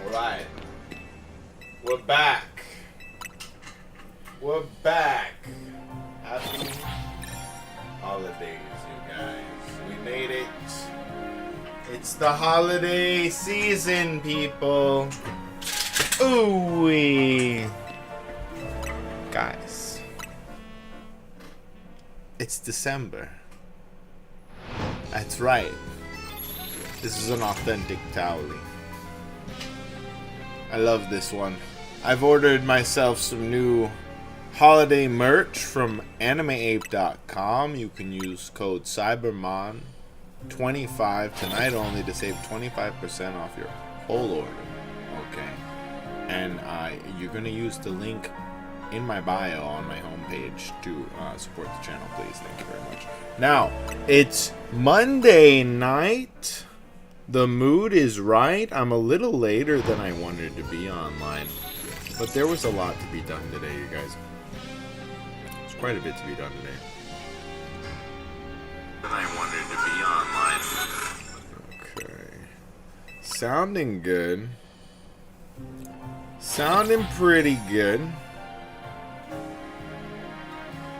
Alright. We're back. We're back. Happy holidays, you guys. We made it. It's the holiday season, people. Ooh-wee. Guys. It's December. That's right. This is an authentic towel. I love this one. I've ordered myself some new holiday merch from animeape.com. You can use code CYBERMON25 tonight only to save 25% off your whole order. Okay. And you're going to use the link in my bio on my homepage to support the channel, please. Thank you very much. Now, it's Monday night. The mood is right. I'm a little later than I wanted to be online, but there was a lot to be done today, you guys. There's quite a bit to be done today. I wanted to be online. Okay. Sounding good. Sounding pretty good.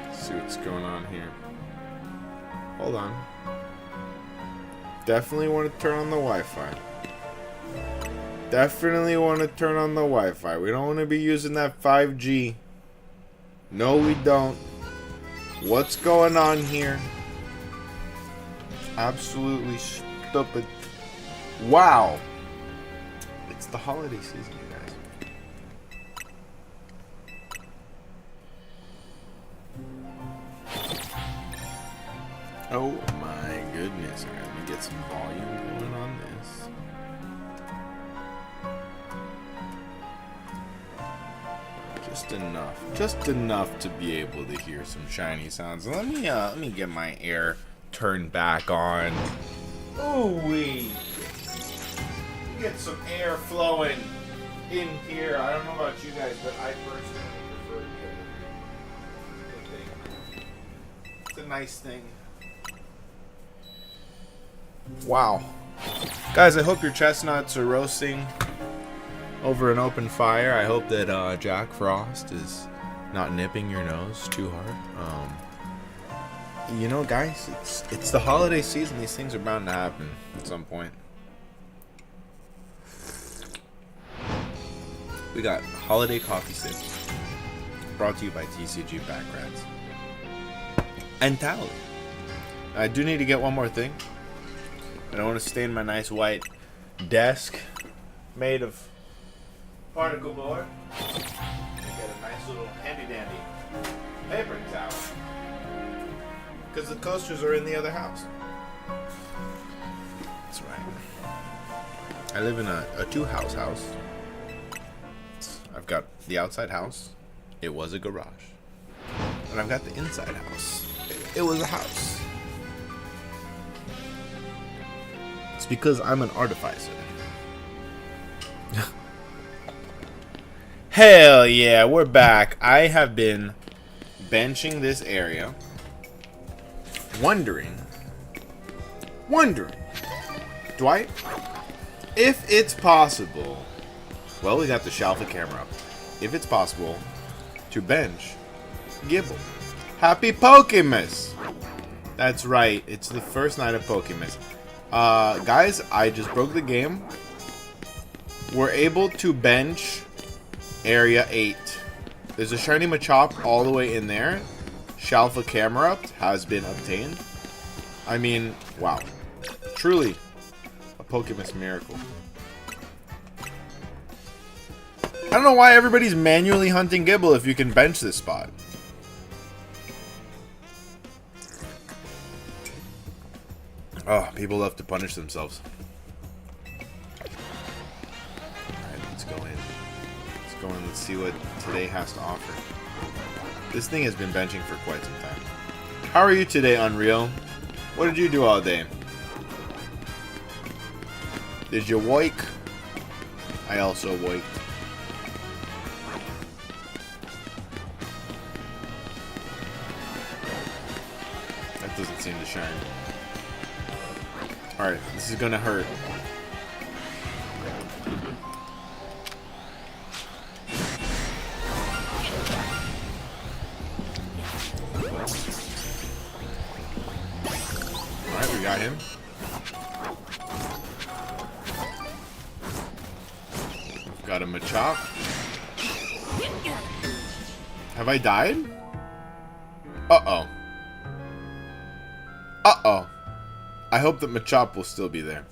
Let's see what's going on here. Hold on. Definitely want to turn on the Wi-Fi. Definitely want to turn on the Wi-Fi. We don't want to be using that 5G. No, we don't. What's going on here? Absolutely stupid. Wow. It's the holiday season, you guys. Oh my goodness. All right, let me get some volume going on this. Just enough to be able to hear some shiny sounds. Let me get my air turned back on. Ooh wee. Get some air flowing in here. I don't know about you guys, but I personally prefer it. It's a nice thing. Wow. Guys, I hope your chestnuts are roasting over an open fire. I hope that Jack Frost is not nipping your nose too hard. You know, guys, it's the holiday season. These things are bound to happen at some point. We got holiday coffee sips brought to you by TCG Backrats and Tally. I do need to get one more thing. I don't want to stain my nice white desk made of particle board. Get a nice little handy dandy paper towel because the coasters are in the other house. That's right. I live in a two-house house. I've got the outside house. It was a garage. And I've got the inside house. It was a house. It's because I'm an artificer. Hell yeah, we're back. I have been benching this area. Wondering. Dwight, if it's possible. Well, we got the Shalfa camera up. If it's possible to bench Gibble. Happy Pokémas! That's right. It's the first night of Pokémas. Guys, I just broke the game. We're able to bench Area 8. There's a shiny Machop all the way in there. Shalfa Camerupt has been obtained. I mean, wow. Truly a Pokémas miracle. I don't know why everybody's manually hunting Gibble if you can bench this spot. Oh, people love to punish themselves. Alright, let's go in. Let's go in. Let's see what today has to offer. This thing has been benching for quite some time. How are you today, Unreal? What did you do all day? Did you woik? I also woiked. That doesn't seem to shine. Alright, this is gonna hurt. got him. Got him a chop. Have I died? Uh-oh. Uh-oh. I hope that Machop will still be there.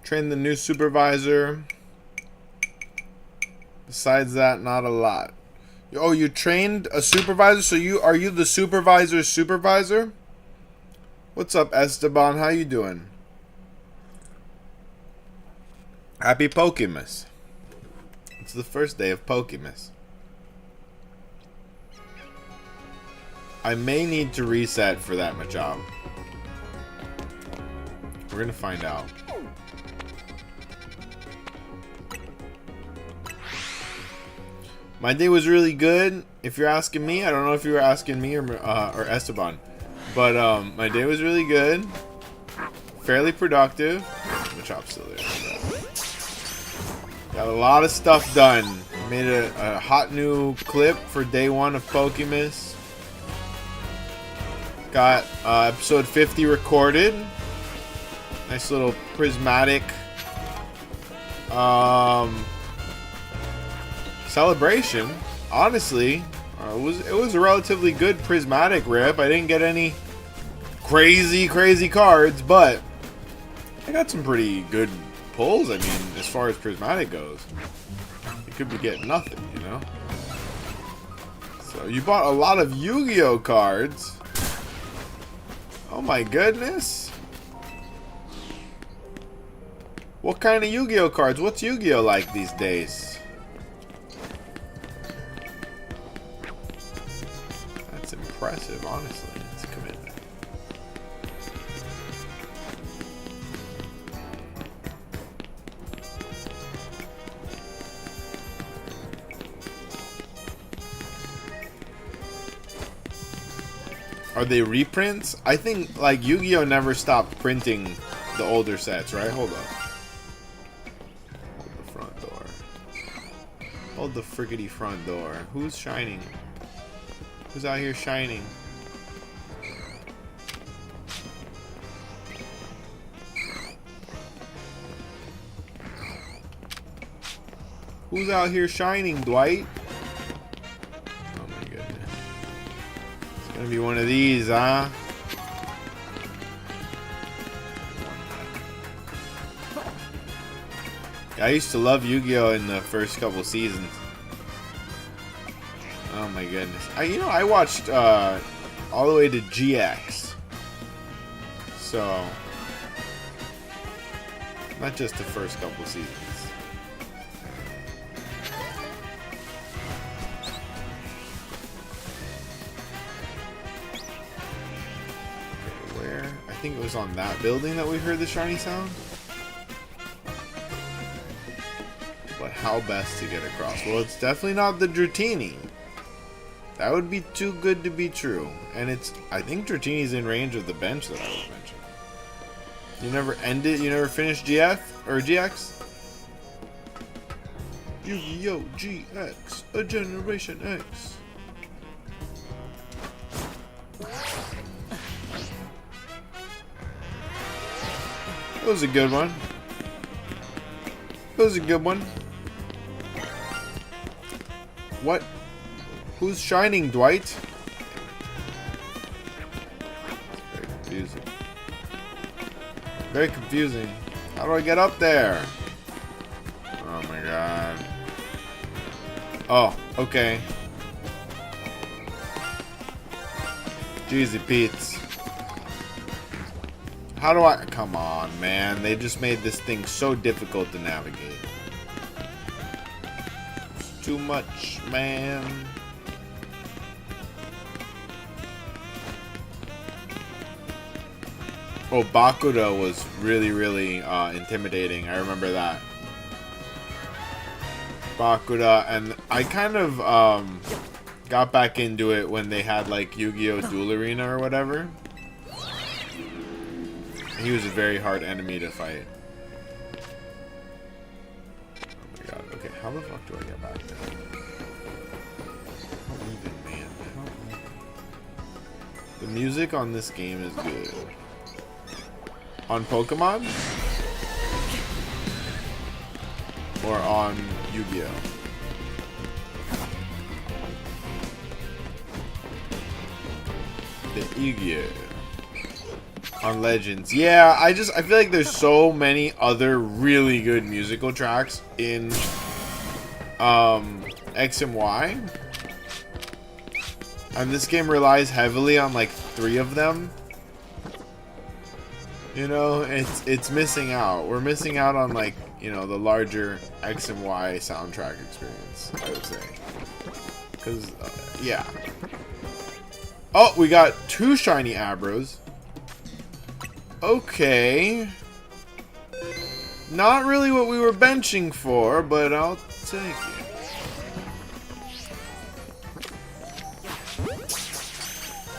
Train the new supervisor. Besides that, not a lot. Oh, you trained a supervisor? So are you the supervisor's supervisor? What's up, Esteban? How you doing? Happy Pokémas. It's the first day of Pokémas. I may need to reset for that Machop. We're gonna find out. My day was really good. If you're asking me, I don't know if you were asking me or Esteban, but my day was really good. Fairly productive. Machop's still there. Got a lot of stuff done. Made a hot new clip for day 1 of Pokémas. Got episode 50 recorded. Nice little prismatic celebration. Honestly, it was a relatively good prismatic rip. I didn't get any crazy cards, but I got some pretty good pulls. I mean, as far as prismatic goes, you could be getting nothing, you know. So you bought a lot of Yu-Gi-Oh cards. Oh my goodness. What kind of Yu-Gi-Oh cards? What's Yu-Gi-Oh like these days? That's impressive, honestly. It's a commitment. Are they reprints? I think like Yu-Gi-Oh never stopped printing the older sets, right? Hold up. Hold the front door. Hold the friggity front door. Who's shining? Who's out here shining? Who's out here shining, Dwight? Gonna be one of these, huh? Yeah, I used to love Yu-Gi-Oh in the first couple seasons. Oh my goodness! I watched all the way to GX, so not just the first couple seasons. I think it was on that building that we heard the shiny sound. But how best to get across? Well, it's definitely not the Dratini. That would be too good to be true. And I think Dratini's in range of the bench that I was mentioning. You never ended, you never finished GF or GX? Yu-Gi-Oh! GX, a Generation X. That was a good one. That was a good one. What? Who's shining, Dwight? Very confusing. Very confusing. How do I get up there? Oh my god. Oh, okay. Jeezy Pete's. How do I... Come on, man. They just made this thing so difficult to navigate. It's too much, man. Oh, Bakura was really intimidating. I remember that. Bakura, and I kind of got back into it when they had like Yu-Gi-Oh! Duel Arena or whatever. He was a very hard enemy to fight. Oh my god. Okay, how the fuck do I get back there? The music on this game is good. On Pokemon? Or on Yu-Gi-Oh? The Yu-Gi-Oh. On Legends. Yeah, I feel like there's so many other really good musical tracks in X and Y. And this game relies heavily on like 3 of them. You know, it's missing out. We're missing out on like, you know, the larger X and Y soundtrack experience, I would say. Cause yeah. Oh, we got 2 shiny Abros. Okay. Not really what we were benching for, but I'll take it.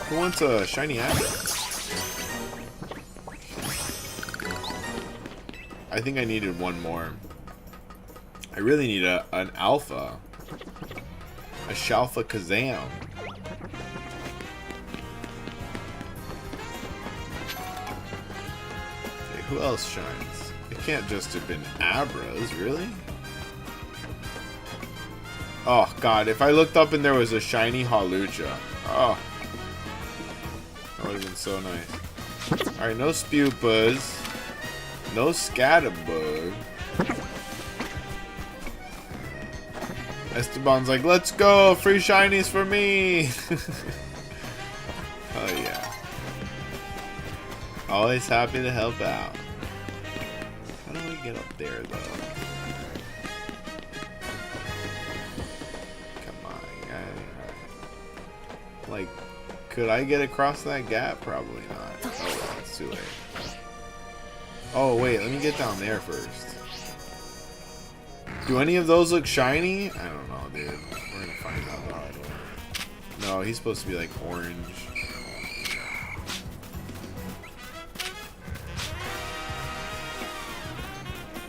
Who wants a shiny Abra? I think I needed one more. I really need an Alpha. A Shalfa Kazam. Okay, who else shines? It can't just have been Abras, really? Oh, God. If I looked up and there was a shiny Hawlucha. Oh. That would have been so nice. Alright, no Spupas. No Scatterbug. Esteban's like, let's go! Free shinies for me! Oh yeah. Always happy to help out. How do we get up there though? Come on, guys. Like, could I get across that gap? Probably not. Oh, it's too late. Oh, wait, let me get down there first. Do any of those look shiny? I don't know, dude. We're gonna find out the hard way. No, he's supposed to be like orange.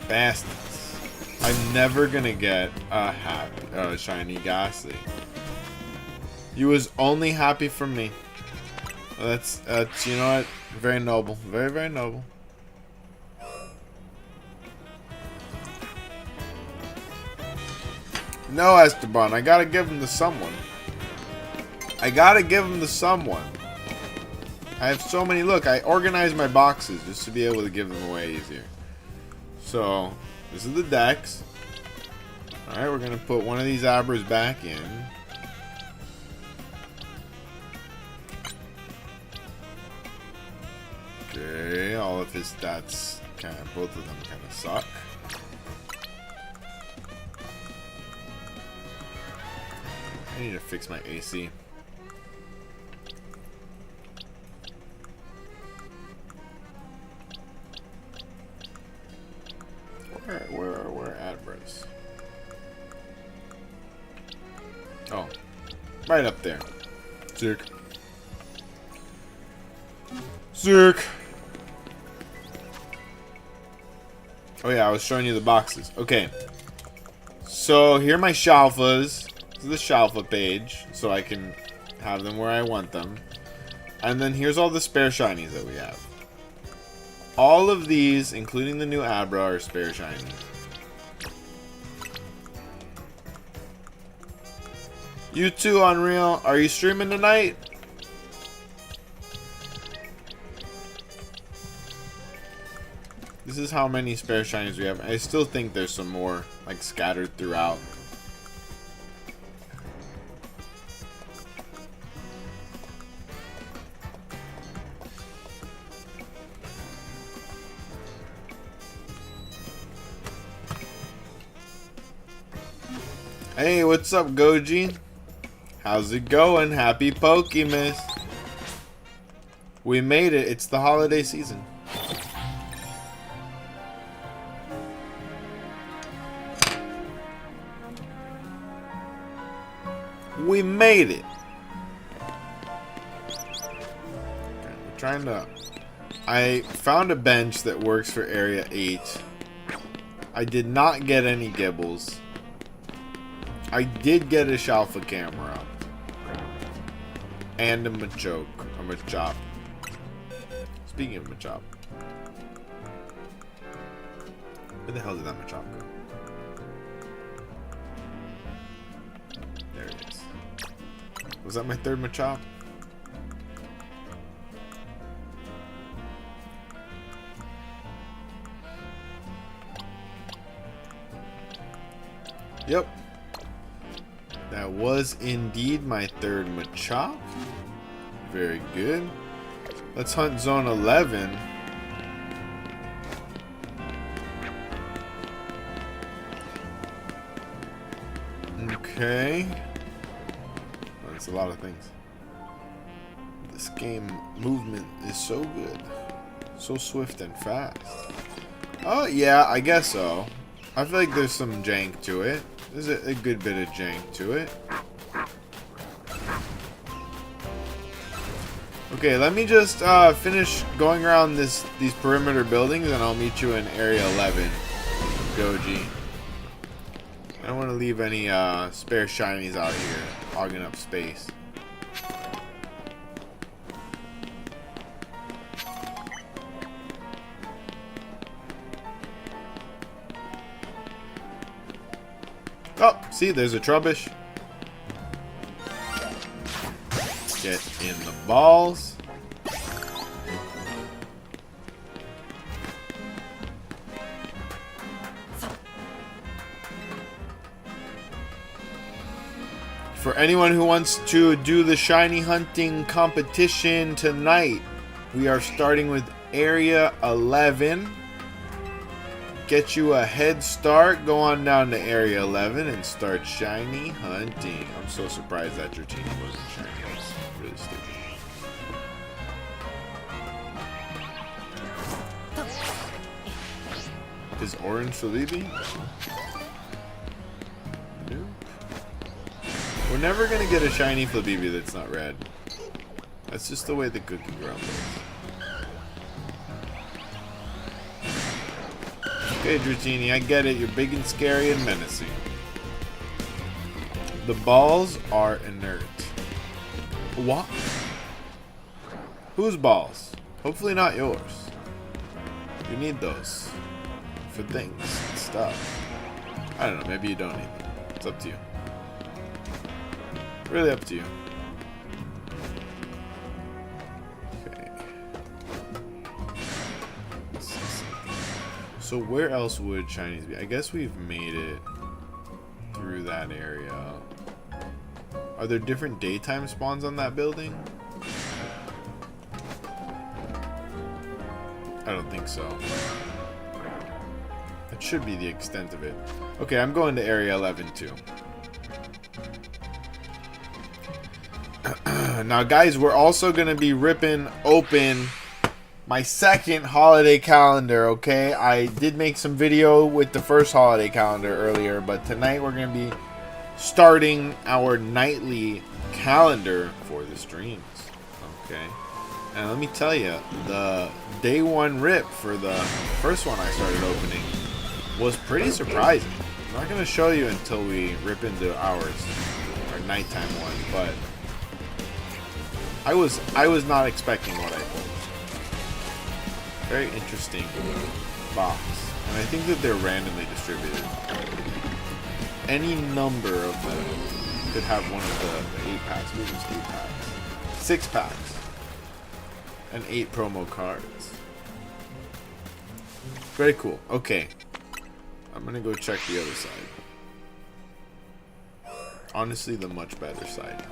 Bastards. I'm never gonna get a shiny Ghastly. You was only happy for me. Well, that's you know what? Very noble. Very, very noble. No, Esteban, I gotta give him to someone. I gotta give him to someone. I have so many. Look, I organized my boxes just to be able to give them away easier. So, this is the decks. Alright, we're gonna put one of these Abras back in. Okay, all of his stats both of them kind of suck. I need to fix my AC. Where Abras? Oh, right up there. Sick. Sick. Oh yeah, I was showing you the boxes. Okay. So here are my Shalfas. This is the Shalfa page, so I can have them where I want them. And then here's all the spare shinies that we have. All of these, including the new Abra, are spare shinies. You too, Unreal. Are you streaming tonight? This is how many spare shinies we have. I still think there's some more, like, scattered throughout. Hey, what's up, Goji? How's it going? Happy Pokémas. We made it. It's the holiday season. We made it. Okay, we're trying to... I found a bench that works for Area 8. I did not get any Gibbles. I did get a Shalfa camera. And a Machoke. Or Machop. Speaking of Machop. Where the hell did that Machop go? There it is. Was that my third Machop? Yep. That was indeed my third Machop. Very good. Let's hunt zone 11. Okay. That's a lot of things. This game movement is so good. So swift and fast. Oh, yeah, I guess so. I feel like there's some jank to it. There's a good bit of jank to it. Okay, let me just finish going around these perimeter buildings, and I'll meet you in Area 11, Goji. I don't want to leave any spare shinies out here hogging up space. Oh, see, there's a Trubbish. Get in the balls. For anyone who wants to do the shiny hunting competition tonight, we are starting with Area 11. Get you a head start. Go on down to Area 11 and start shiny hunting. I'm so surprised that Dratini wasn't shiny. That's really stupid. Is orange Felipe? Nope. We're never gonna get a shiny Felipe that's not red. That's just the way the cookie crumbles. Okay, Dratini, I get it. You're big and scary and menacing. The balls are inert. What? Whose balls? Hopefully not yours. You need those for things and stuff. I don't know. Maybe you don't need them. It's up to you. Really up to you. So where else would shinies be? I guess we've made it through that area. Are there different daytime spawns on that building? I don't think so. That should be the extent of it. Okay, I'm going to Area 11 too. Now guys, we're also going to be ripping open my second holiday calendar, okay? I did make some video with the first holiday calendar earlier, but tonight we're going to be starting our nightly calendar for the streams, okay? And let me tell you, the day one rip for the first one I started opening was pretty surprising. I'm not going to show you until we rip into ours, our nighttime one, but I was not expecting what I pulled. Very interesting box, and I think that they're randomly distributed. Any number of them could have one of the 8 packs. What was 8 packs? 6 packs. And 8 promo cards. Very cool. Okay. I'm gonna go check the other side. Honestly, the much better side.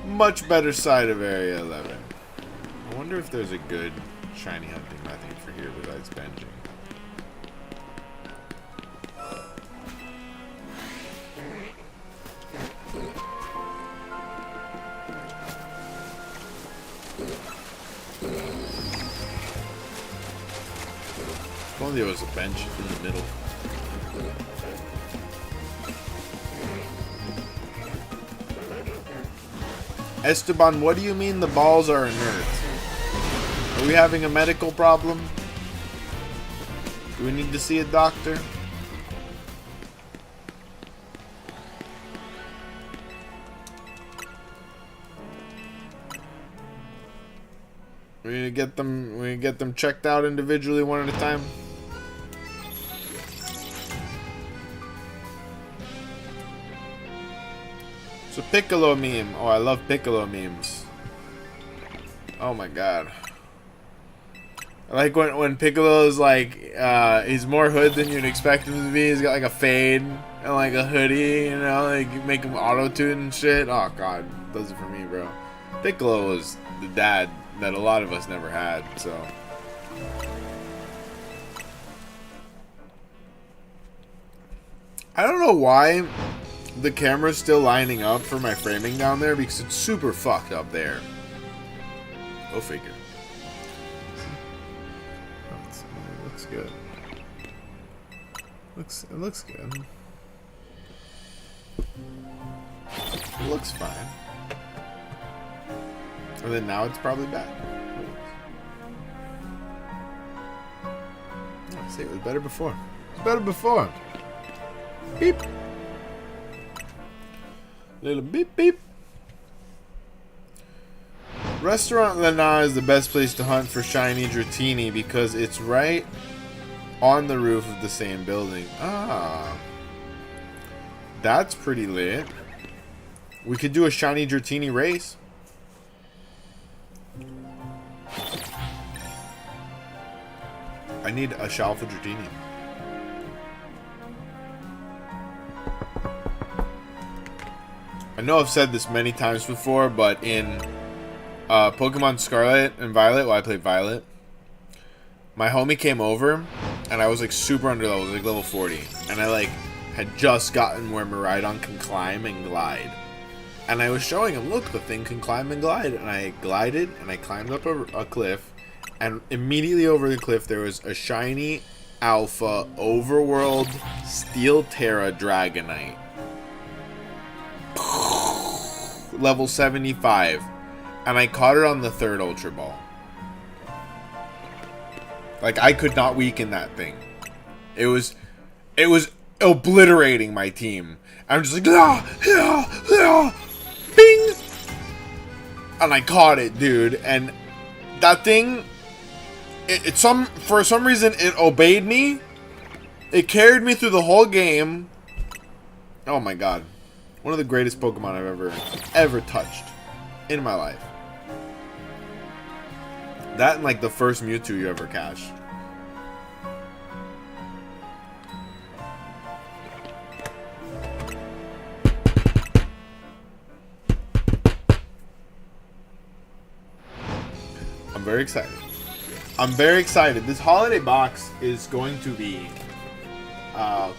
Much better side of Area 11. I wonder if there's a good shiny hunting method for here besides benching. If only there was a bench in the middle. Esteban, what do you mean the balls are inert? Are we having a medical problem? Do we need to see a doctor? We need to get them. We need to get them checked out individually, one at a time. It's a Piccolo meme. Oh, I love Piccolo memes. Oh my god. I like when Piccolo's like, he's more hood than you'd expect him to be. He's got like a fade and like a hoodie, you know, like you make him auto-tune and shit. Oh god, does it for me, bro. Piccolo was the dad that a lot of us never had, so. I don't know why the camera's still lining up for my framing down there, because it's super fucked up there. Go figure. It looks good. It looks good. It looks fine. And then now it's probably bad. Oh, see, it was better before. It was better before. Beep. Little beep beep. Restaurant Lana is the best place to hunt for shiny Dratini because it's right on the roof of the same building. Ah. That's pretty lit. We could do a shiny Dratini race. I need a Shalfa Dratini. I know I've said this many times before, but in Pokemon Scarlet and Violet, well, I played Violet, my homie came over, and I was like super under level, like level 40, and I like had just gotten where Miraidon can climb and glide, and I was showing him, look, the thing can climb and glide, and I glided, and I climbed up a cliff, and immediately over the cliff there was a shiny Alpha Overworld Steel Terra Dragonite. Level 75, and I caught it on the 3rd Ultra Ball. Like, I could not weaken that thing. It was obliterating my team. I'm just like, bing, and I caught it, dude. And that thing, for some reason, it obeyed me. It carried me through the whole game. Oh my god. One of the greatest Pokemon I've ever touched in my life. That and like the first Mewtwo you ever catched. I'm very excited. I'm very excited. This holiday box is going to be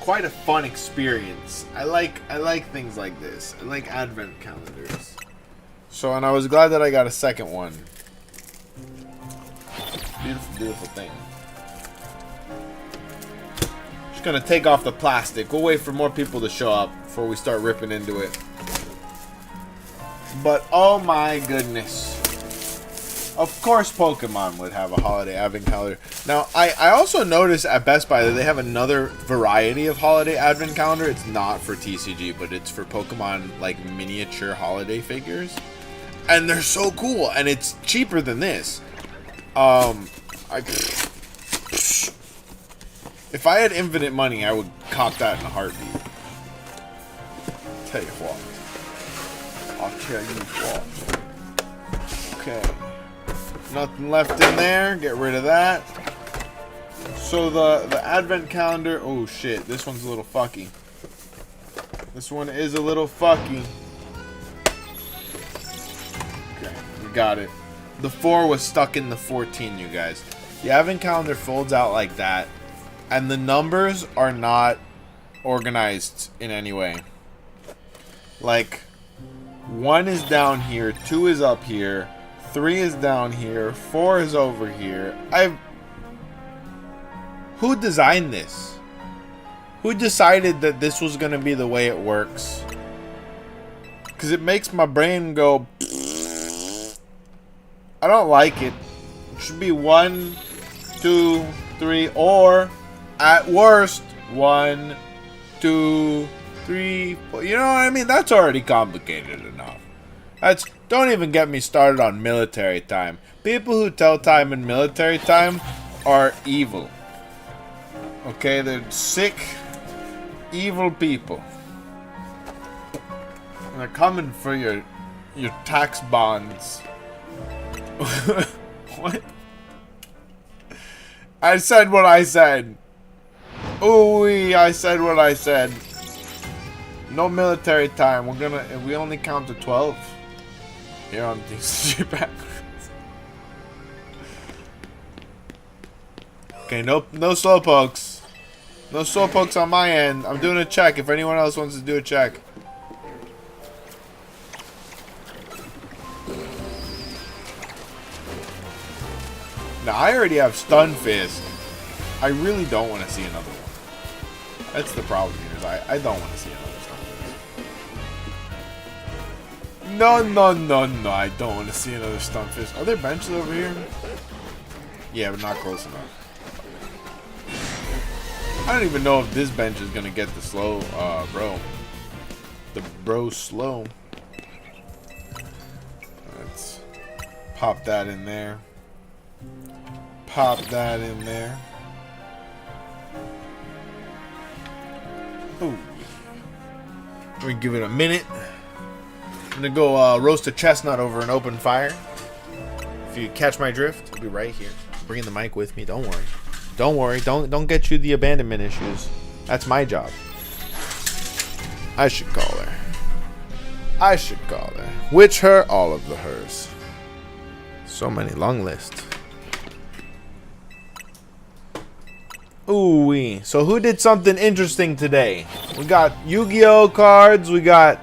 quite a fun experience. I like things like this. I like advent calendars. So, and I was glad that I got a second one. Beautiful, beautiful thing. Just gonna take off the plastic. We'll wait for more people to show up before we start ripping into it. But oh my goodness. Of course Pokemon would have a holiday advent calendar. Now, I also noticed at Best Buy that they have another variety of holiday advent calendar. It's not for TCG, but it's for Pokemon, like, miniature holiday figures. And they're so cool, and it's cheaper than this. If I had infinite money, I would cop that in a heartbeat. Tell you what. I'll tell you what. Okay. Nothing left in there. Get rid of that. So the advent calendar. Oh shit, this one's a little fucky. This one is a little fucky. Okay, we got it. The 4 was stuck in the 14, you guys. The advent calendar folds out like that, and the numbers are not organized in any way. Like, 1 is down here, 2 is up here, 3 is down here, 4 is over here. Who designed this? Who decided that this was gonna be the way it works? Because it makes my brain go. I don't like it. It should be 1, 2, 3, or at worst 1, 2, 3, 4. You know what I mean? That's already complicated enough. Don't even get me started on military time. People who tell time in military time are evil. Okay, they're sick, evil people. And they're coming for your tax bonds. What? I said what I said. Ooh, I said what I said. No military time. We only count to 12 here on these backwards. Okay, no slowpokes. No slowpokes on my end. I'm doing a check if anyone else wants to do a check. Now, I already have Stun Fist. I really don't want to see another one. That's the problem here, is I don't want to see another Stun Fist. No, I don't want to see another Stun Fist. Are there benches over here? Yeah, but not close enough. I don't even know if this bench is going to get the slow, bro. The bro slow. Let's pop that in there. Pop that in there. Ooh. We're gonna give it a minute. I'm gonna go roast a chestnut over an open fire. If you catch my drift, I'll be right here. Bringing the mic with me. Don't worry. Don't worry. Don't get you the abandonment issues. That's my job. I should call her. I should call her. Which her? All of the hers. So many. Long list. Ooh-wee. So who did something interesting today? We got Yu-Gi-Oh cards. We got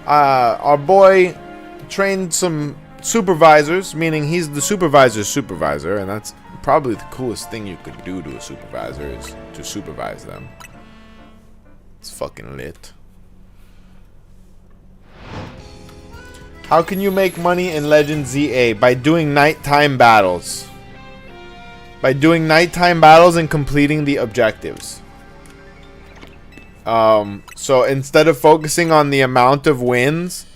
our boy trained some supervisors, meaning he's the supervisor's supervisor, and that's probably the coolest thing you could do to a supervisor is to supervise them. It's fucking lit. How can you make money in Legend ZA? By doing nighttime battles. By doing nighttime battles and completing the objectives. So instead of focusing on the amount of wins,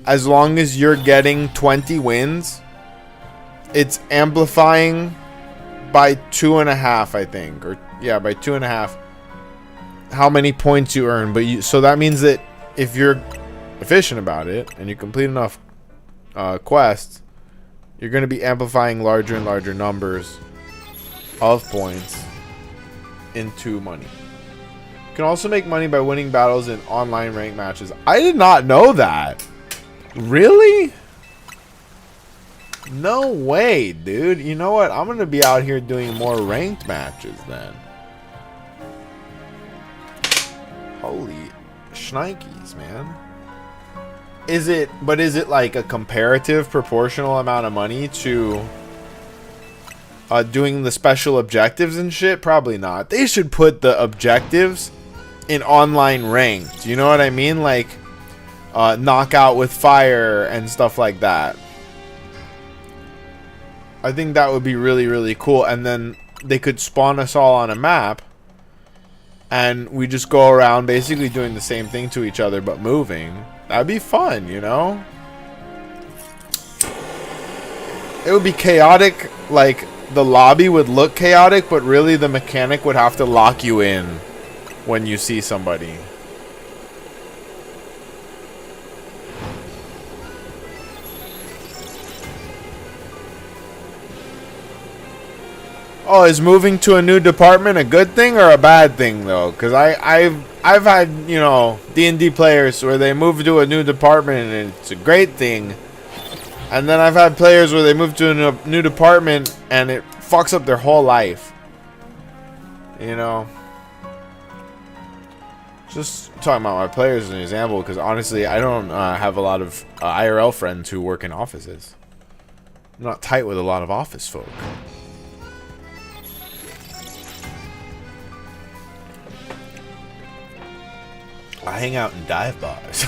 as long as you're getting 20 wins, it's amplifying by 2.5, I think. Or yeah, by 2.5. How many points you earn. But so that means that if you're efficient about it and you complete enough quests, you're going to be amplifying larger and larger numbers of points into money. You can also make money by winning battles in online ranked matches. I did not know that. Really? No way, dude. You know what? I'm going to be out here doing more ranked matches then. Holy shnikes, man. Is it like a comparative proportional amount of money to doing the special objectives and shit? Probably not. They should put the objectives in online ranked. You know what I mean? Like knockout with fire and stuff like that. I think that would be really, really cool. And then they could spawn us all on a map, and we just go around basically doing the same thing to each other but moving. That'd be fun, you know? It would be chaotic. Like, the lobby would look chaotic, but really the mechanic would have to lock you in when you see somebody. Oh, is moving to a new department a good thing or a bad thing though? Because I've had, you know, D&D players where they move to a new department and it's a great thing, and then I've had players where they move to a new department and it fucks up their whole life. You know, just talking about my players as an example, because honestly, I don't have a lot of IRL friends who work in offices. I'm not tight with a lot of office folk. I hang out in dive bars.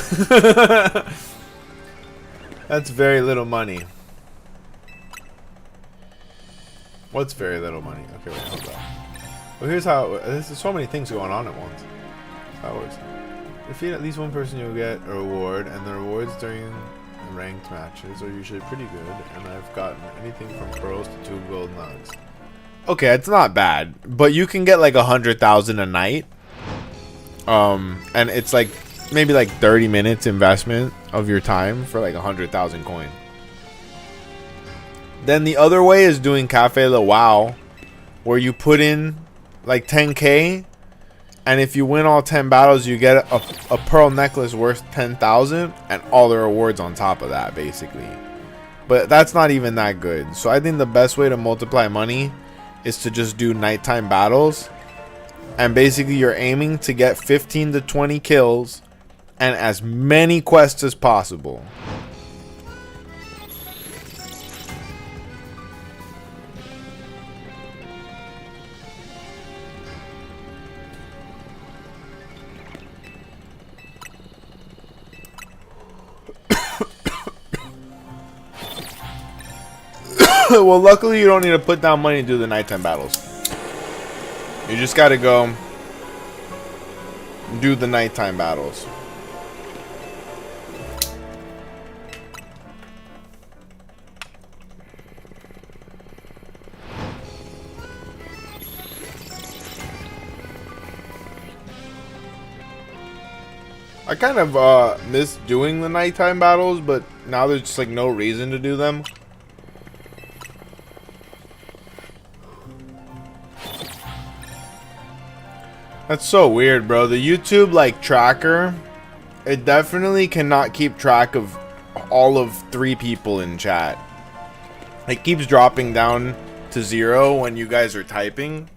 That's very little money. What's very little money? Okay, wait, hold on. Well, here's how. There's so many things going on at once. That's how it works. Defeat at least one person, you'll get a reward, and the rewards during ranked matches are usually pretty good, and I've gotten anything from pearls to 2 gold nugs. Okay, it's not bad, but you can get like 100,000 a night. And it's like maybe like 30 minutes investment of your time for like 100,000 coin. Then the other way is doing Cafe Le Wow, where you put in like 10k, and if you win all 10 battles, you get a pearl necklace worth 10,000 and all the rewards on top of that, basically. But that's not even that good. So I think the best way to multiply money is to just do nighttime battles, and basically you're aiming to get 15 to 20 kills and as many quests as possible. Well, luckily you don't need to put down money to do the nighttime battles. You just gotta go do the nighttime battles. I kind of miss doing the nighttime battles, but now there's just like no reason to do them. That's so weird, bro. The YouTube like tracker, it definitely cannot keep track of all of 3 people in chat. It keeps dropping down to 0 when you guys are typing,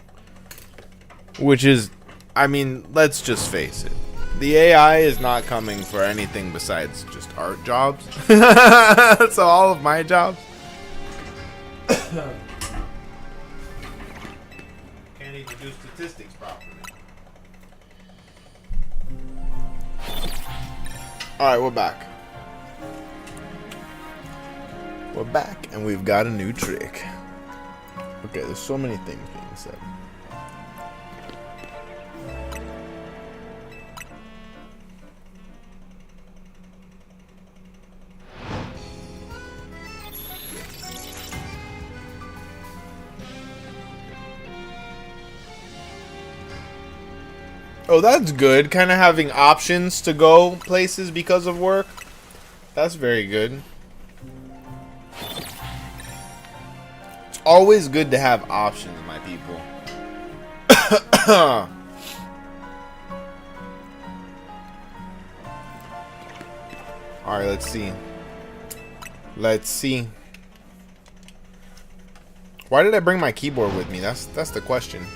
which is, I mean, let's just face it. The AI is not coming for anything besides just art jobs. So all of my jobs. Can't even do statistics properly. Alright, we're back. We're back, and we've got a new trick. Okay, there's so many things being said. Oh, that's good. Kind of having options to go places because of work. That's very good. It's always good to have options, my people. Alright, let's see. Let's see. Why did I bring my keyboard with me? That's the question.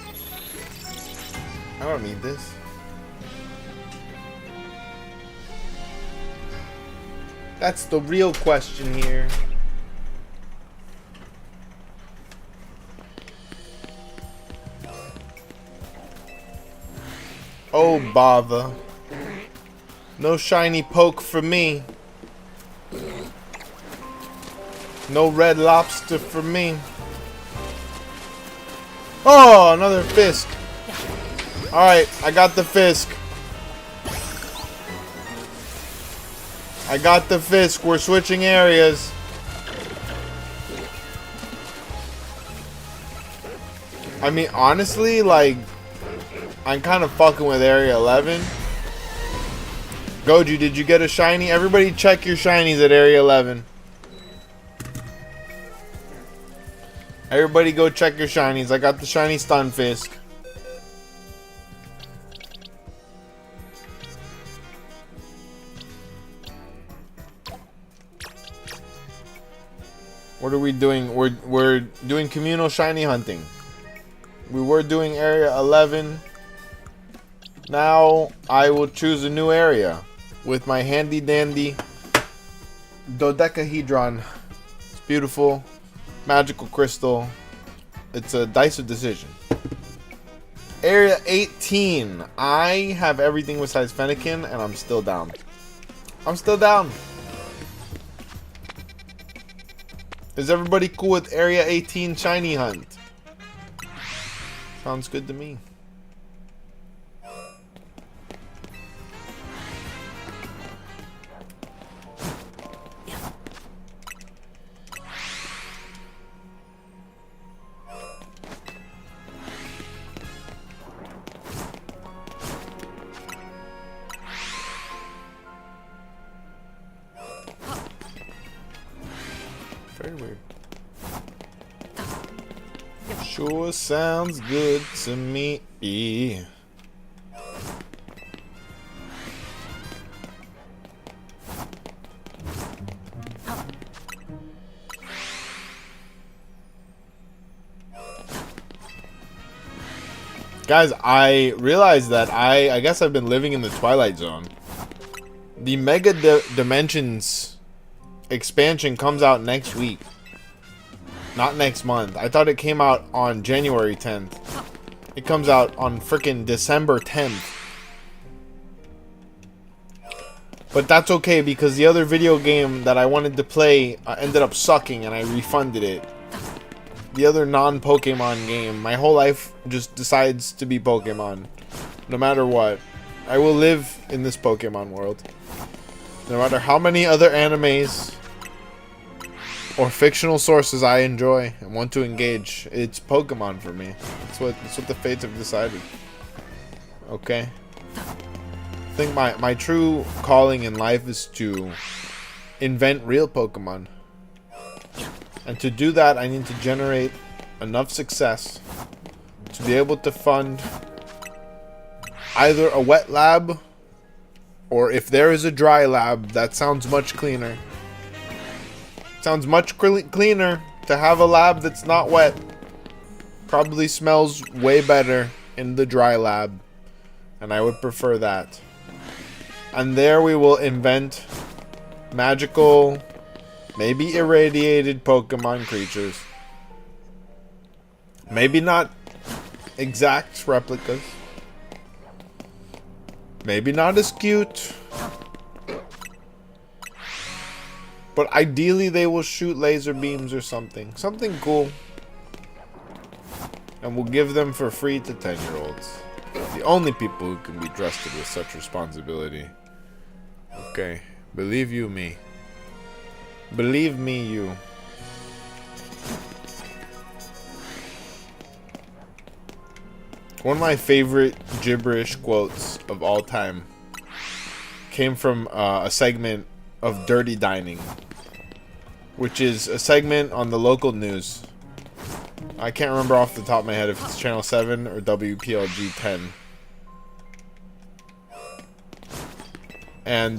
I don't need this. That's the real question here. Oh, bother. No shiny poke for me. No red lobster for me. Oh, another Fisk. Alright, I got the Fisk. I got the Fisk. We're switching areas. I mean, honestly, like, I'm kind of fucking with Area 11. Goju, did you get a shiny? Everybody check your shinies at Area 11. Everybody go check your shinies. I got the shiny Stunfisk. What are we doing? We're doing communal shiny hunting. We were doing area 11. Now I will choose a new area with my handy dandy dodecahedron. It's beautiful. Magical crystal. It's a dice of decision. Area 18. I have everything besides Fennekin, and I'm still down. I'm still down. Is everybody cool with Area 18 shiny hunt? Sounds good to me. Very weird. Sure sounds good to me. Guys, I realized that I guess I've been living in the Twilight Zone. The Mega Dimensions expansion comes out next week. Not next month. I thought it came out on January 10th. It comes out on frickin' December 10th. But that's okay because the other video game that I wanted to play ended up sucking and I refunded it. The other non-Pokemon game. My whole life just decides to be Pokemon. No matter what. I will live in this Pokemon world. No matter how many other animes or fictional sources I enjoy and want to engage, it's Pokemon for me. That's what the fates have decided. Okay? I think my true calling in life is to invent real Pokemon. And to do that, I need to generate enough success to be able to fund either a wet lab, or if there is a dry lab, that sounds much cleaner. Sounds much cleaner to have a lab that's not wet. Probably smells way better in the dry lab. And I would prefer that. And there we will invent magical, maybe irradiated Pokemon creatures. Maybe not exact replicas. Maybe not as cute. But ideally they will shoot laser beams or something. Something cool. And we'll give them for free to 10-year-olds. The only people who can be trusted with such responsibility. Okay. Believe you me. Believe me you. One of my favorite gibberish quotes of all time came from a segment of Dirty Dining, which is a segment on the local news. I can't remember off the top of my head if it's Channel 7 or WPLG 10. And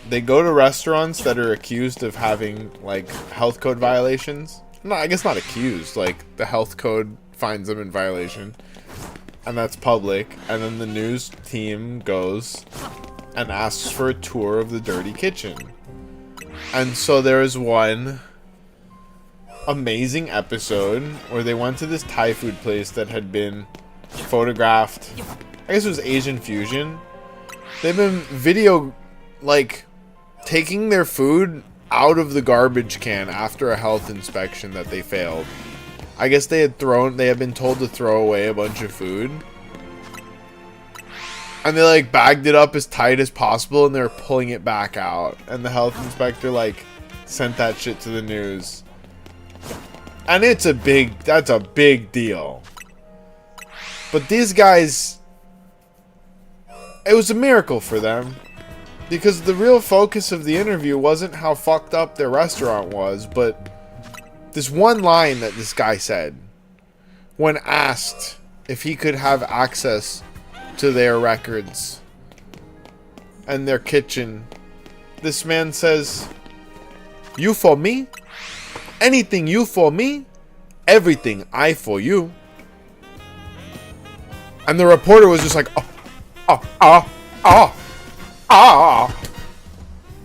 they go to restaurants that are accused of having like health code violations. No, I guess not accused, like the health code finds them in violation. And that's public. And then the news team goes and asks for a tour of the dirty kitchen. And so there's one amazing episode where they went to this Thai food place that had been photographed. I guess it was Asian Fusion. They've been taking their food out of the garbage can after a health inspection that they failed. I guess they had been told to throw away a bunch of food. And they bagged it up as tight as possible and they were pulling it back out. And the health inspector sent that shit to the news. And that's a big deal. But these guys, it was a miracle for them. Because the real focus of the interview wasn't how fucked up their restaurant was, but this one line that this guy said when asked if he could have access to their records and their kitchen. This man says, "You for me? Anything you for me? Everything I for you." And the reporter was just like,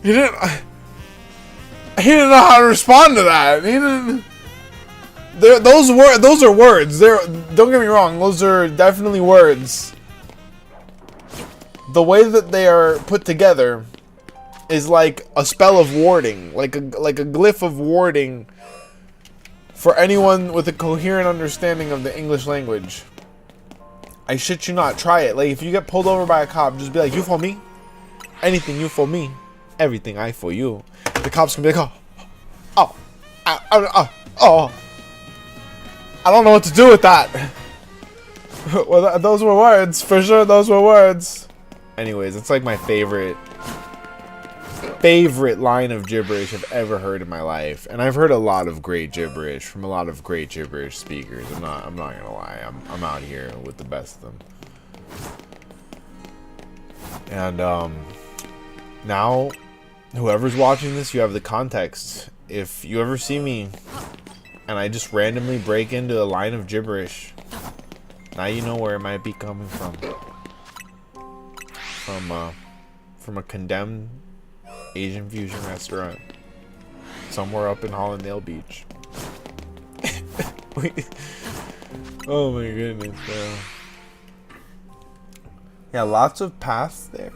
He didn't know how to respond to that. He didn't. Those are words. Don't get me wrong. Those are definitely words. The way that they are put together is like a spell of warding, like a glyph of warding for anyone with a coherent understanding of the English language. I shit you not. Try it. If you get pulled over by a cop, just be like, "You for me? Anything you for me? Everything I for you." The cops can be like, oh, I don't know what to do with that. Well, those were words. For sure, those were words. Anyways, it's like my favorite favorite line of gibberish I've ever heard in my life, and I've heard a lot of great gibberish from a lot of great gibberish speakers. I'm not gonna lie. I'm out here with the best of them. And now, whoever's watching this, you have the context. If you ever see me and I just randomly break into a line of gibberish, now you know where it might be coming from. From a condemned Asian fusion restaurant somewhere up in Hollandale Beach. Oh my goodness, bro. Yeah, lots of paths there.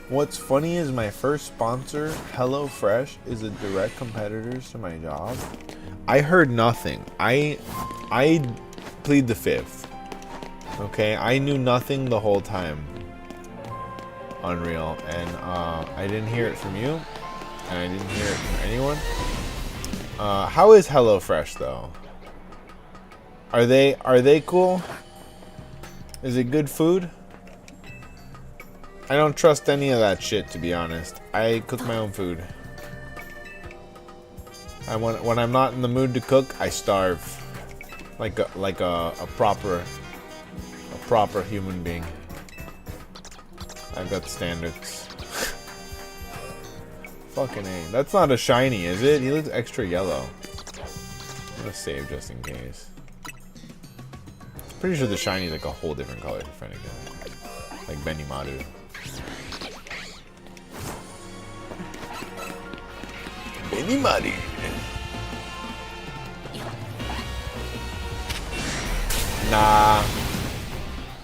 What's funny is my first sponsor, HelloFresh, is a direct competitor to my job. I heard nothing. I plead the fifth. Okay, I knew nothing the whole time. Unreal. And I didn't hear it from you, and I didn't hear it from anyone. How is HelloFresh though? Are they cool? Is it good food? I don't trust any of that shit, to be honest. I cook my own food. When I'm not in the mood to cook, I starve, like a proper human being. I've got standards. Fucking A. That's not a shiny, is it? He looks extra yellow. I'm gonna save just in case. Pretty sure the shiny is like a whole different color for Fennekin. Like Benimaru. Benimaru. Nah.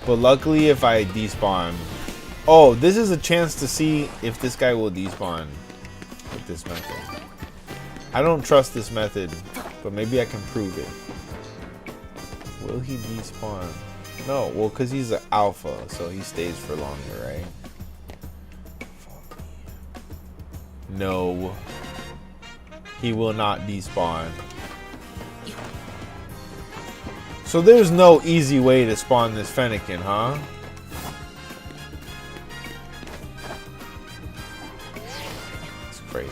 But luckily if I despawn. Oh, this is a chance to see if this guy will despawn with this method. I don't trust this method, but maybe I can prove it. Will he despawn? No, well, because he's an alpha, so he stays for longer, right? No. He will not despawn. So there's no easy way to spawn this Fennekin, huh? It's crazy.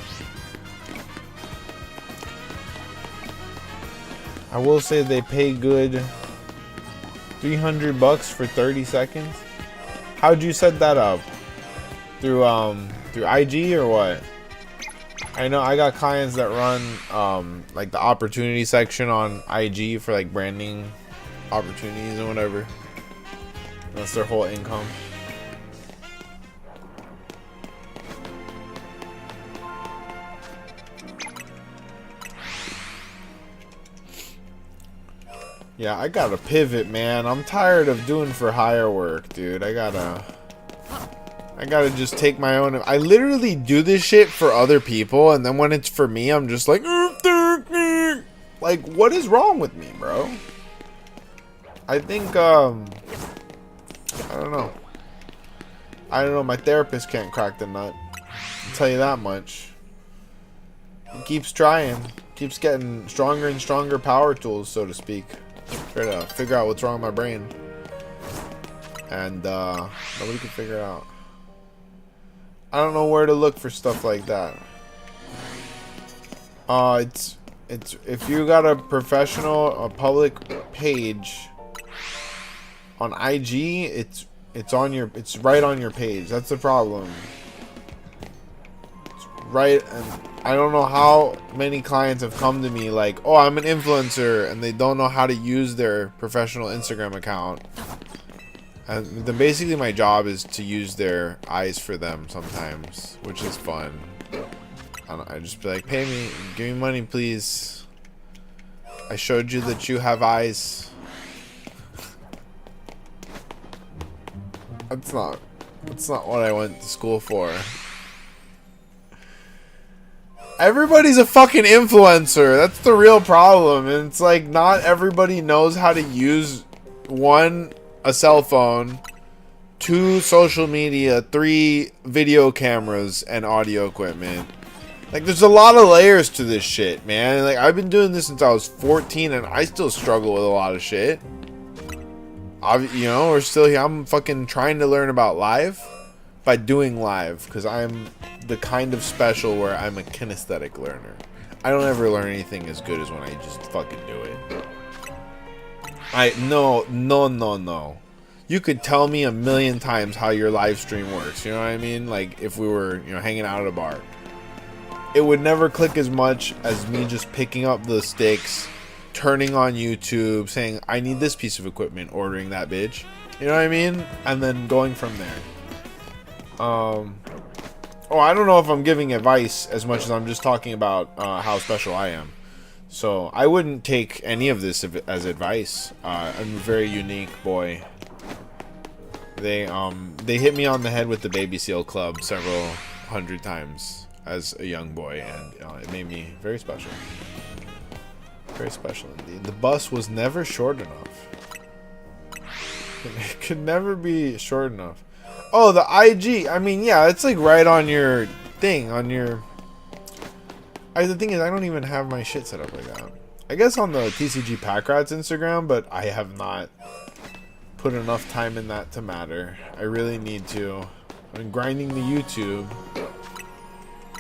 I will say they pay good. $300 for 30 seconds. How'd you set that up? Through IG or what? I know I got clients that run like the opportunity section on IG for like branding opportunities and whatever. That's their whole income. Yeah, I gotta pivot, man. I'm tired of doing for hire work, dude. I gotta just take my own. I literally do this shit for other people, and then when it's for me, I'm just like, what is wrong with me, bro? I think, I don't know. My therapist can't crack the nut. I'll tell you that much. He keeps trying. Keeps getting stronger and stronger power tools, so to speak. Try to figure out what's wrong with my brain. And, nobody can figure it out. I don't know where to look for stuff like that. It's if you got a public page on IG, it's right on your page. That's the problem. It's right, and I don't know how many clients have come to me like, oh, I'm an influencer, and they don't know how to use their professional Instagram account. And then basically my job is to use their eyes for them sometimes, which is fun. I just be like, pay me, give me money, please. I showed you that you have eyes. That's not what I went to school for. Everybody's a fucking influencer. That's the real problem. And it's like, not everybody knows how to use a cell phone, 2 social media, 3 video cameras and audio equipment. Like, there's a lot of layers to this shit, man. Like, I've been doing this since I was 14 and I still struggle with a lot of shit. We're still here. I'm fucking trying to learn about life. by doing live, because I'm the kind of special where I'm a kinesthetic learner. I don't ever learn anything as good as when I just fucking do it. No. You could tell me a million times how your live stream works. You know what I mean? Like if we were, hanging out at a bar. It would never click as much as me just picking up the sticks, turning on YouTube, saying, I need this piece of equipment, ordering that bitch. You know what I mean? And then going from there. I don't know if I'm giving advice as much as I'm just talking about how special I am. So I wouldn't take any of this as advice. I'm a very unique boy. They hit me on the head with the Baby Seal Club several hundred times as a young boy, and it made me very special. Very special indeed. The bus was never short enough. It could never be short enough. Oh, the IG. I mean, yeah, it's like right on your thing, on your... the thing is, I don't even have my shit set up like that. I guess on the TCG Packrats Instagram, but I have not put enough time in that to matter. I really need to. I'm grinding the YouTube.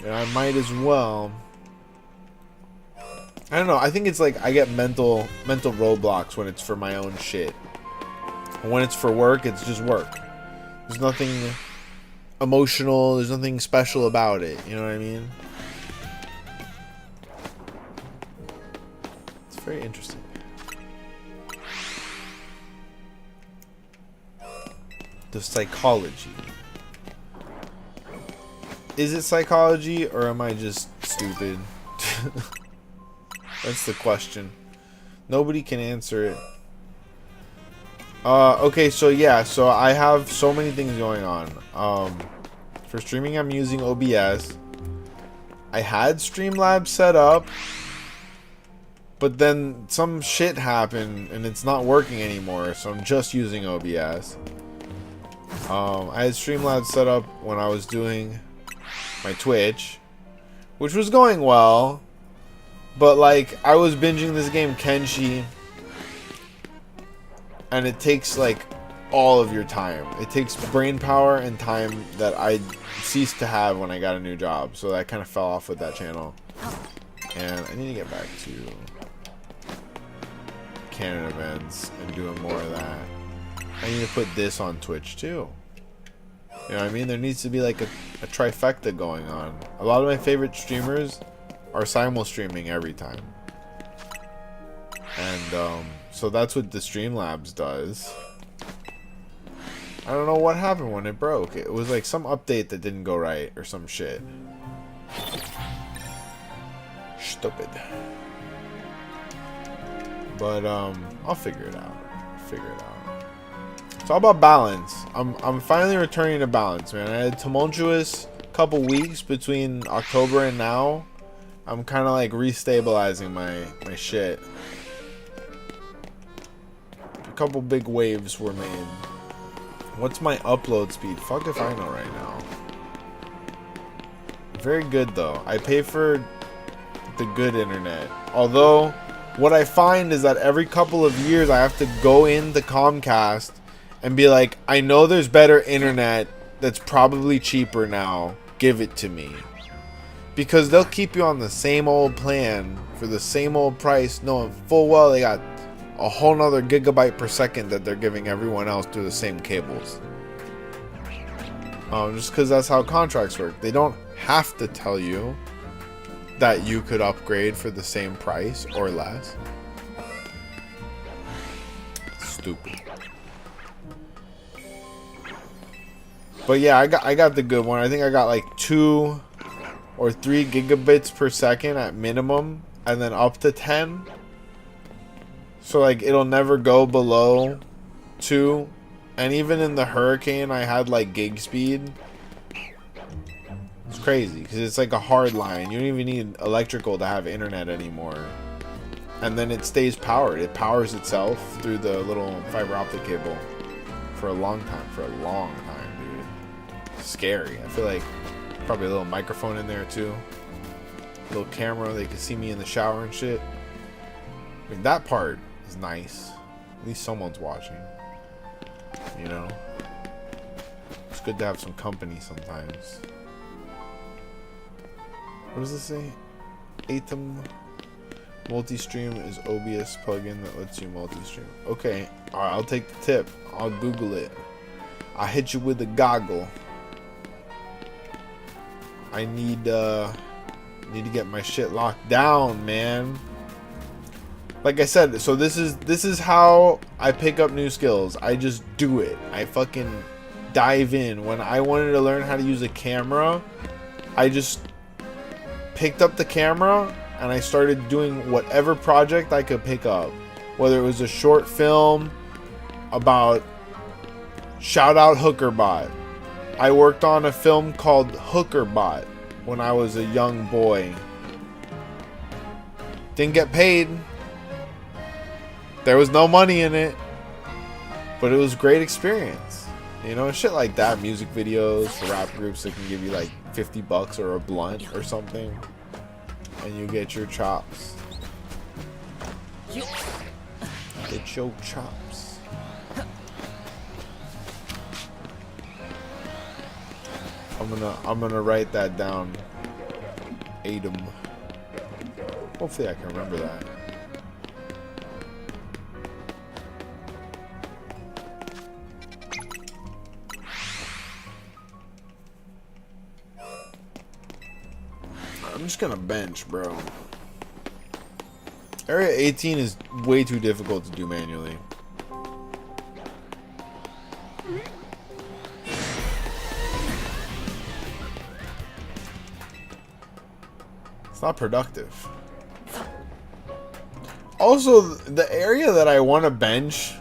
Yeah, I might as well. I don't know. I think it's like I get mental roadblocks when it's for my own shit. When it's for work, it's just work. There's nothing emotional. There's nothing special about it. You know what I mean? It's very interesting. The psychology. Is it psychology or am I just stupid? That's the question. Nobody can answer it. Okay, so yeah, so I have so many things going on. For streaming, I'm using OBS. I had Streamlabs set up, but then some shit happened and it's not working anymore, so I'm just using OBS. I had Streamlabs set up when I was doing my Twitch, which was going well, but like I was binging this game Kenshi, and it takes like all of your time. It takes brain power and time that I ceased to have when I got a new job, so that kind of fell off with that channel. And I need to get back to canon events and doing more of that. I need to put this on Twitch too. You know what I mean? There needs to be like a trifecta going on. A lot of my favorite streamers are simul streaming every time. And so that's what the Streamlabs does. I don't know what happened when it broke. It was like some update that didn't go right or some shit. Stupid. But I'll figure it out. It's all about balance. I'm finally returning to balance, man. I had a tumultuous couple weeks between October and now. I'm kind of like restabilizing my shit. A couple big waves were made. What's my upload speed? Fuck if I know right now. Very good though. I pay for the good internet. Although, what I find is that every couple of years I have to go into Comcast and be like, I know there's better internet that's probably cheaper now. Give it to me. Because they'll keep you on the same old plan for the same old price, knowing full well they got a whole nother gigabyte per second that they're giving everyone else through the same cables. Just because that's how contracts work. They don't have to tell you that you could upgrade for the same price or less. Stupid. But yeah, I got the good one. I think I got like 2 or 3 gigabits per second at minimum, and then up to 10. So like it'll never go below 2. And even in the Hurricane, I had like gig speed. It's crazy because it's like a hard line. You don't even need electrical to have internet anymore. And then it stays powered. It powers itself through the little fiber optic cable for a long time. Dude. Scary. I feel like probably a little microphone in there too. A little camera. They can see me in the shower and shit. I mean, that part is nice. At least someone's watching. You know? It's good to have some company sometimes. What does this say? Atom multi-stream is OBS plugin that lets you multi-stream. Okay, alright, I'll take the tip. I'll Google it. I'll hit you with a goggle. I need to get my shit locked down, man. Like I said, so this is how I pick up new skills. I just do it. I fucking dive in. When I wanted to learn how to use a camera, I just picked up the camera and I started doing whatever project I could pick up. Whether it was a short film about shout out Hookerbot. I worked on a film called Hookerbot when I was a young boy. Didn't get paid. There was no money in it. But it was a great experience. You know, shit like that. Music videos for rap groups that can give you like $50 or a blunt or something. And you get your chops. Get your chops. I'm gonna write that down. Atom. Hopefully I can remember that. I'm just gonna bench, bro. Area 18 is way too difficult to do manually. It's not productive. Also, the area that I want to bench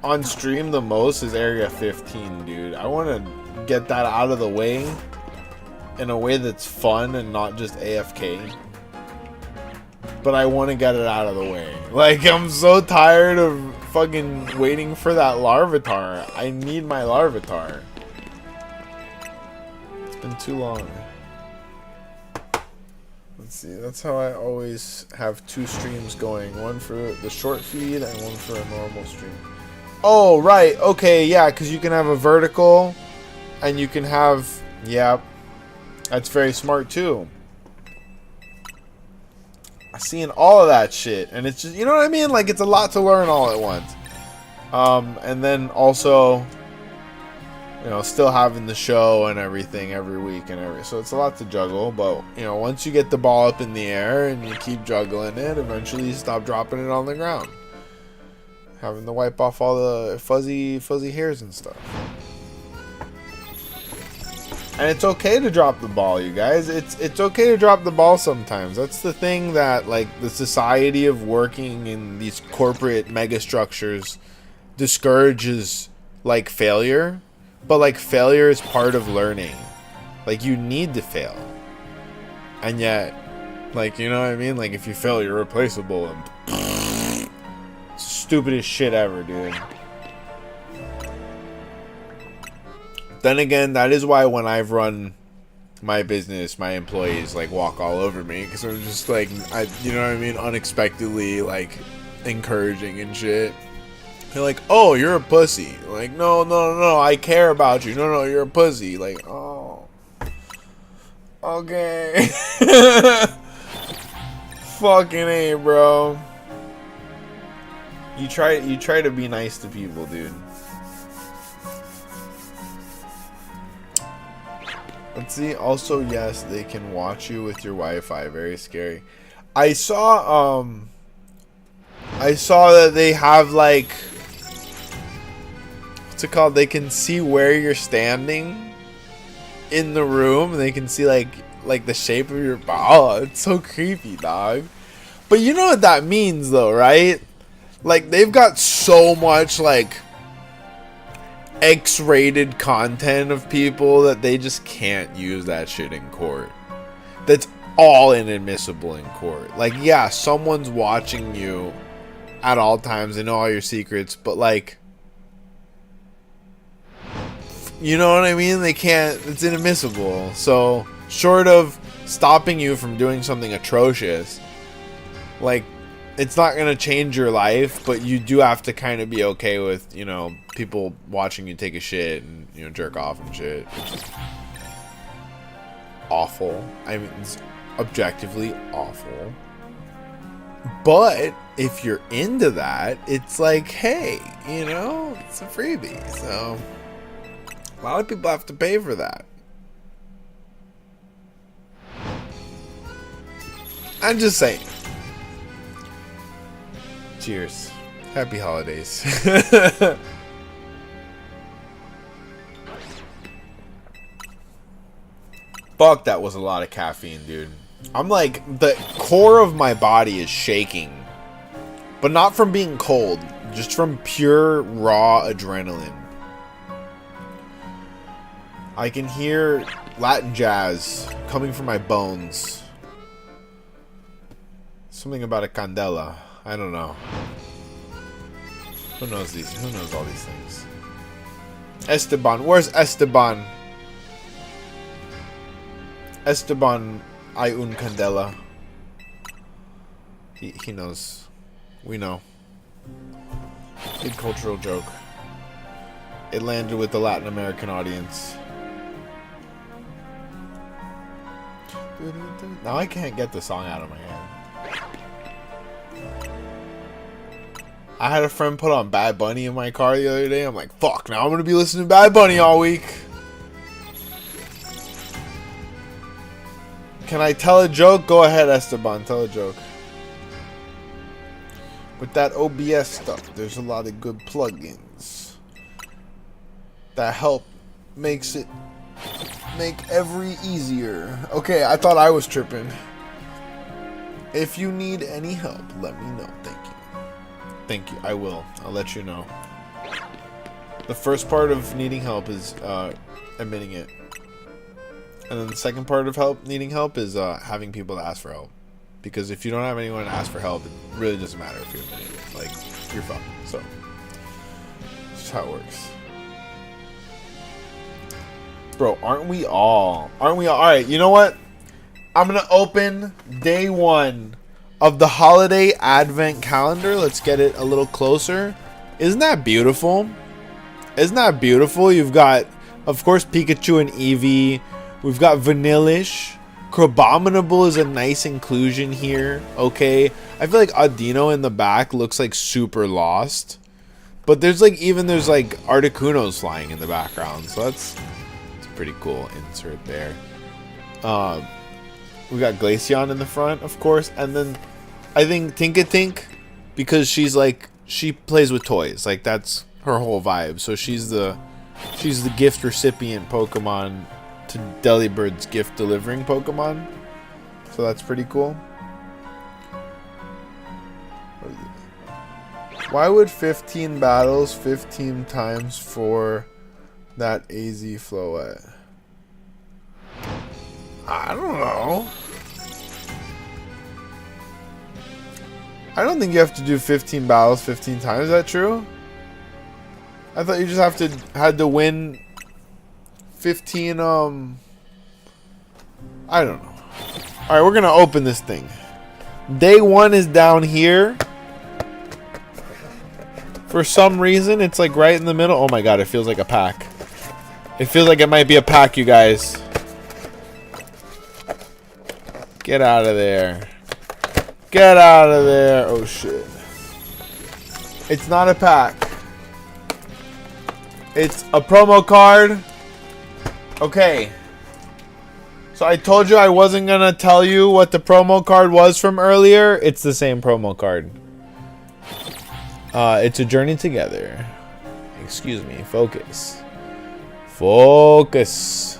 on stream the most is area 15, dude. I want to get that out of the way in a way that's fun and not just AFK. But I want to get it out of the way. Like, I'm so tired of fucking waiting for that Larvitar. I need my Larvitar. It's been too long. Let's see, that's how I always have two streams going. One for the short feed and one for a normal stream. Oh, right. Okay, yeah, because you can have a vertical and you can have... Yeah, that's very smart too. I'm seeing all of that shit. And it's just, you know what I mean? Like, it's a lot to learn all at once. And then also... You know, still having the show and everything every week and so it's a lot to juggle, but you know, once you get the ball up in the air and you keep juggling it, eventually you stop dropping it on the ground. Having to wipe off all the fuzzy hairs and stuff. And it's okay to drop the ball, you guys. It's okay to drop the ball sometimes. That's the thing that, like, the society of working in these corporate mega structures discourages, like, failure. But, like, failure is part of learning. Like, you need to fail. And yet, like, you know what I mean? Like, if you fail, you're replaceable. And stupidest shit ever, dude. Then again, that is why when I've run my business, my employees, like, walk all over me. Because I'm just, like, you know what I mean? Unexpectedly, like, encouraging and shit. They're like, oh, you're a pussy. Like, no, I care about you. No, you're a pussy. Like, oh, okay. Fucking A, bro. You try to be nice to people, dude. Let's see. Also, yes, they can watch you with your Wi-Fi. Very scary. I saw that they have, like, what's it called? They can see where you're standing in the room. And they can see like the shape of your... Oh, it's so creepy, dog. But you know what that means, though, right? Like, they've got so much, like, X-rated content of people that they just can't use that shit in court. That's all inadmissible in court. Like, yeah, someone's watching you at all times. They know all your secrets, but, like... You know what I mean? They can't... It's inadmissible. So, short of stopping you from doing something atrocious, like, it's not going to change your life, but you do have to kind of be okay with, you know, people watching you take a shit and, you know, jerk off and shit. Which is awful. I mean, it's objectively awful. But if you're into that, it's like, hey, you know, it's a freebie. So a lot of people have to pay for that. I'm just saying. Cheers. Happy holidays. Fuck, that was a lot of caffeine, dude. I'm like, the core of my body is shaking. But not from being cold. Just from pure, raw adrenaline. I can hear Latin jazz coming from my bones. Something about a candela. I don't know. Who knows these? Who knows all these things? Esteban. Where's Esteban? Esteban hay un candela. He knows. We know. Big cultural joke. It landed with the Latin American audience. Now I can't get the song out of my head. I had a friend put on Bad Bunny in my car the other day. I'm like, fuck, now I'm going to be listening to Bad Bunny all week. Can I tell a joke? Go ahead, Esteban. Tell a joke. With that OBS stuff, there's a lot of good plugins that help make every easier. Okay, I thought I was tripping. If you need any help, let me know. Thank you. Thank you. I will. I'll let you know. The first part of needing help is admitting it. And then the second part of needing help is having people to ask for help. Because if you don't have anyone to ask for help, it really doesn't matter if you're admitting it. Like, you're fucked. So, that's how it works. Bro, aren't we all? Aren't we all? Alright, you know what? I'm going to open day 1 of the holiday advent calendar. Let's get it a little closer. Isn't that beautiful? Isn't that beautiful? You've got, of course, Pikachu and Eevee. We've got Vanillish. Crabominable is a nice inclusion here. Okay. I feel like Audino in the back looks like super lost. But there's like Articunos flying in the background. So it's a pretty cool insert there. We got Glaceon in the front, of course. And then I think Tinkatink, because she plays with toys. Like, that's her whole vibe. So she's the gift recipient Pokemon to Delibird's gift delivering Pokemon. So that's pretty cool. Why would 15 battles 15 times for that AZ Floette? I don't know. I don't think you have to do 15 battles 15 times. Is that true? I thought you just had to win 15 I don't know. Alright, we're gonna open this thing. Day 1 is down here. For some reason, it's like right in the middle. Oh my god, it feels like a pack. It feels like it might be a pack, you guys. Get out of there. Get out of there. Oh shit. It's not a pack. It's a promo card. Okay. So I told you I wasn't gonna tell you what the promo card was from earlier. It's the same promo card. It's a Journey Together. Excuse me. Focus. Focus.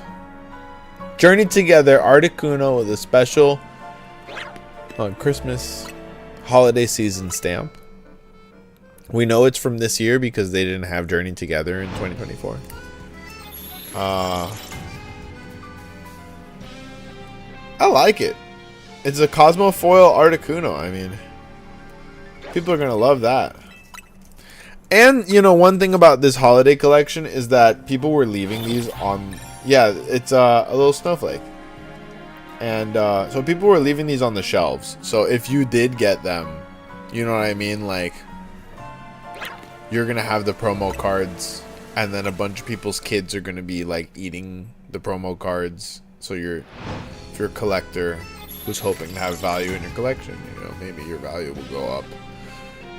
Journey Together Articuno with a special Christmas holiday season stamp. We know it's from this year because they didn't have Journey Together in 2024. I like it. It's a Cosmo Foil Articuno. I mean, people are going to love that. And, you know, one thing about this holiday collection is that people were leaving these on... Yeah, it's a little snowflake. And so people were leaving these on the shelves. So if you did get them, You know what I mean? Like, you're gonna have the promo cards, and then a bunch of people's kids are gonna be like eating the promo cards. So if you're a collector who's hoping to have value in your collection, you know, maybe your value will go up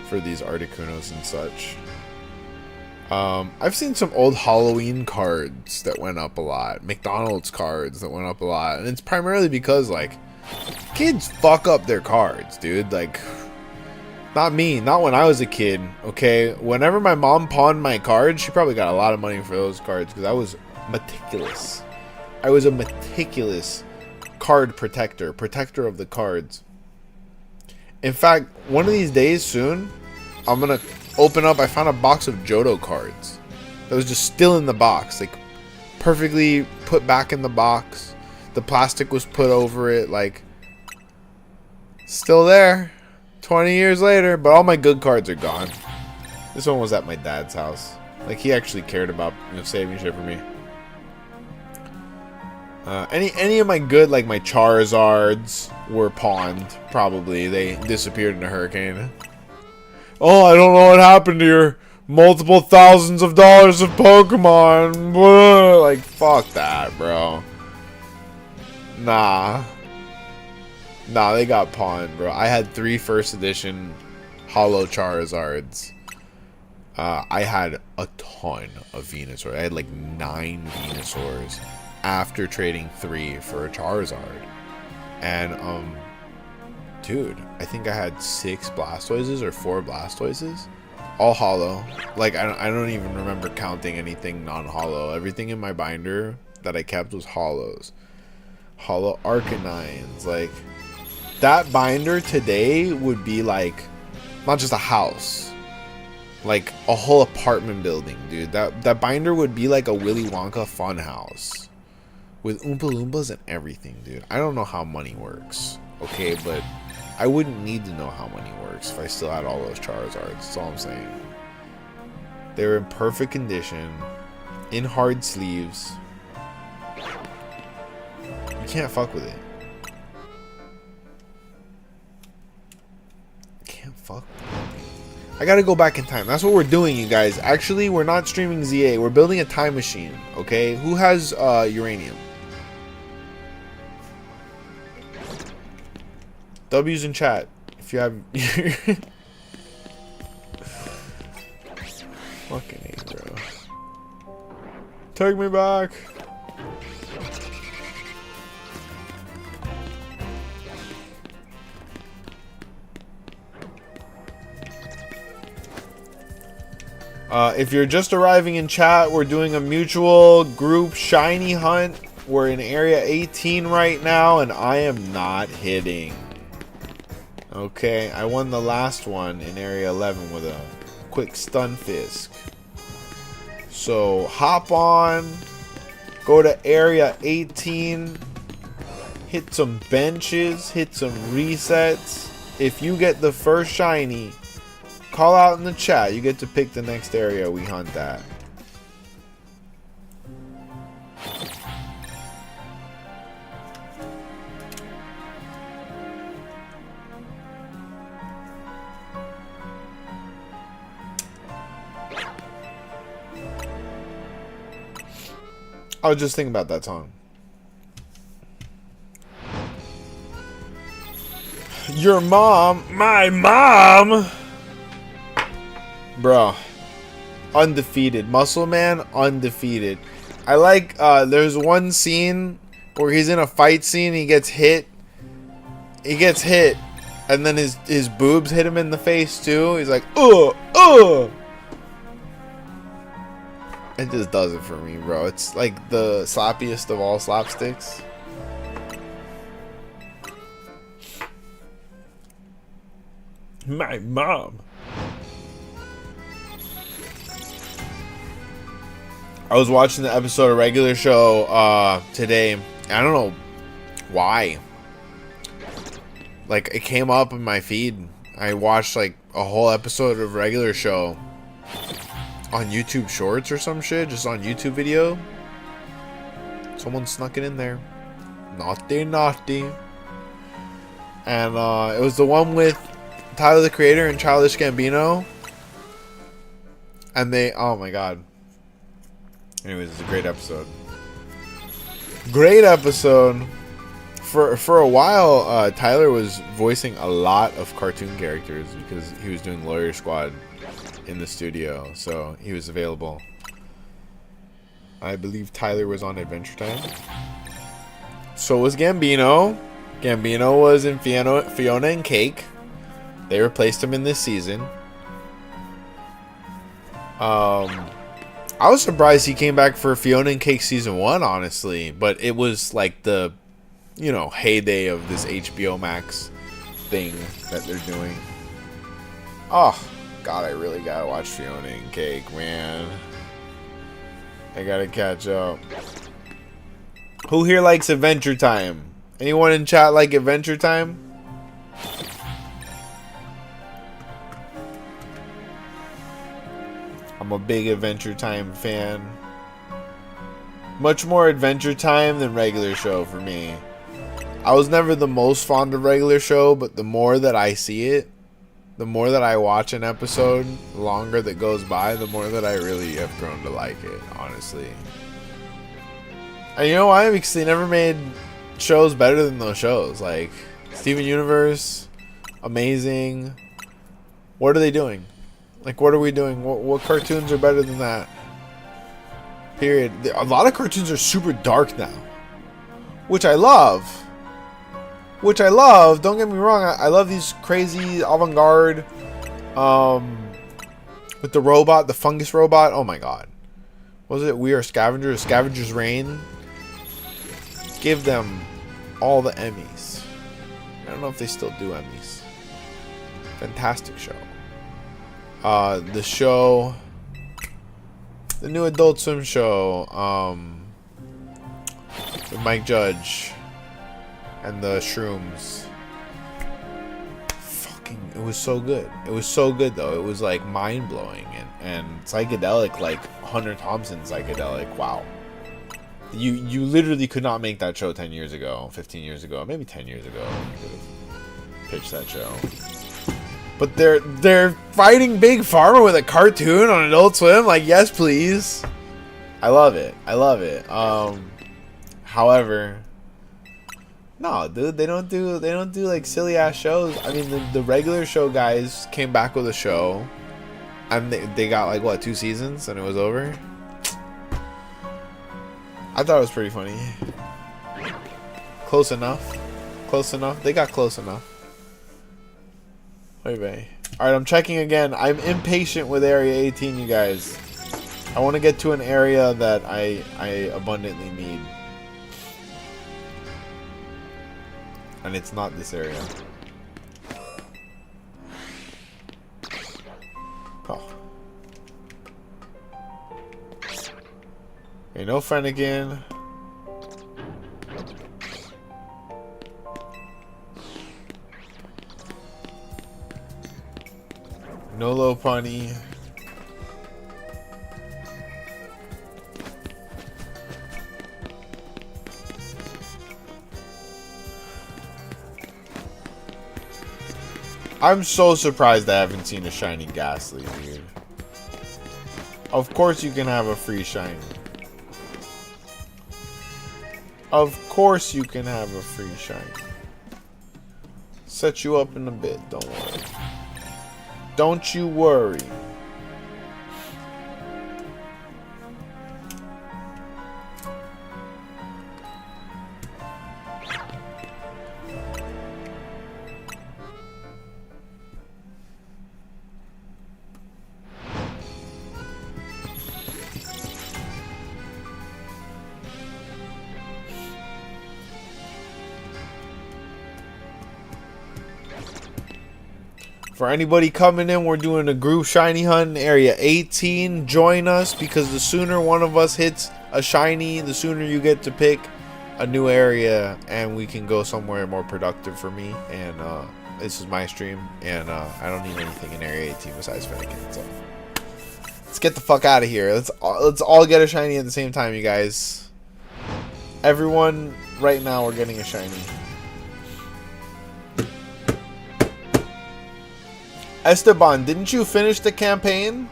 for these Articunos and such. I've seen some old Halloween cards that went up a lot. McDonald's cards that went up a lot. And it's primarily because, like, kids fuck up their cards, dude. Like, not me. Not when I was a kid, okay? Whenever my mom pawned my cards, she probably got a lot of money for those cards because I was meticulous. I was a meticulous card protector of the cards. In fact, one of these days soon, I'm gonna open up. I found a box of Johto cards that was just still in the box, like perfectly put back in the box. The plastic was put over it, like still there 20 years later, but all my good cards are gone. This one was at my dad's house. Like, he actually cared about, you know, saving shit for me. Any of my good, like my Charizards, were pawned. Probably they disappeared in a hurricane. Oh, I don't know what happened to your multiple thousands of dollars of Pokemon. Blah. Like, fuck that, bro. Nah, they got pawned, bro. I had 3 first edition Holo Charizards. I had a ton of Venusaur. I had like 9 Venusaurs after trading 3 for a Charizard. And, dude, I think I had 6 Blastoises or 4 Blastoises. All holo. Like, I don't even remember counting anything non-holo. Everything in my binder that I kept was holos. Holo Arcanines. Like, that binder today would be like, not just a house, like a whole apartment building, dude. That binder would be like a Willy Wonka fun house with Oompa Loompas and everything, dude. I don't know how money works, okay, but I wouldn't need to know how money works if I still had all those Charizards. That's all I'm saying. They were in perfect condition, in hard sleeves. You can't fuck with it. Can't fuck with it. I gotta go back in time. That's what we're doing, you guys. Actually, we're not streaming ZA. We're building a time machine, okay? Who has uranium? W's in chat if you have. Fucking A, bro. Take me back. If you're just arriving in chat, we're doing a mutual group shiny hunt. We're in area 18 right now, and I am not hitting. Okay, I won the last one in area 11 with a quick stun fisk. So hop on, go to area 18, hit some benches, hit some resets. If you get the first shiny, call out in the chat. You get to pick the next area we hunt at. I was just thinking about that song. Your mom, my mom. Bro, undefeated. Muscle Man, undefeated. I like, there's one scene where he's in a fight scene, he gets hit, and then his boobs hit him in the face too. He's like, ugh. It just does it for me, bro. It's like the slappiest of all slapsticks. My mom. I was watching the episode of Regular Show today. I don't know why. Like, it came up in my feed. I watched like a whole episode of Regular Show on YouTube Shorts or some shit. Just on YouTube video. Someone snuck it in there. Naughty. And it was the one with Tyler the Creator and Childish Gambino. And they, oh my god. Anyways, it's a great episode. Great episode. For a while, Tyler was voicing a lot of cartoon characters because he was doing Lawyer Squad in the studio, so he was available. I believe Tyler was on Adventure Time. So was Gambino. Gambino was in Fiona and Cake. They replaced him in this season. I was surprised he came back for Fiona and Cake season 1, honestly, but it was like the, you know, heyday of this HBO Max thing that they're doing. Oh god, I really gotta watch Fiona and Cake, man. I gotta catch up. Who here likes Adventure Time? Anyone in chat like Adventure Time? I'm a big Adventure Time fan. Much more Adventure Time than regular show for me. I was never the most fond of regular show, but the more that I see it, the more that I watch an episode, the longer that goes by, the more that I really have grown to like it, honestly. And you know why? Because they never made shows better than those shows. Like, Steven Universe, amazing. What are they doing? Like, what are we doing? What cartoons are better than that? Period. A lot of cartoons are super dark now, which I love. Which I love. Don't get me wrong. I love these crazy avant-garde. With the robot, the fungus robot. Oh my god. What was it? We Are Scavengers. Scavenger's Reign. Give them all the Emmys. I don't know if they still do Emmys. Fantastic show. The show, the new Adult Swim show, with Mike Judge and the Shrooms. Fucking, it was so good. It was so good though. It was like mind blowing and psychedelic, like Hunter Thompson psychedelic. Wow. You literally could not make that show 10 years ago, 15 years ago, maybe 10 years ago. You could have pitched that show. But they're fighting Big Pharma with a cartoon on Adult Swim. Like, yes, please. I love it. I love it. However, no, dude, they don't do like silly ass shows. I mean, the regular show guys came back with a show, and they got like what, 2 seasons, and it was over. I thought it was pretty funny. Close enough. Close enough. They got close enough. Alright, I'm checking again. I'm impatient with Area 18, you guys. I want to get to an area that I abundantly need. And it's not this area. Oh. Okay, no Fennekin. No Lopunny. I'm so surprised I haven't seen a shiny Ghastly, dude. Of course you can have a free shiny. Of course you can have a free shiny. Set you up in a bit, don't worry. Don't you worry. For anybody coming in, we're doing a group shiny hunt in area 18. Join us, because the sooner one of us hits a shiny, the sooner you get to pick a new area, and we can go somewhere more productive for me. And this is my stream, and I don't need anything in area 18 besides Fennekin. So let's get the fuck out of here. Let's all get a shiny at the same time, you guys. Everyone, right now, we're getting a shiny. Esteban, didn't you finish the campaign?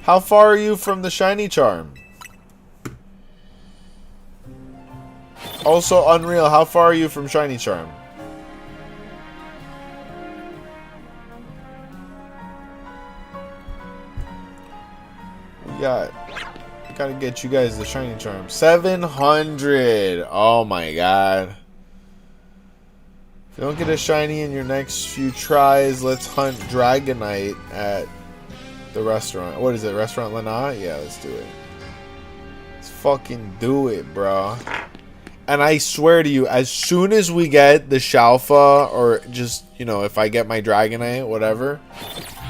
How far are you from the shiny charm? Also, Unreal, how far are you from shiny charm? We gotta get you guys the shiny charm. 700. Oh my god. If you don't get a shiny in your next few tries, let's hunt Dragonite at the restaurant. What is it? Restaurant Lana? Yeah, let's do it. Let's fucking do it, bro. And I swear to you, as soon as we get the Shalfa, or just, you know, if I get my Dragonite, whatever,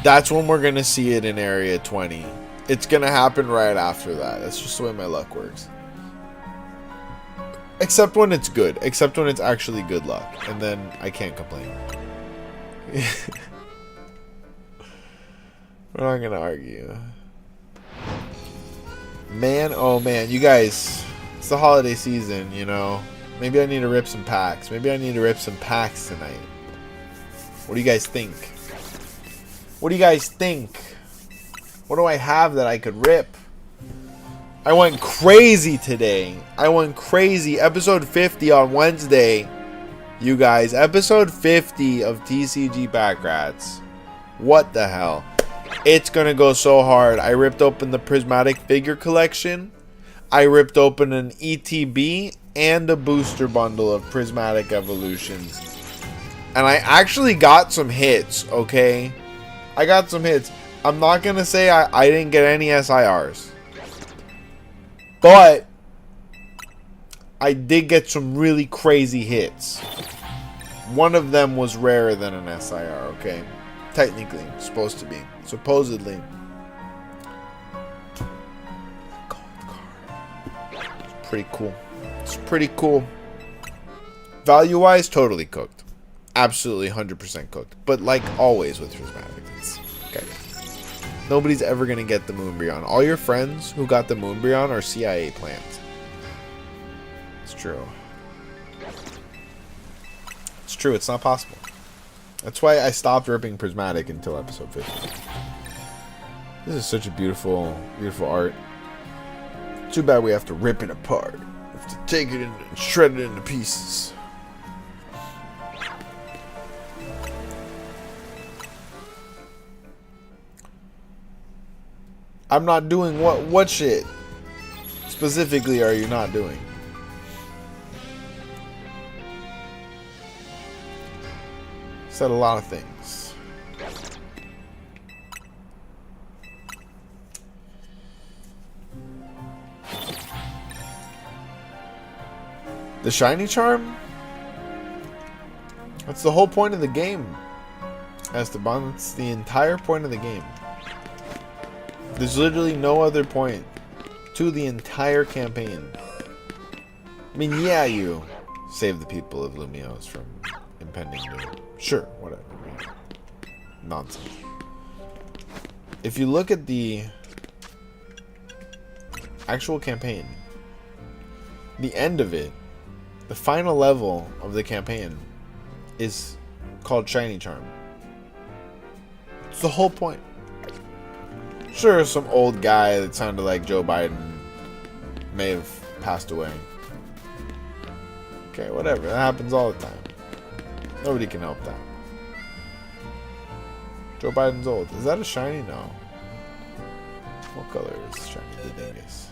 that's when we're gonna see it in Area 20. It's gonna happen right after that. That's just the way my luck works. Except when it's good. Except when it's actually good luck. And then I can't complain. We're not gonna argue. Man, oh man. You guys, it's the holiday season, you know. Maybe I need to rip some packs. Maybe I need to rip some packs tonight. What do you guys think? What do you guys think? What do I have that I could rip? I went crazy today. I went crazy. Episode 50 on Wednesday. You guys, episode 50 of TCG Backrats. What the hell? It's gonna go so hard. I ripped open the Prismatic Figure Collection. I ripped open an ETB and a booster bundle of Prismatic Evolutions. And I actually got some hits, okay? I got some hits. I'm not going to say I didn't get any SIRs. But I did get some really crazy hits. One of them was rarer than an SIR, okay? Technically, supposed to be. Supposedly. It's pretty cool. It's pretty cool. Value-wise, totally cooked. Absolutely 100% cooked. But like always with Prismatic, it's okay. Nobody's ever going to get the Moonbreon. All your friends who got the Moonbreon are CIA plants. It's true. It's true. It's not possible. That's why I stopped ripping Prismatic until episode 50. This is such a beautiful, beautiful art. Too bad we have to rip it apart. We have to take it and shred it into pieces. I'm not doing what shit specifically are you not doing? Said a lot of things. The shiny charm? That's the whole point of the game, Esteban. That's the entire point of the game. There's literally no other point to the entire campaign. I mean, yeah, you save the people of Lumiose from impending doom. Sure, whatever. Nonsense. If you look at the actual campaign, the end of it, the final level of the campaign is called Shiny Charm. It's the whole point. Sure, some old guy that sounded like Joe Biden may have passed away. Okay, whatever. That happens all the time. Nobody can help that. Joe Biden's old. Is that a shiny? No. What color is Shiny the Dingus?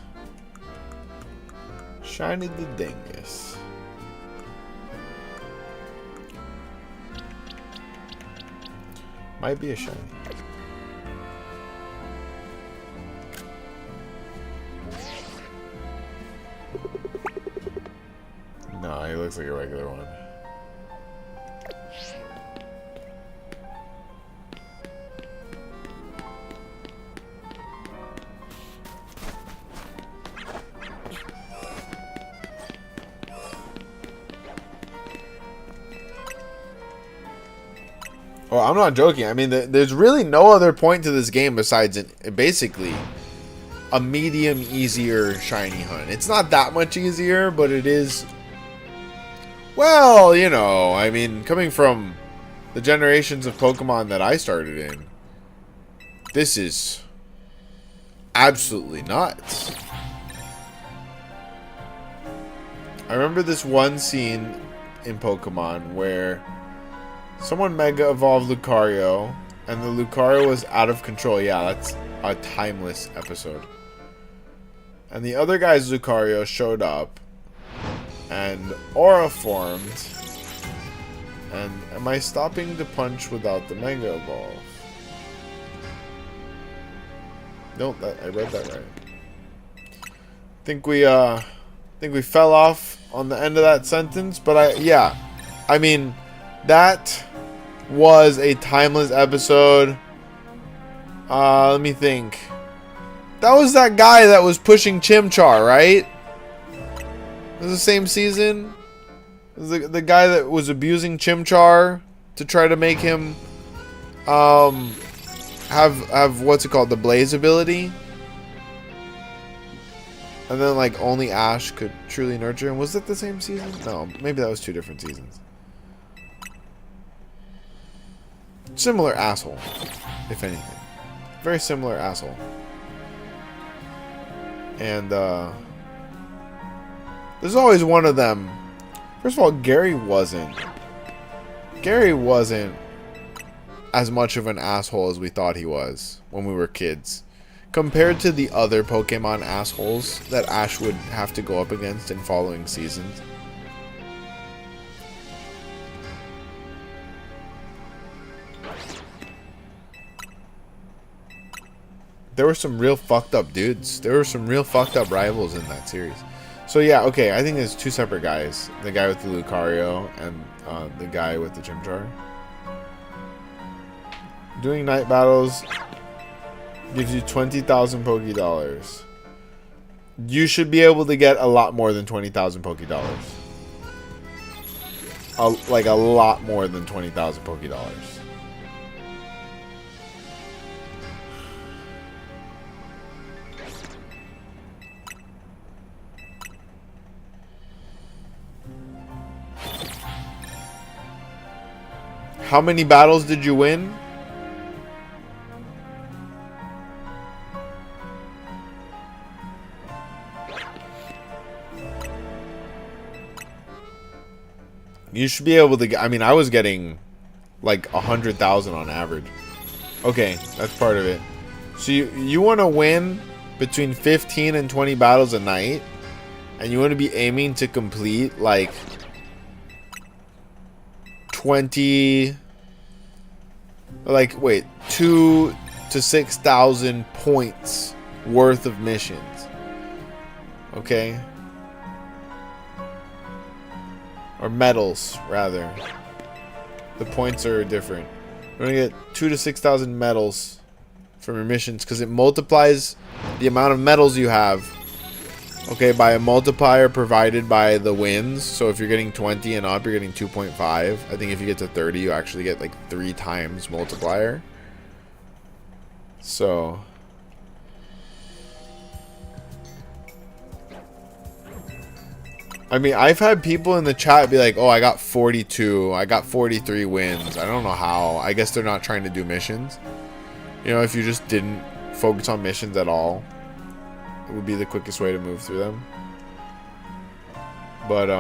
Shiny the Dingus. Might be a shiny. No, he looks like a regular one. Well, I'm not joking. I mean, there's really no other point to this game besides basically a medium easier shiny hunt. It's not that much easier, but it is. Well, you know, I mean, coming from the generations of Pokemon that I started in, this is absolutely nuts. I remember this one scene in Pokemon where someone Mega Evolved Lucario, and the Lucario was out of control. Yeah, that's a timeless episode. And the other guy's Lucario showed up, and Aura formed. And am I stopping to punch without the Mega Evolve? Nope, I read that right. Think we fell off on the end of that sentence, but yeah. I mean, that was a timeless episode. Let me think. That was that guy that was pushing Chimchar, right? It was the same season. It was the guy that was abusing Chimchar to try to make him have what's it called, the Blaze ability. And then like only Ash could truly nurture him. Was that the same season? No, maybe that was 2 different seasons. Similar asshole, if anything. Very similar asshole. And there's always one of them. First of all, Gary wasn't as much of an asshole as we thought he was when we were kids. Compared to the other Pokemon assholes that Ash would have to go up against in following seasons. There were some real fucked up dudes. There were some real fucked up rivals in that series. So yeah, okay, I think there's 2 separate guys. The guy with the Lucario and the guy with the Chimchar. Doing night battles gives you 20,000 Poké Dollars. You should be able to get a lot more than 20,000 Poké Dollars. Like a lot more than 20,000 Poké Dollars. How many battles did you win? You should be able to get, I mean, I was getting like 100,000 on average. Okay, that's part of it. So you want to win between 15 and 20 battles a night, and you want to be aiming to complete like 20, like, wait, 2,000 to 6,000 points worth of missions. Okay? Or medals, rather. The points are different. You're going to get 2,000 to 6,000 medals from your missions because it multiplies the amount of medals you have. Okay, by a multiplier provided by the wins. So if you're getting 20 and up, you're getting 2.5. I think if you get to 30, you actually get like 3 times multiplier. So I mean, I've had people in the chat be like, oh, I got 42, I got 43 wins. I don't know how. I guess they're not trying to do missions. You know, if you just didn't focus on missions at all, it would be the quickest way to move through them. But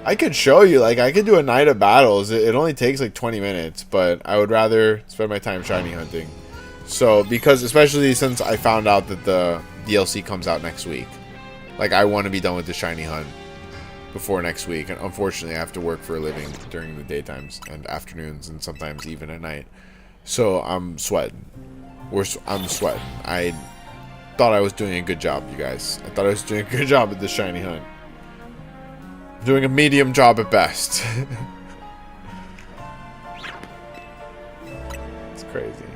I could show you, like, I could do a night of battles. It only takes like 20 minutes, but I would rather spend my time shiny hunting. So, because especially since I found out that the DLC comes out next week. Like, I want to be done with the shiny hunt before next week. And unfortunately, I have to work for a living during the daytimes and afternoons and sometimes even at night. So, I'm sweating. I'm sweating. I thought I was doing a good job, you guys. I thought I was doing a good job at the shiny hunt. I'm doing a medium job at best. It's crazy.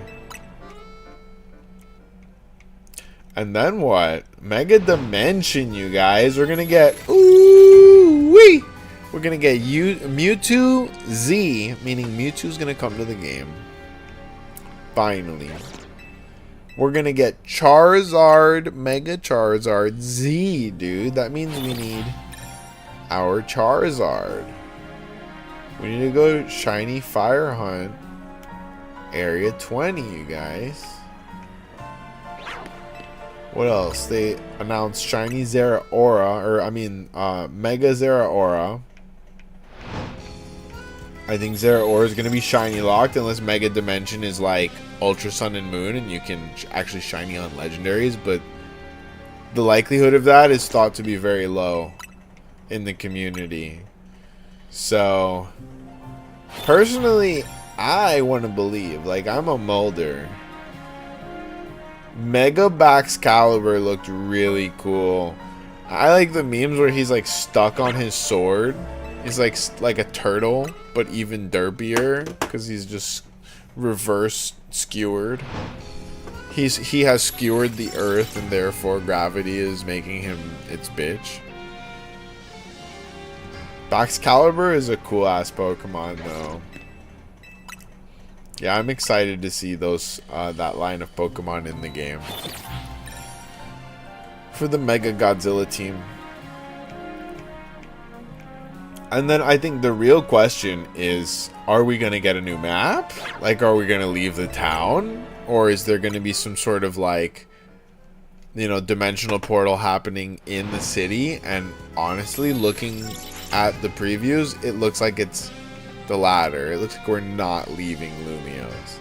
And then what? Mega Dimension, you guys. We're gonna get, ooh wee. We're gonna get Mewtwo Z, meaning Mewtwo's gonna come to the game. Finally. We're gonna get Charizard, Mega Charizard Z, dude. That means we need our Charizard. We need to go shiny fire hunt. Area 20, you guys. What else? They announced shiny Zeraora, or I mean, Mega Zeraora. I think Zeraora is going to be shiny locked unless Mega Dimension is like Ultra Sun and Moon and you can actually shiny on legendaries, but the likelihood of that is thought to be very low in the community. So, personally, I want to believe, like, I'm a Mulder. Mega Baxcalibur looked really cool. I like the memes where he's like stuck on his sword. He's like a turtle, but even derpier because he's just reverse skewered. He has skewered the earth and therefore gravity is making him its bitch. Baxcalibur is a cool ass Pokemon though. Yeah, I'm excited to see those that line of Pokemon in the game for the Mega Godzilla team. And then I think the real question is, are we going to get a new map? Like, are we going to leave the town? Or is there going to be some sort of, like, you know, dimensional portal happening in the city? And honestly, looking at the previews, it looks like it's the latter. It looks like we're not leaving Lumiose,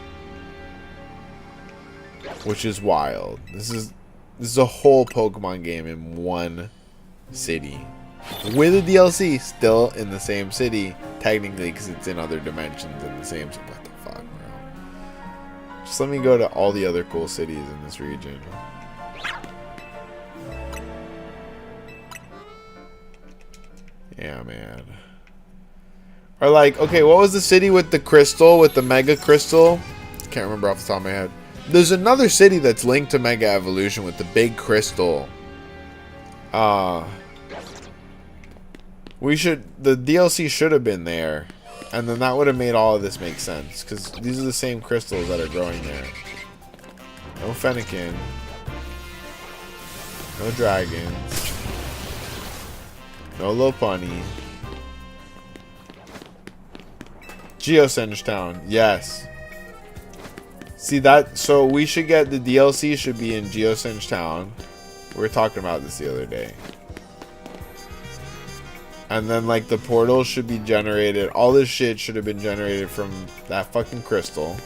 which is wild. This is a whole Pokemon game in one city. With a DLC still in the same city, technically, because it's in other dimensions in the same. What the fuck, bro? Just let me go to all the other cool cities in this region. Yeah, man. Or like, okay, what was the city with the crystal, with the Mega Crystal? Can't remember off the top of my head. There's another city that's linked to Mega Evolution with the big crystal. The DLC should have been there, and then that would have made all of this make sense, because these are the same crystals that are growing there. No Fennekin. No dragons. No Lopunny. Geosenge Town, yes. See that? So we should get the DLC should be in Geosenge Town. We were talking about this the other day. And then, like, the portal should be generated. All this shit should have been generated from that fucking crystal.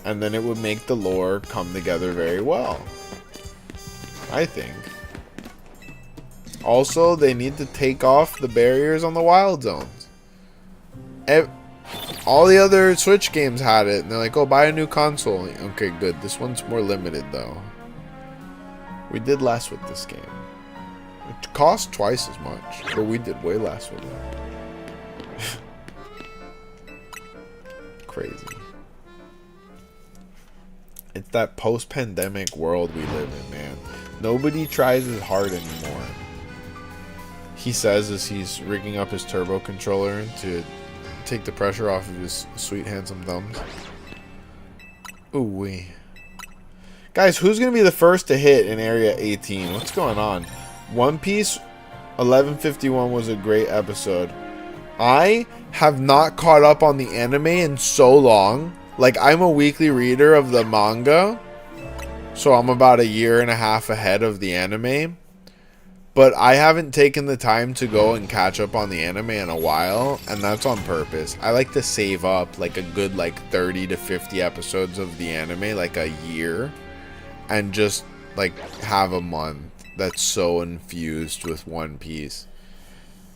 And then it would make the lore come together very well, I think. Also, they need to take off the barriers on the wild zones. All the other Switch games had it. And they're like, oh, buy a new console. Okay, good. This one's more limited, though. We did less with this game. It cost twice as much, but we did way less with it. Crazy. It's that post-pandemic world we live in, man. Nobody tries as hard anymore. He says as he's rigging up his turbo controller to take the pressure off of his sweet, handsome thumbs. Ooh-wee. Guys, who's going to be the first to hit in Area 18? What's going on? One Piece 1151 was a great episode. I have not caught up on the anime in so long. Like, I'm a weekly reader of the manga, so I'm about a year and a half ahead of the anime. But I haven't taken the time to go and catch up on the anime in a while, and that's on purpose. I like to save up like a good like 30 to 50 episodes of the anime, like a year, and just like have a month that's so infused with One Piece.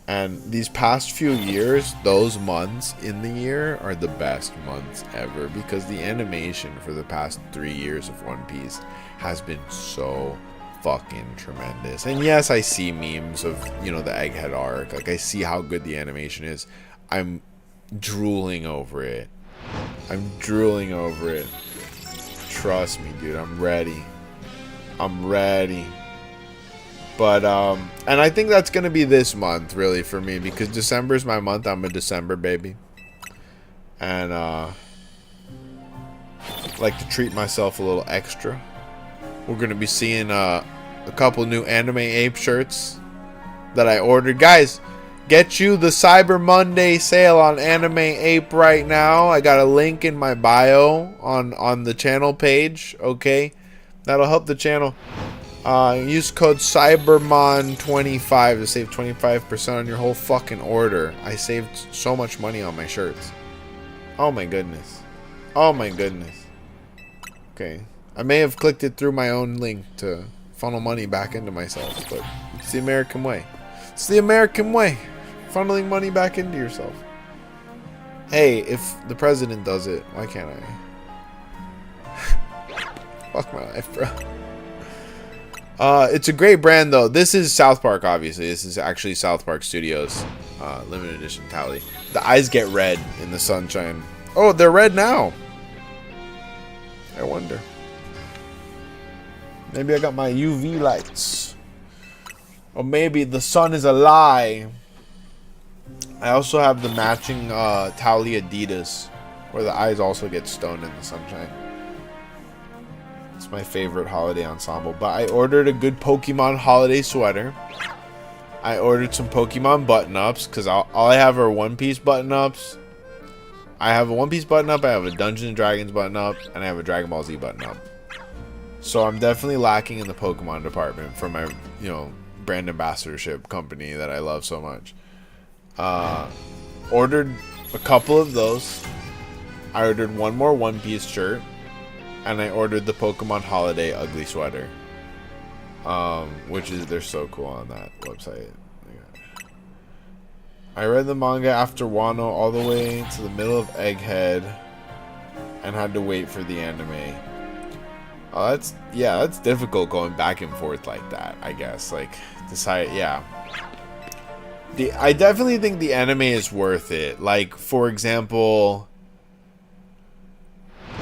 And these past few years, those months in the year are the best months ever, because the animation for the past 3 years of One Piece has been so fucking tremendous. And yes, I see memes of, you know, the Egghead arc. Like, I see how good the animation is. I'm drooling over it. I'm drooling over it. Trust me, dude. I'm ready. I'm ready. But, and I think that's going to be this month, really, for me. Because December is my month. I'm a December baby. And, like to treat myself a little extra. We're going to be seeing, a couple new Anime Ape shirts that I ordered. Guys, Get you the Cyber Monday sale on Anime Ape right now. I got a link in my bio on the channel page. Okay, that'll help the channel. Use code CyberMon25 to save 25% on your whole fucking order. I saved so much money on my shirts. Oh my goodness. Oh my goodness. Okay. I may have clicked it through my own link to funnel money back into myself, but it's the American way. It's the American way. Funneling money back into yourself. Hey, if the president does it, why can't I? Fuck my life, bro. It's a great brand, though. This is South Park, obviously. This is actually South Park Studios. Limited edition tally. The eyes get red in the sunshine. Oh, they're red now. I wonder. Maybe I got my UV lights. Or maybe the sun is a lie. I also have the matching tally Adidas, where the eyes also get stoned in the sunshine. It's my favorite holiday ensemble. But I ordered a good Pokemon holiday sweater. I ordered some Pokemon button-ups, because all I have are One Piece button-ups. I have a One Piece button-up, I have a Dungeons & Dragons button-up, and I have a Dragon Ball Z button-up. So I'm definitely lacking in the Pokemon department for my, brand ambassadorship company that I love so much. Ordered a couple of those. I ordered one more One Piece shirt. And I ordered the Pokemon Holiday Ugly Sweater. They're so cool on that website. I read the manga after Wano all the way to the middle of Egghead. And had to wait for the anime. Oh, that's difficult going back and forth like that, I guess. Like, yeah. I definitely think the anime is worth it. Like, for example,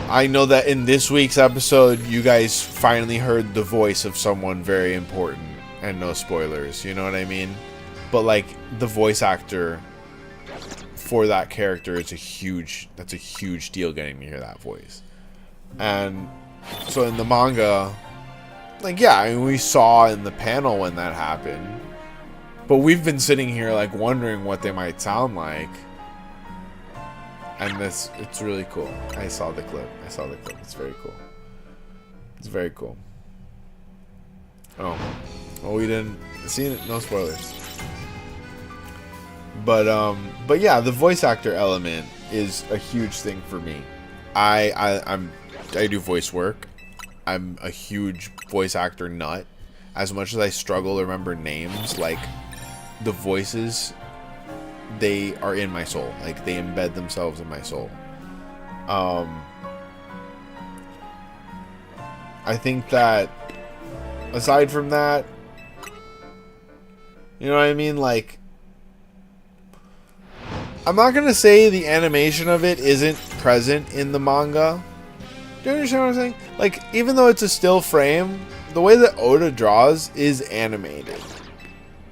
I know that in this week's episode, you guys finally heard the voice of someone very important, and no spoilers, you know what I mean? But like, the voice actor for that character is that's a huge deal, getting to hear that voice. And so in the manga, like, yeah, I mean, we saw in the panel when that happened, but we've been sitting here like wondering what they might sound like. And it's really cool. I saw the clip. It's very cool. It's very cool. Oh, we didn't see it. No spoilers. But yeah, the voice actor element is a huge thing for me. I do voice work. I'm a huge voice actor nut. As much as I struggle to remember names, like, the voices, they are in my soul. Like, they embed themselves in my soul. I think that aside from that, you know what I mean? Like, I'm not gonna say the animation of it isn't present in the manga. Do you understand what I'm saying? Like, even though it's a still frame, the way that Oda draws is animated.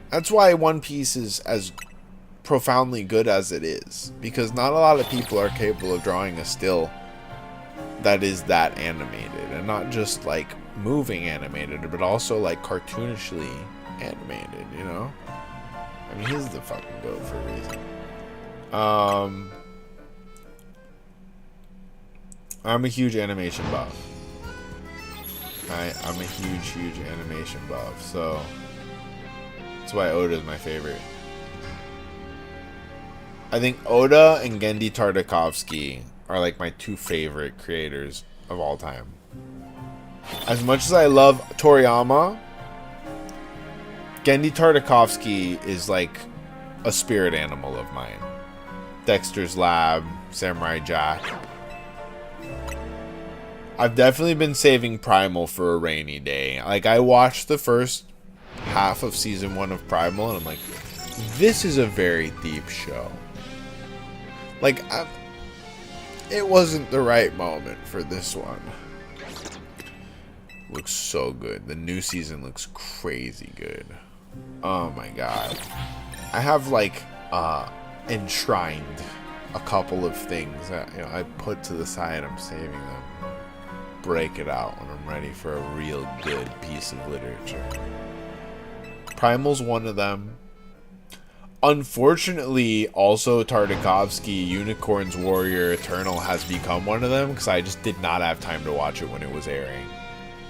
That's why One Piece is as profoundly good as it is, because not a lot of people are capable of drawing a still that is that animated, and not just like moving animated, but also like cartoonishly animated, you know? I mean, he's the fucking goat for a reason. I'm a huge animation buff. I'm a huge animation buff, so that's why Oda is my favorite. I think Oda and Gendy Tartakovsky are like my two favorite creators of all time. As much as I love Toriyama, Gendy Tartakovsky is like a spirit animal of mine. Dexter's Lab, Samurai Jack. I've definitely been saving Primal for a rainy day. Like, I watched the first half of season 1 of Primal, and I'm like, this is a very deep show. Like, it wasn't the right moment for this one. Looks so good. The new season looks crazy good. Oh my god. I have like enshrined a couple of things that, you know, I put to the side. I'm saving them. Break it out when I'm ready for a real good piece of literature. Primal's one of them. Unfortunately, also Tartakovsky Unicorns Warrior Eternal has become one of them because I just did not have time to watch it when it was airing.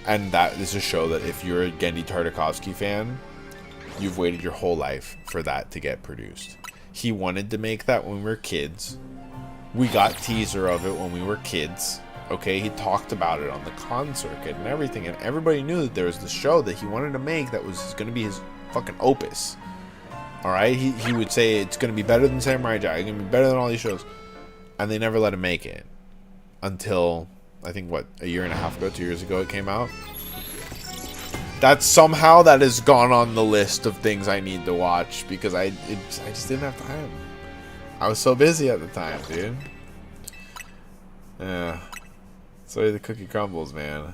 And that is a show that if you're a Gendy Tartakovsky fan, you've waited your whole life for that to get produced. He wanted to make that when we were kids. We got teaser of it when we were kids. Okay, he talked about it on the con circuit and everything, and everybody knew that there was this show that he wanted to make that was going to be his fucking opus. Alright, he would say it's going to be better than Samurai Jack, it's going to be better than all these shows. And they never let him make it. Until, I think, what, a year and a half ago, 2 years ago it came out. That has gone on the list of things I need to watch because I just didn't have time. I was so busy at the time, dude. Yeah. Sorry, the cookie crumbles, man.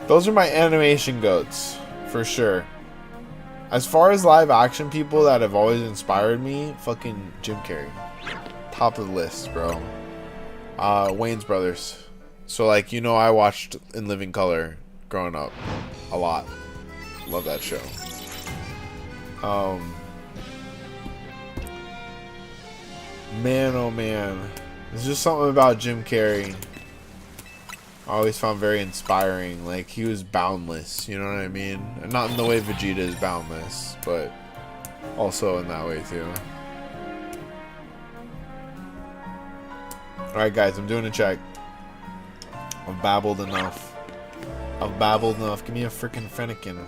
Those are my animation goats. For sure. As far as live action people that have always inspired me, fucking Jim Carrey. Top of the list, bro. Wayne's Brothers. So, like, you know, I watched In Living Color growing up a lot. Love that show. Man, oh man. There's just something about Jim Carrey I always found very inspiring. Like, he was boundless, you know what I mean? And not in the way Vegeta is boundless, but also in that way too. Alright guys, I'm doing a check. I've babbled enough. Give me a freaking Fennekin.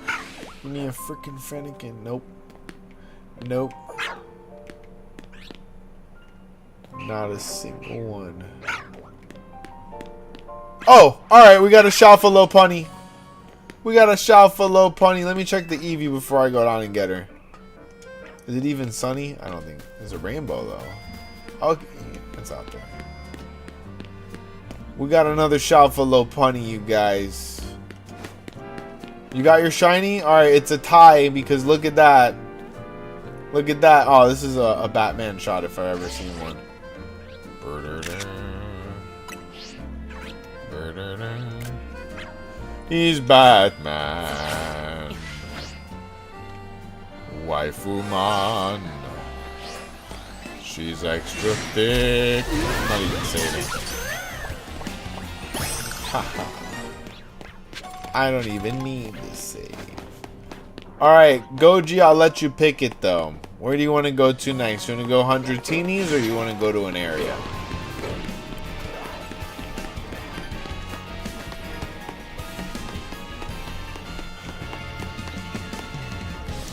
Give me a freaking Fennekin. Nope. Nope. Not a single one. Oh, alright, we got a Shalfa Lopunny. Let me check the Eevee before I go down and get her. Is it even sunny? I don't think. There's a rainbow, though. Okay, it's out there. We got another Shalfa Lopunny, you guys. You got your shiny? Alright, it's a tie, because look at that. Look at that. Oh, this is a Batman shot if I've ever seen one. He's Batman. Waifu man. She's extra thick. I'm not even saying it. I don't even need to save. Alright, Goji, I'll let you pick it though. Where do you want to go to next? You want to go 100 teenies or you want to go to an area?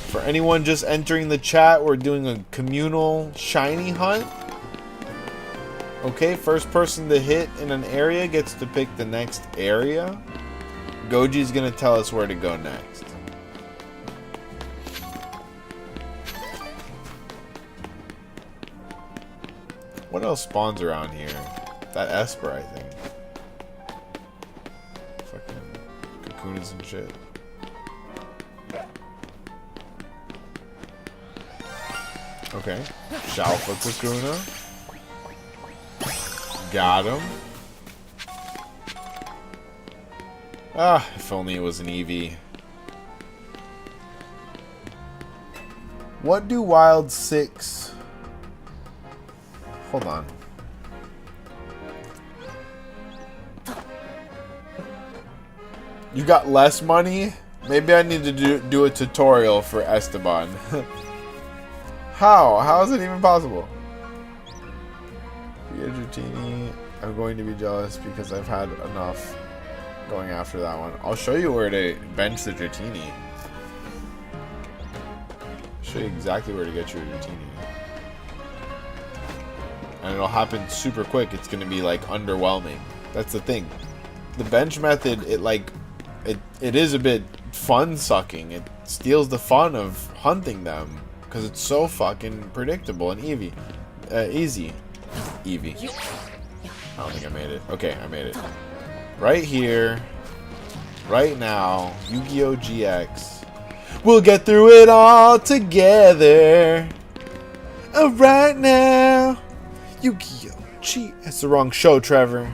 For anyone just entering the chat, we're doing a communal shiny hunt. Okay, first person to hit in an area gets to pick the next area. Goji's gonna tell us where to go next. What else spawns around here? That Esper, I think. Fucking Kakunas and shit. Okay. Shalfa Kakuna. Got him. Ah, if only it was an Eevee. What do Wild 6... Hold on. You got less money? Maybe I need to do a tutorial for Esteban. How? How is it even possible? Dratini, I'm going to be jealous because I've had enough going after that one. I'll show you where to bench the Dratini. Show you exactly where to get your Dratini. And it'll happen super quick. It's going to be like underwhelming. That's the thing. The bench method, it is a bit fun sucking. It steals the fun of hunting them because it's so fucking predictable and easy. Eevee. I don't think I made it. Okay, I made it. Right here. Right now. Yu-Gi-Oh! GX. We'll get through it all together. Right now. Yu-Gi-Oh! GX. That's the wrong show, Trevor.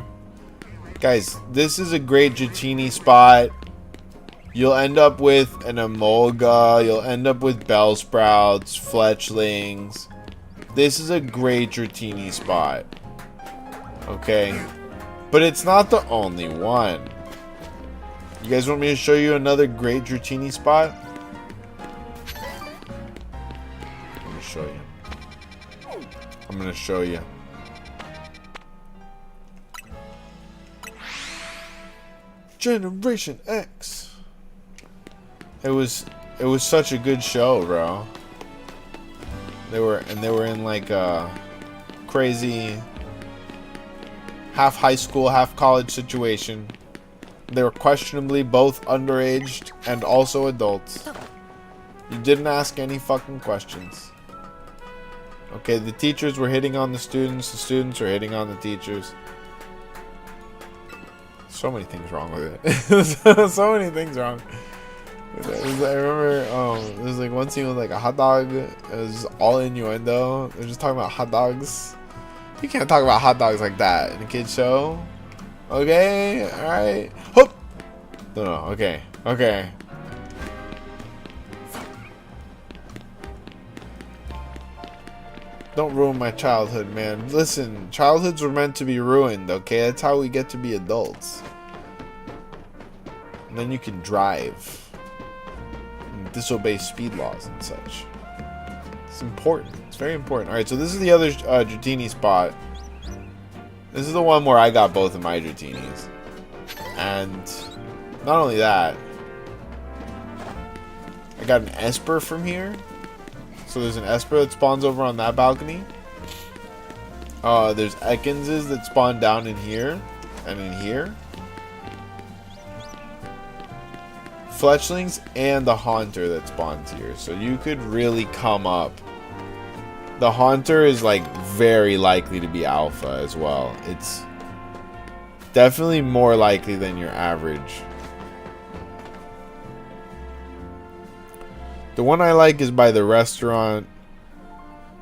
Guys, this is a great Dratini spot. You'll end up with an Emolga. You'll end up with Bellsprouts, Fletchlings. This is a great Dratini spot. Okay. But it's not the only one. You guys want me to show you another great Dratini spot? I'm going to show you. I'm going to show you. Generation X. It was such a good show, bro. They were in like a crazy half high school, half college situation. They were questionably both underage and also adults. You didn't ask any fucking questions. Okay, the teachers were hitting on the students were hitting on the teachers. So many things wrong with it. So many things wrong. I remember there was like one scene with like a hot dog. It was all innuendo. They're just talking about hot dogs. You can't talk about hot dogs like that in a kid's show. Okay, alright. Hoop! No, okay. Okay. Don't ruin my childhood, man. Listen, childhoods were meant to be ruined, okay? That's how we get to be adults. And then you can drive. Disobey speed laws and such. It's important. It's very important. Alright, so this is the other Dratini spot. This is the one where I got both of my Dratinis. And not only that, I got an Esper from here. So there's an Esper that spawns over on that balcony. There's Ekinses that spawn down in here and in here. Fletchlings and the Haunter that spawns here. So you could really come up. The Haunter is like very likely to be alpha as well. It's definitely more likely than your average. The one I like is by the restaurant,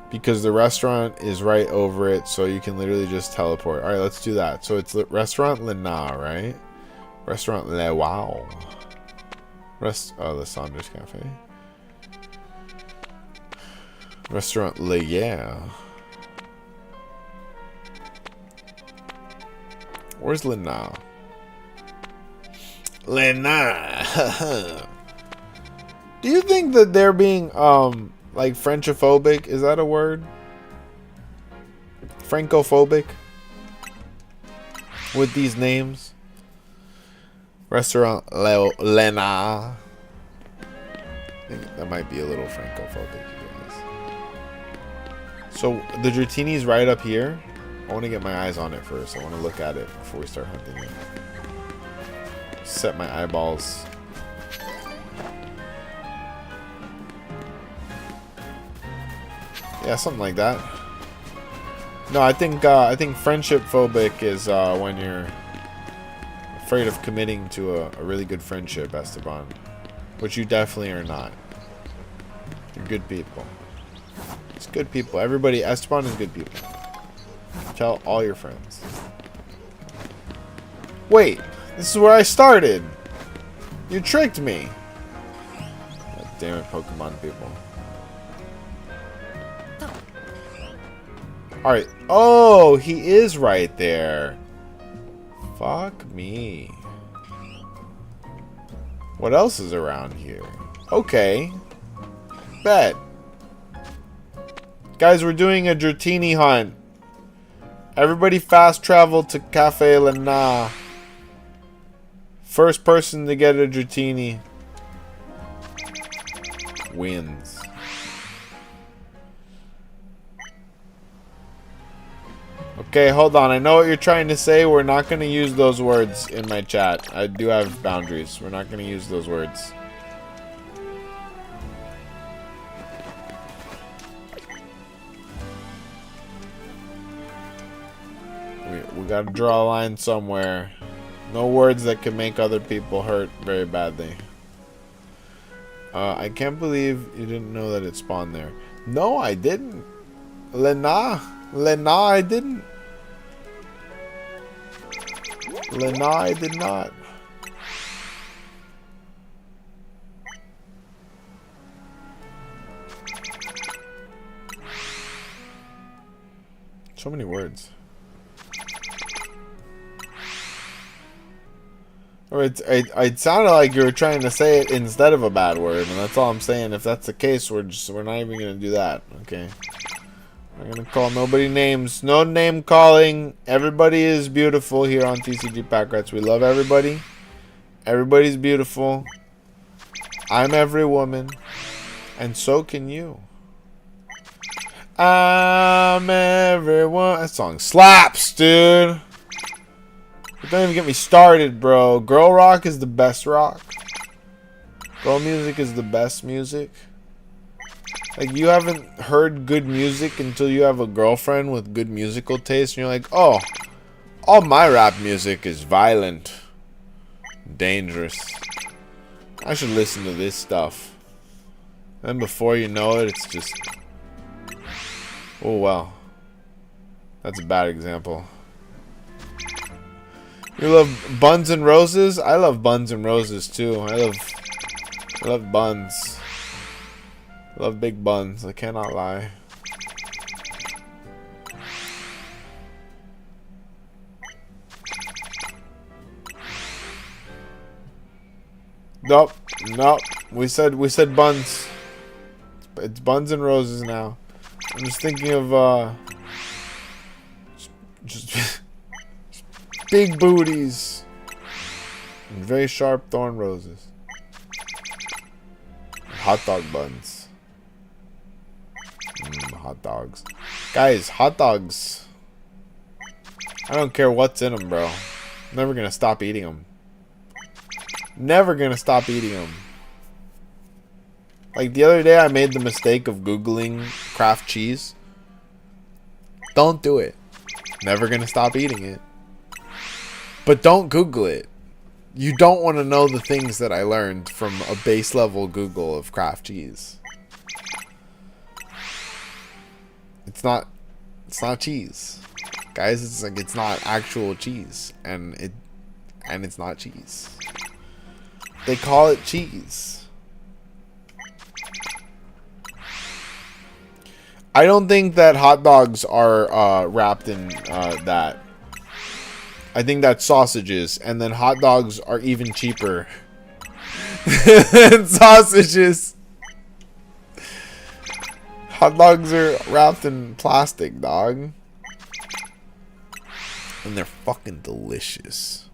because the restaurant is right over it, so you can literally just teleport. Alright, let's do that. So it's Restaurant Lena, right? Restaurant Le Wow. The Saunders Cafe. Restaurant Le Yeah. Where's Lena? Lena. Do you think that they're being like Frenchophobic? Is that a word? Francophobic? With these names? Restaurant Lena. I think that might be a little Francophobic, you guys. So the Dratini's right up here. I want to get my eyes on it first. I want to look at it before we start hunting it. Set my eyeballs. Yeah, something like that. No, I think friendship phobic is when you're afraid of committing to a really good friendship, Esteban. Which you definitely are not. You're good people. It's good people. Everybody, Esteban is good people. Tell all your friends. Wait, this is where I started. You tricked me. God damn it, Pokemon people. Alright. Oh, he is right there. Fuck me. What else is around here? Okay. Bet. Guys, we're doing a Dratini hunt. Everybody fast travel to Cafe Lena. First person to get a Dratini wins. Okay, hold on. I know what you're trying to say. We're not going to use those words in my chat. I do have boundaries. We're not going to use those words. We got to draw a line somewhere. No words that could make other people hurt very badly. I can't believe you didn't know that it spawned there. No, I didn't. Lena, I didn't. Lena, I did not. So many words. Or it sounded like you were trying to say it instead of a bad word, and that's all I'm saying. If that's the case, we're not even gonna do that. Okay. We're gonna call nobody names. No name calling. Everybody is beautiful here on TCG Pack Rats. We love everybody. Everybody's beautiful. I'm every woman, and so can you. I'm everyone. That song slaps, dude. Don't even get me started, bro. Girl rock is the best rock. Girl music is the best music. Like, you haven't heard good music until you have a girlfriend with good musical taste, and you're like, oh, all my rap music is violent, dangerous. I should listen to this stuff. And before you know it, it's just... Oh, wow. That's a bad example. You love buns and roses? I love buns and roses too. I love buns. I love big buns. I cannot lie. Nope. Nope. We said buns. It's buns and roses now. I'm just thinking of just big booties and very sharp thorn roses. Hot dog buns. Hot dogs. Guys, hot dogs. I don't care what's in them, bro. I'm never gonna stop eating them. Never gonna stop eating them. Like the other day I made the mistake of Googling Kraft cheese. Don't do it. Never gonna stop eating it. But don't Google it. You don't want to know the things that I learned from a base level Google of Kraft cheese. It's not cheese. Guys, it's like, it's not actual cheese, and it's not cheese. They call it cheese. I don't think that hot dogs are wrapped in that. I think that's sausages, and then hot dogs are even cheaper than sausages. Hot dogs are wrapped in plastic, dog. And they're fucking delicious.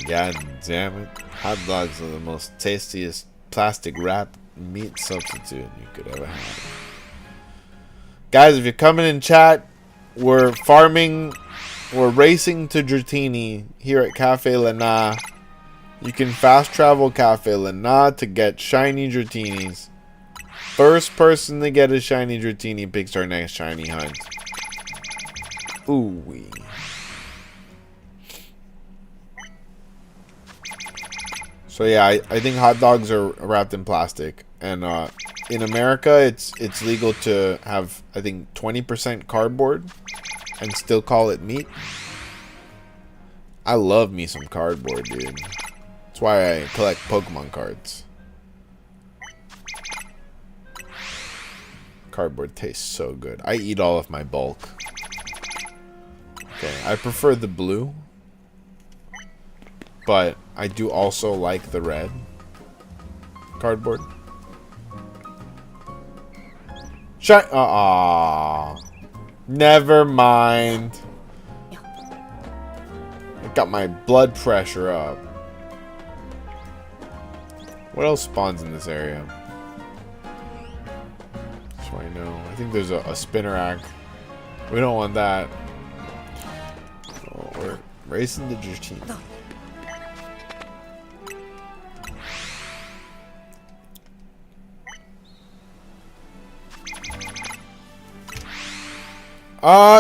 God damn it. Hot dogs are the most tastiest plastic wrapped meat substitute you could ever have. Guys, if you're coming in chat, we're racing to Dratini here at Cafe Lena. You can fast travel Cafe Lena to get shiny Dratinis. First person to get a shiny Dratini picks our next shiny hunt. Ooh wee. So yeah, I think hot dogs are wrapped in plastic, and in America it's legal to have, I think, 20% cardboard and still call it meat. I love me some cardboard, dude. That's why I collect Pokemon cards. Cardboard tastes so good. I eat all of my bulk. Okay, I prefer the blue, but I do also like the red cardboard. Never mind. I got my blood pressure up. What else spawns in this area? So I know. I think there's a Spinnerack. We don't want that. Oh, we're racing the Dratini.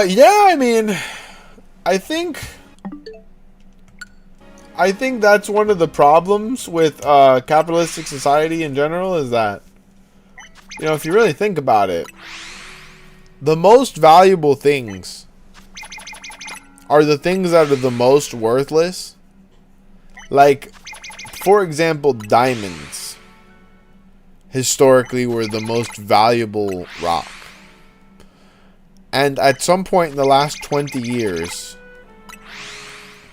Yeah, I mean, I think that's one of the problems with capitalistic society in general, is that, you know, if you really think about it, the most valuable things are the things that are the most worthless. Like, for example, diamonds historically were the most valuable rock. And at some point in the last 20 years,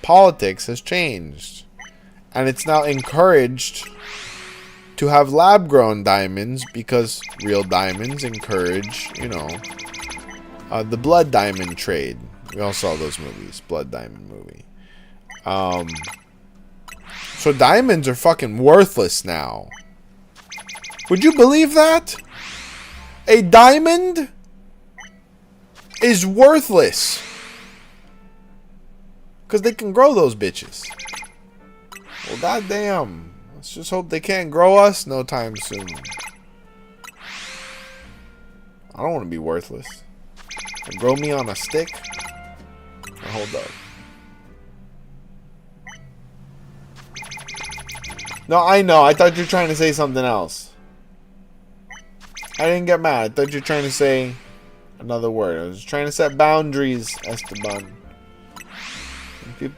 politics has changed. And it's now encouraged to have lab-grown diamonds because real diamonds encourage, you know, the blood diamond trade. We all saw those movies. Blood diamond movie. So diamonds are fucking worthless now. Would you believe that? A diamond is worthless. Because they can grow those bitches. Well, goddamn. Let's just hope they can't grow us no time soon. I don't want to be worthless. Grow me on a stick? Hold up. No, I know. I thought you were trying to say something else. I didn't get mad. I thought you were trying to say another word. I was trying to set boundaries, Esteban.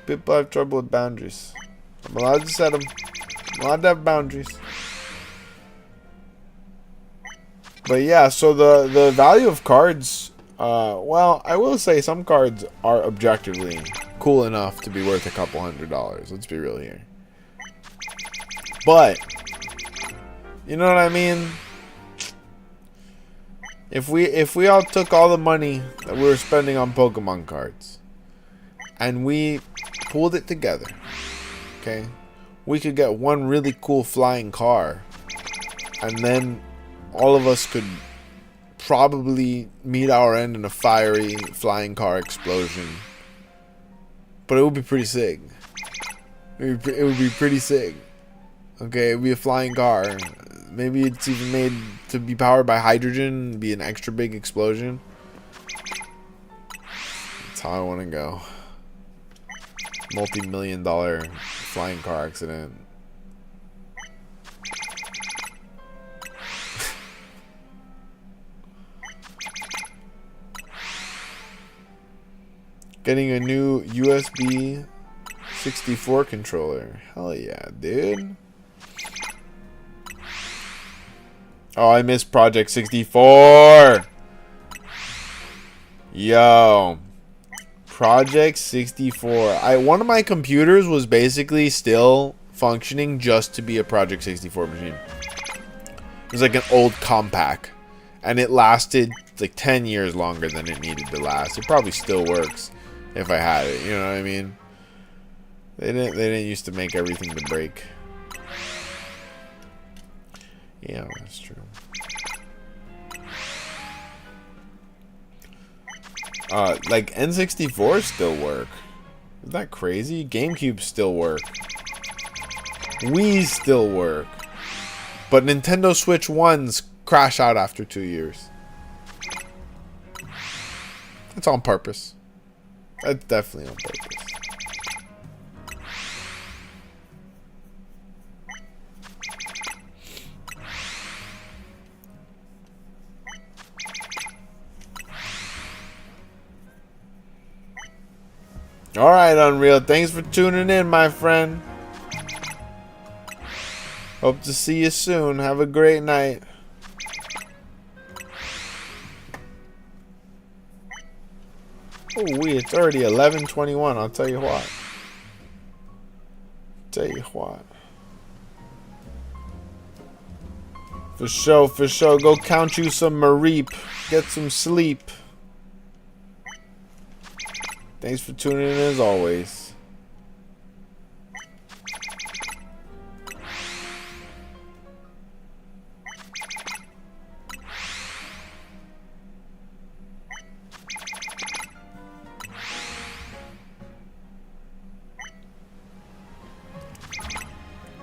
People have trouble with boundaries. I'm allowed to set them. I'm allowed to have boundaries. But yeah, so the value of cards... well, I will say some cards are objectively cool enough to be worth a couple $100. Let's be real here. But, you know what I mean? If we all took all the money that we were spending on Pokemon cards and we pooled it together, okay, we could get one really cool flying car, and then all of us could probably meet our end in a fiery flying car explosion. But it would be pretty sick. It would be pretty sick. Okay, it would be a flying car. Maybe it's even made to be powered by hydrogen, be an extra big explosion. That's how I want to go. Multi-million-dollar flying car accident. Getting a new USB 64 controller. Hell yeah, dude. Oh, I missed Project 64. Yo. Project 64. One of my computers was basically still functioning just to be a Project 64 machine. It was like an old Compaq. And it lasted like 10 years longer than it needed to last. It probably still works if I had it, you know what I mean? They didn't used to make everything to break. Yeah, that's true. Like N64 still work. Isn't that crazy? GameCube still work. Wii still work. But Nintendo Switch 1s crash out after 2 years. That's on purpose. That's definitely on purpose. Alright, Unreal. Thanks for tuning in, my friend. Hope to see you soon. Have a great night. Oh, it's already 11:21. I'll tell you what. For sure. Go count you some Mareep. Get some sleep. Thanks for tuning in as always.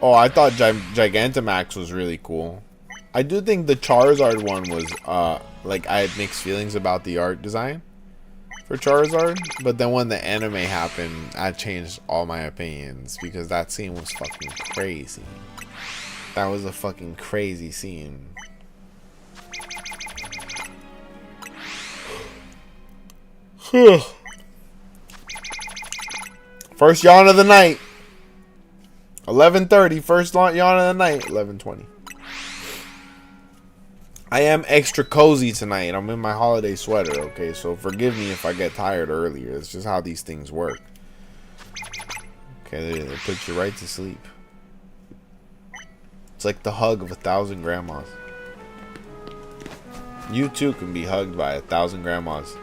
Oh, I thought Gigantamax was really cool. I do think the Charizard one was, like, I had mixed feelings about the art design for Charizard, but then when the anime happened, I changed all my opinions because that scene was fucking crazy. That was a fucking crazy scene. First yawn of the night. 11:30. First yawn of the night. 11:20. I am extra cozy tonight. I'm in my holiday sweater, okay? So forgive me if I get tired earlier. It's just how these things work. Okay, they put you right to sleep. It's like the hug of 1,000 grandmas. You too can be hugged by 1,000 grandmas.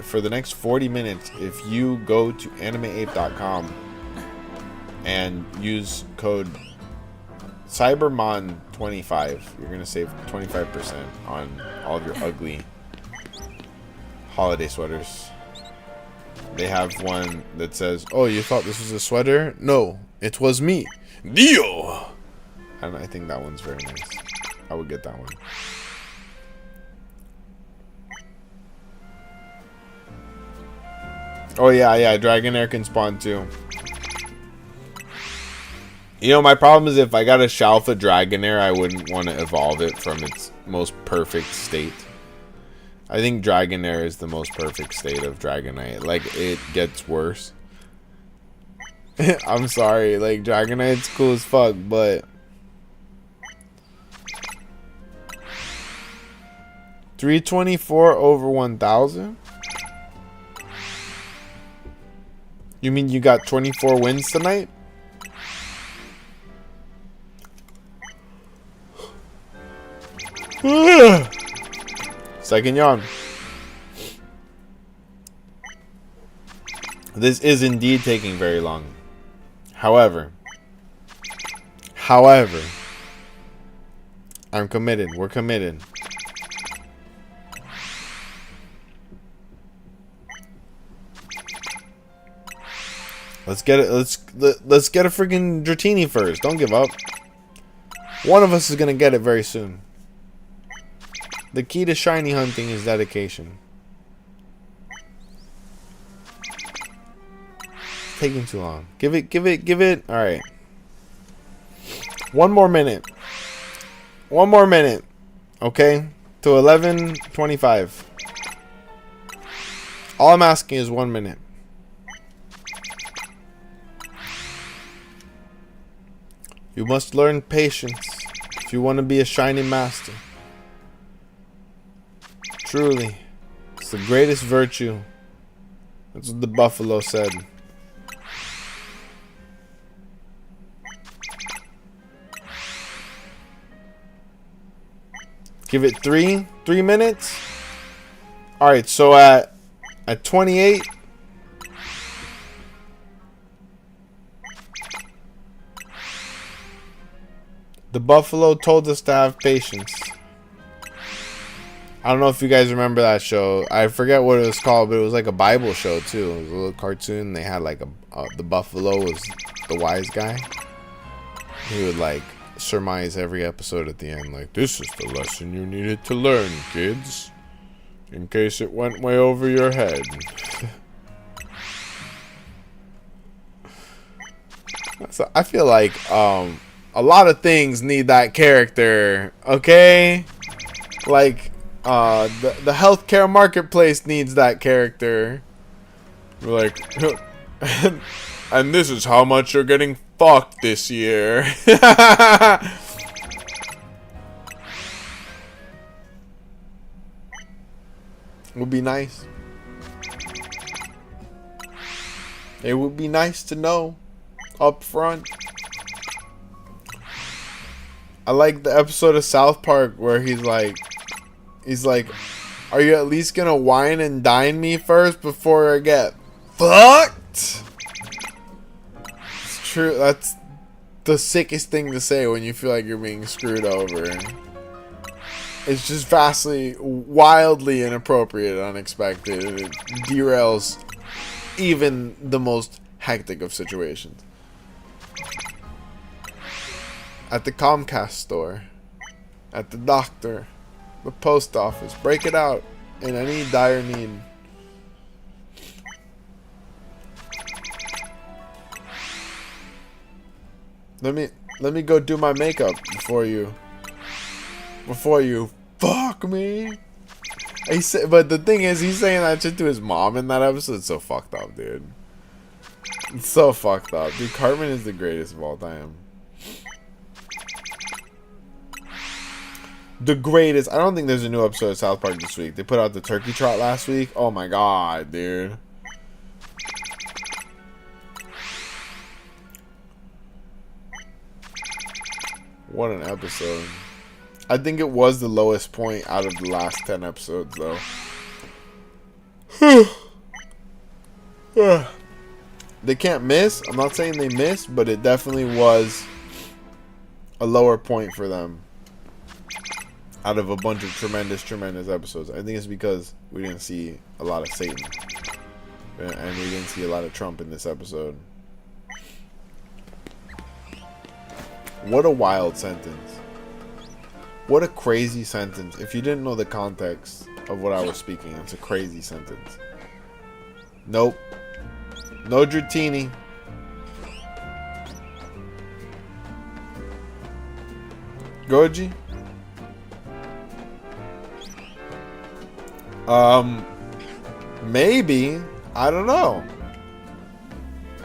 For the next 40 minutes, if you go to animeape.com and use code Cybermon25, you're going to save 25% on all of your ugly holiday sweaters. They have one that says, "Oh, you thought this was a sweater? No, it was me, Dio." I think that one's very nice. I would get that one. Oh yeah, Dragonair can spawn too. You know, my problem is if I got a Shalfa Dragonair, I wouldn't want to evolve it from its most perfect state. I think Dragonair is the most perfect state of Dragonite. Like, it gets worse. I'm sorry, like, Dragonite's cool as fuck, but 324 over 1,000? You mean you got 24 wins tonight? Second yawn. This is indeed taking very long. However, I'm committed. We're committed. Let's get it. Let's get a freaking Dratini first. Don't give up. One of us is gonna get it very soon. The key to shiny hunting is dedication. It's taking too long. Give it. All right. One more minute. Okay, to 11:25. All I'm asking is 1 minute. You must learn patience if you want to be a shiny master. Truly, it's the greatest virtue. That's what the buffalo said. Give it 3 minutes. All right, so at 28. The buffalo told us to have patience. I don't know if you guys remember that show. I forget what it was called, but it was like a Bible show too. It was a little cartoon. They had like the buffalo was the wise guy. He would like surmise every episode at the end, like, "This is the lesson you needed to learn, kids, in case it went way over your head." So I feel like a lot of things need that character, okay? Like the healthcare marketplace needs that character. We're like, and this is how much you're getting fucked this year. Would be nice. It would be nice to know up front. I like the episode of South Park where he's like, "Are you at least gonna wine and dine me first before I get fucked?" It's true. That's the sickest thing to say when you feel like you're being screwed over. It's just vastly, wildly inappropriate, unexpected. It derails even the most hectic of situations. At the Comcast store, at the doctor, the post office, break it out in any dire need. Let me go do my makeup before you fuck me. But the thing is, he's saying that shit to his mom in that episode. It's so fucked up, dude. It's so fucked up, dude. Cartman is the greatest of all time. The greatest. I don't think there's a new episode of South Park this week. They put out the turkey trot last week. Oh my god, dude. What an episode. I think it was the lowest point out of the last 10 episodes, though. They can't miss. I'm not saying they missed, but it definitely was a lower point for them out of a bunch of tremendous episodes. I think it's because we didn't see a lot of Satan, and we didn't see a lot of Trump in this episode. What a wild sentence. What a crazy sentence. If you didn't know the context of what I was speaking, it's a crazy sentence. Nope. No Dratini. Goji? Maybe. I don't know.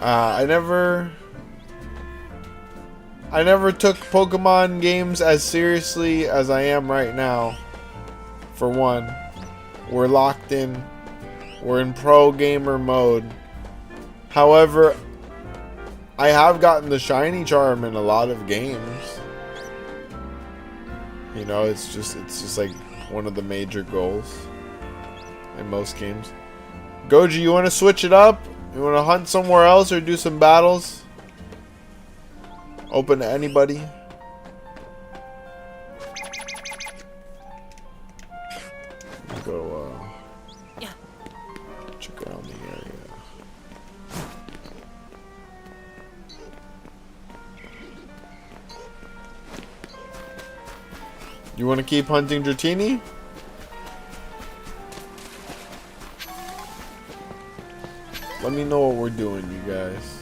I never took Pokemon games as seriously as I am right now. For one, we're locked in. We're in pro gamer mode. However, I have gotten the shiny charm in a lot of games. You know, it's just like one of the major goals in most games. Goji, you want to switch it up? You want to hunt somewhere else or do some battles? Open to anybody. Go check around the area. You want to keep hunting Dratini? Let me know what we're doing, you guys.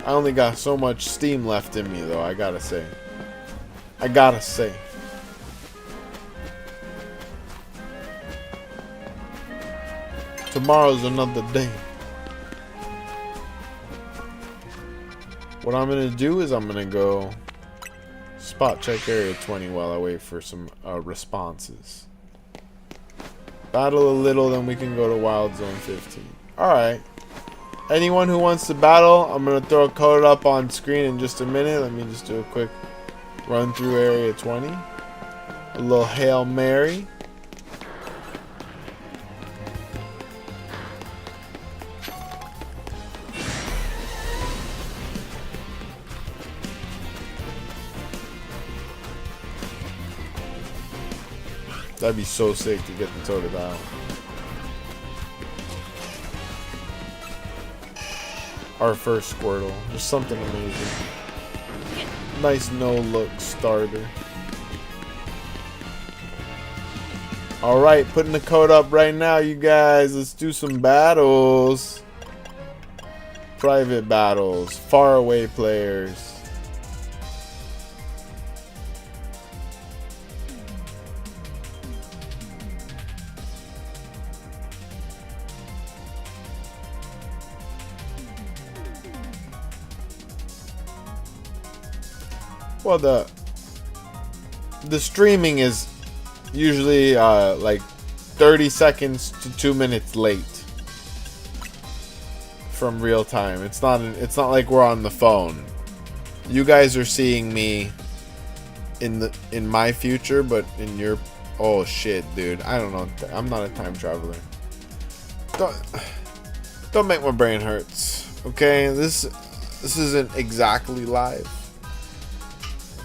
I only got so much steam left in me, though, I gotta say. Tomorrow's another day. What I'm gonna do is I'm gonna go spot check area 20 while I wait for some responses. Battle a little, then we can go to Wild Zone 15. Alright. Anyone who wants to battle, I'm going to throw a code up on screen in just a minute. Let me just do a quick run through area 20. A little Hail Mary. That'd be so sick to get the Totodile. Our first Squirtle. Just something amazing. Nice no-look starter. Alright, putting the code up right now, you guys. Let's do some battles. Private battles. Faraway players. Well, the streaming is usually like 30 seconds to 2 minutes late from real time. It's not like we're on the phone. You guys are seeing me in my future, but in your oh shit, dude. I don't know. I'm not a time traveler. Don't make my brain hurts. Okay, this isn't exactly live.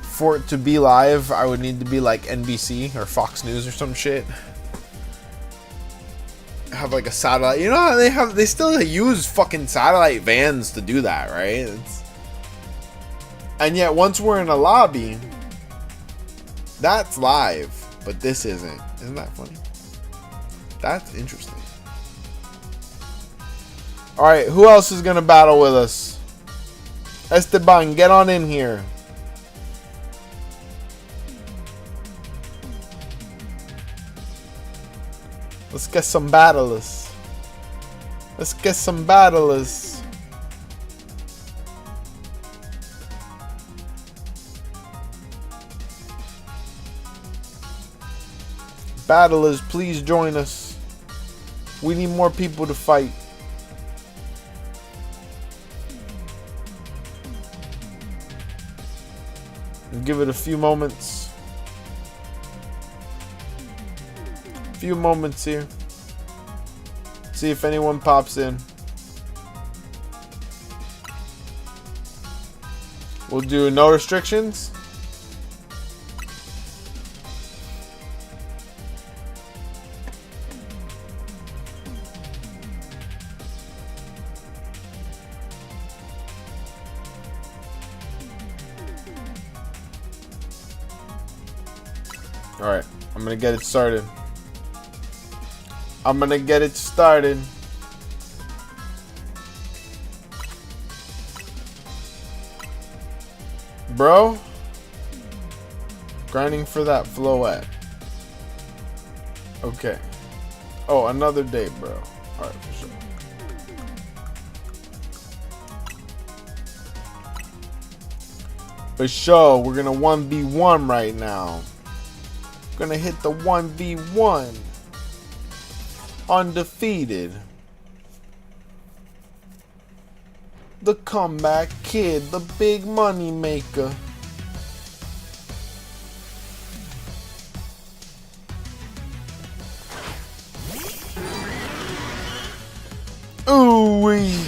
For it to be live, I would need to be like NBC or Fox News or some shit. Have like a satellite. You know how they still use fucking satellite vans to do that, right? And yet once we're in a lobby, that's live, but this isn't. Isn't that funny? That's interesting. All right, who else is gonna battle with us? Esteban, get on in here. Let's get some battlers. Let's get some battlers. Battlers, please join us. We need more people to fight. Give it a few moments. Few moments here. See if anyone pops in. We'll do no restrictions. Alright, I'm gonna get it started. I'm gonna get it started. Bro, grinding for that floette. Okay. Oh, another day, bro. Alright, for sure. For sure, we're gonna 1v1 right now. Gonna hit the 1v1. Undefeated. The comeback kid, the big money maker. Ooh-wee.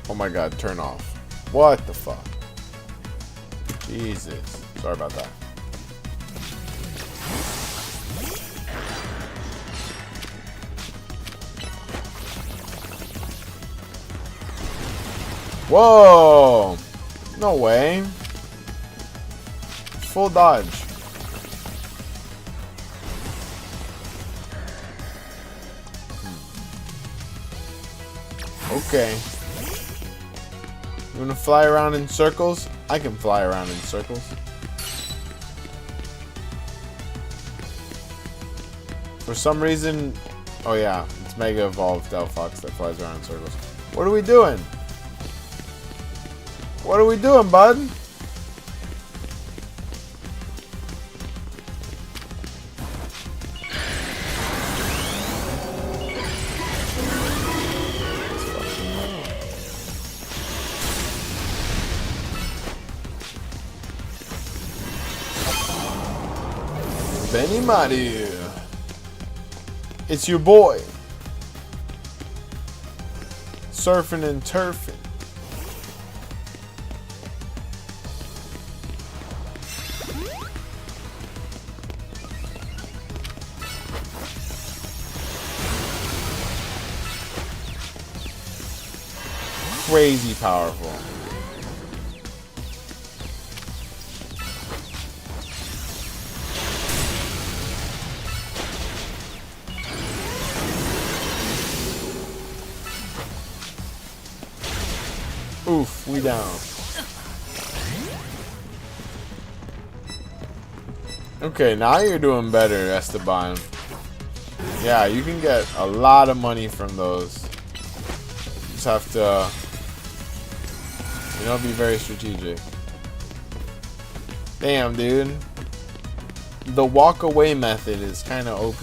Oh my god, turn off. What the fuck? Jesus. Sorry about that. Whoa! No way. Full dodge. Okay. You wanna fly around in circles? I can fly around in circles. For some reason, oh yeah, it's Mega Evolved Delphox that flies around in circles. What are we doing? What are we doing, bud? Benny Mario. It's your boy. Surfing and turfing. Crazy powerful. Oof, we down. Okay, now you're doing better, Esteban. Yeah, you can get a lot of money from those. You just have to, you know, be very strategic. Damn, dude. The walk away method is kind of OP.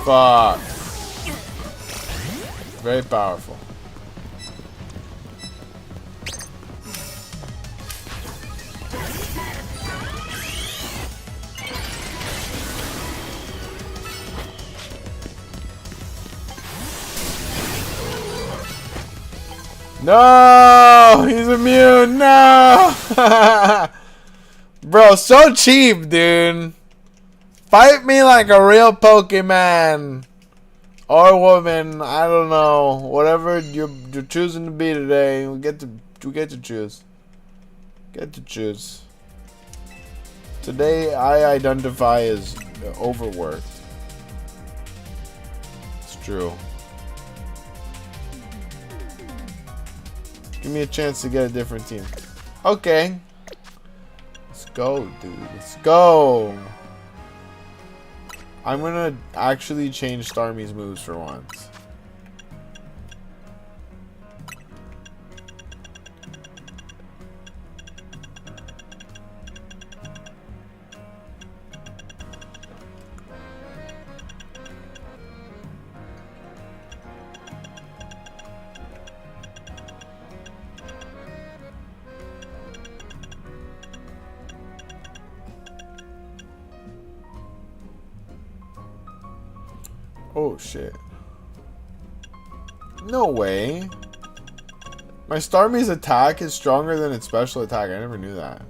Fuck. Very powerful. No! He's immune! No! Bro, so cheap, dude. Fight me like a real Pokemon. Or woman, I don't know. Whatever you're choosing to be today, we get to choose. Get to choose. Today I identify as overworked. True. Give me a chance to get a different team. Okay. Let's go, dude. Let's go. I'm gonna actually change Starmie's moves for once. Oh shit. No way. My Starmie's attack is stronger than its special attack. I never knew that.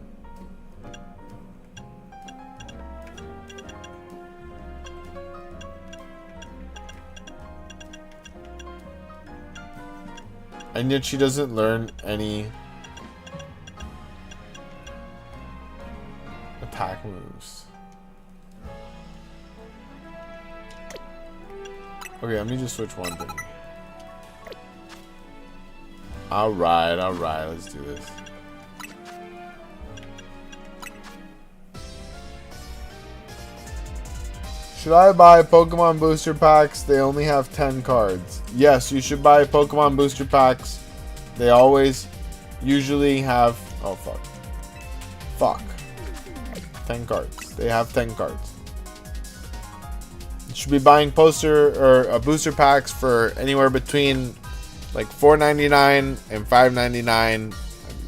And yet she doesn't learn any attack moves. Okay, let me just switch one thing. Alright, let's do this. Should I buy Pokemon booster packs? They only have 10 cards. Yes, you should buy Pokemon booster packs. They always usually have... Oh, fuck. Fuck. 10 cards. They have 10 cards. You should be buying booster packs for anywhere between like $4.99 and $5.99. I'm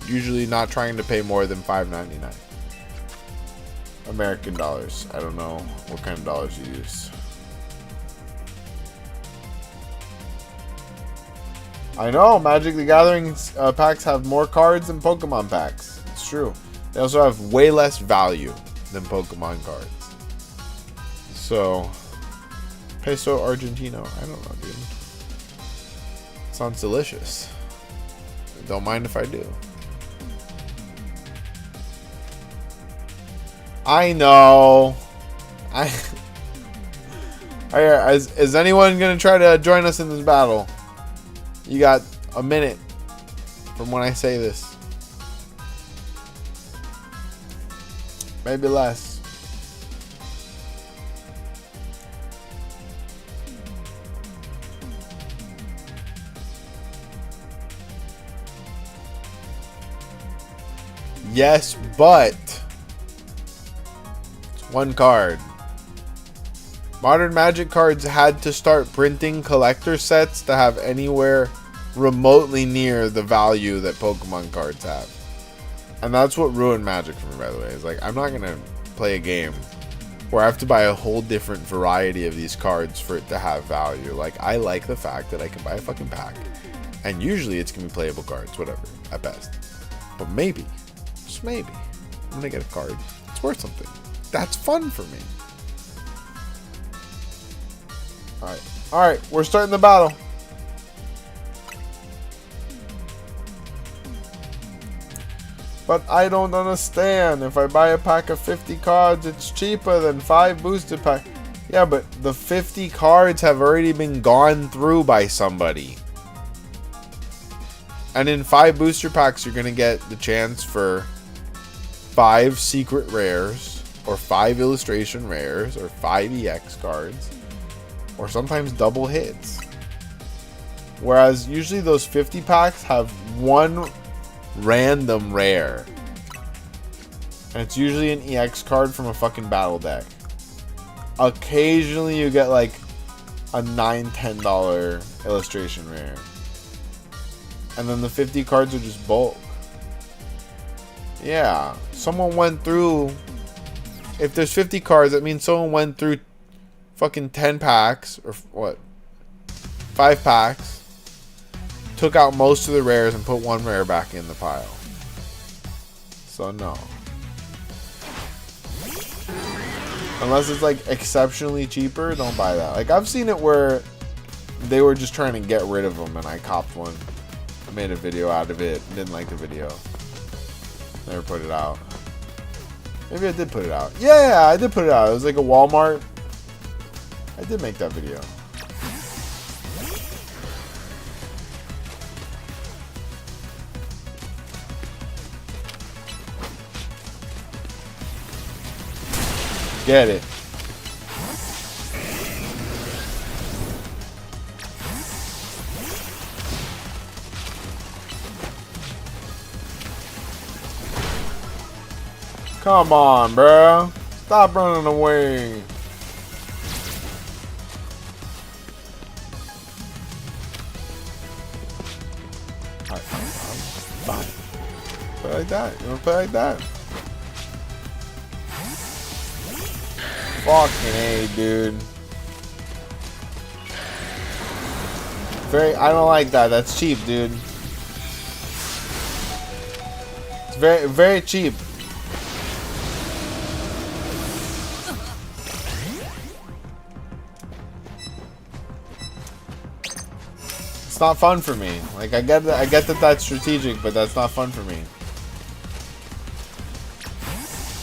usually not trying to pay more than $5.99. American dollars. I don't know what kind of dollars you use. I know Magic the Gathering packs have more cards than Pokemon packs. It's true. They also have way less value than Pokemon cards. So, Peso Argentino. I don't know, dude. Sounds delicious. Don't mind if I do. I know. Is anyone gonna try to join us in this battle? You got a minute from when I say this. Maybe less. Yes, but it's one card. Modern Magic cards had to start printing collector sets to have anywhere remotely near the value that Pokemon cards have. And that's what ruined Magic for me, by the way. It's like, I'm not going to play a game where I have to buy a whole different variety of these cards for it to have value. Like, I like the fact that I can buy a fucking pack. And usually it's going to be playable cards, whatever, at best. But maybe, just maybe, I'm going to get a card. It's worth something. That's fun for me. Alright, we're starting the battle. But I don't understand. If I buy a pack of 50 cards, it's cheaper than 5 booster packs. Yeah, but the 50 cards have already been gone through by somebody. And in 5 booster packs, you're going to get the chance for 5 secret rares, or 5 illustration rares, or 5 EX cards. Or sometimes double hits. Whereas usually those 50 packs have 1 random rare. And it's usually an EX card from a fucking battle deck. Occasionally you get like a $9-10 illustration rare. And then the 50 cards are just bulk. Yeah. Someone went through... If there's 50 cards, that means someone went through fucking 10 packs, or what, 5 packs, took out most of the rares and put 1 rare back in the pile. So no. Unless it's like exceptionally cheaper, don't buy that. Like, I've seen it where they were just trying to get rid of them and I copped one. I made a video out of it, didn't like the video. Never put it out. Maybe I did put it out. Yeah, I did put it out. It was like a Walmart. I did make that video. Get it. Come on, bro. Stop running away. Alright, fine. Play like that. You wanna play like that? Fucking A, dude. I don't like that. That's cheap, dude. It's very cheap. It's not fun for me. Like, I get that that's strategic, but that's not fun for me.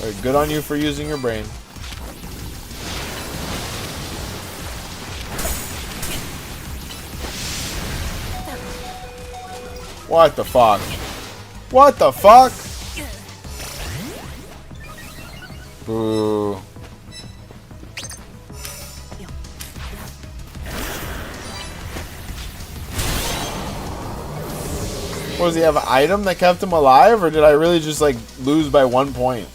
Right, good on you for using your brain. What the fuck? What the fuck? Boo. What, does he have an item that kept him alive, or did I really just like lose by 1 point?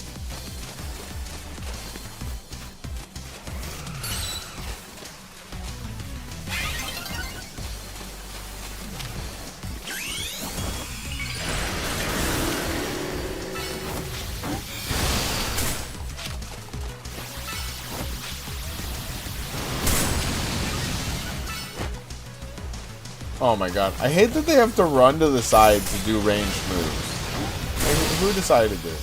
Oh my god. I hate that they have to run to the side to do ranged moves. Like, who decided this?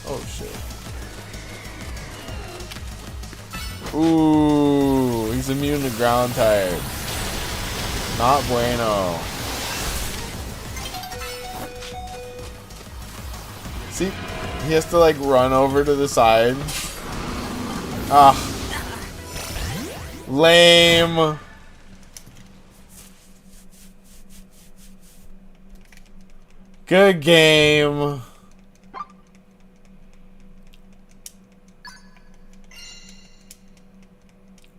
Oh shit. Ooh, he's immune to ground type. Not bueno. See, he has to like run over to the side. Ah, lame. Good game.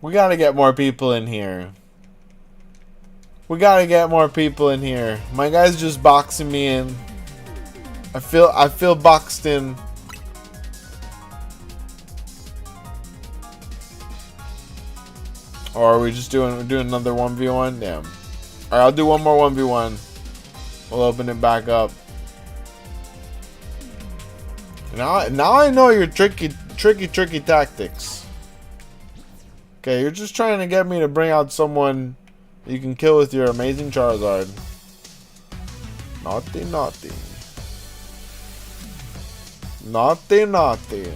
We gotta get more people in here. We gotta get more people in here. My guy's just boxing me in. I feel boxed in. Or are we just doing another 1v1? Damn. Alright, I'll do one more 1v1. We'll open it back up. Now I know your tricky tactics. Okay, you're just trying to get me to bring out someone you can kill with your amazing Charizard. Naughty, naughty. Naughty, naughty.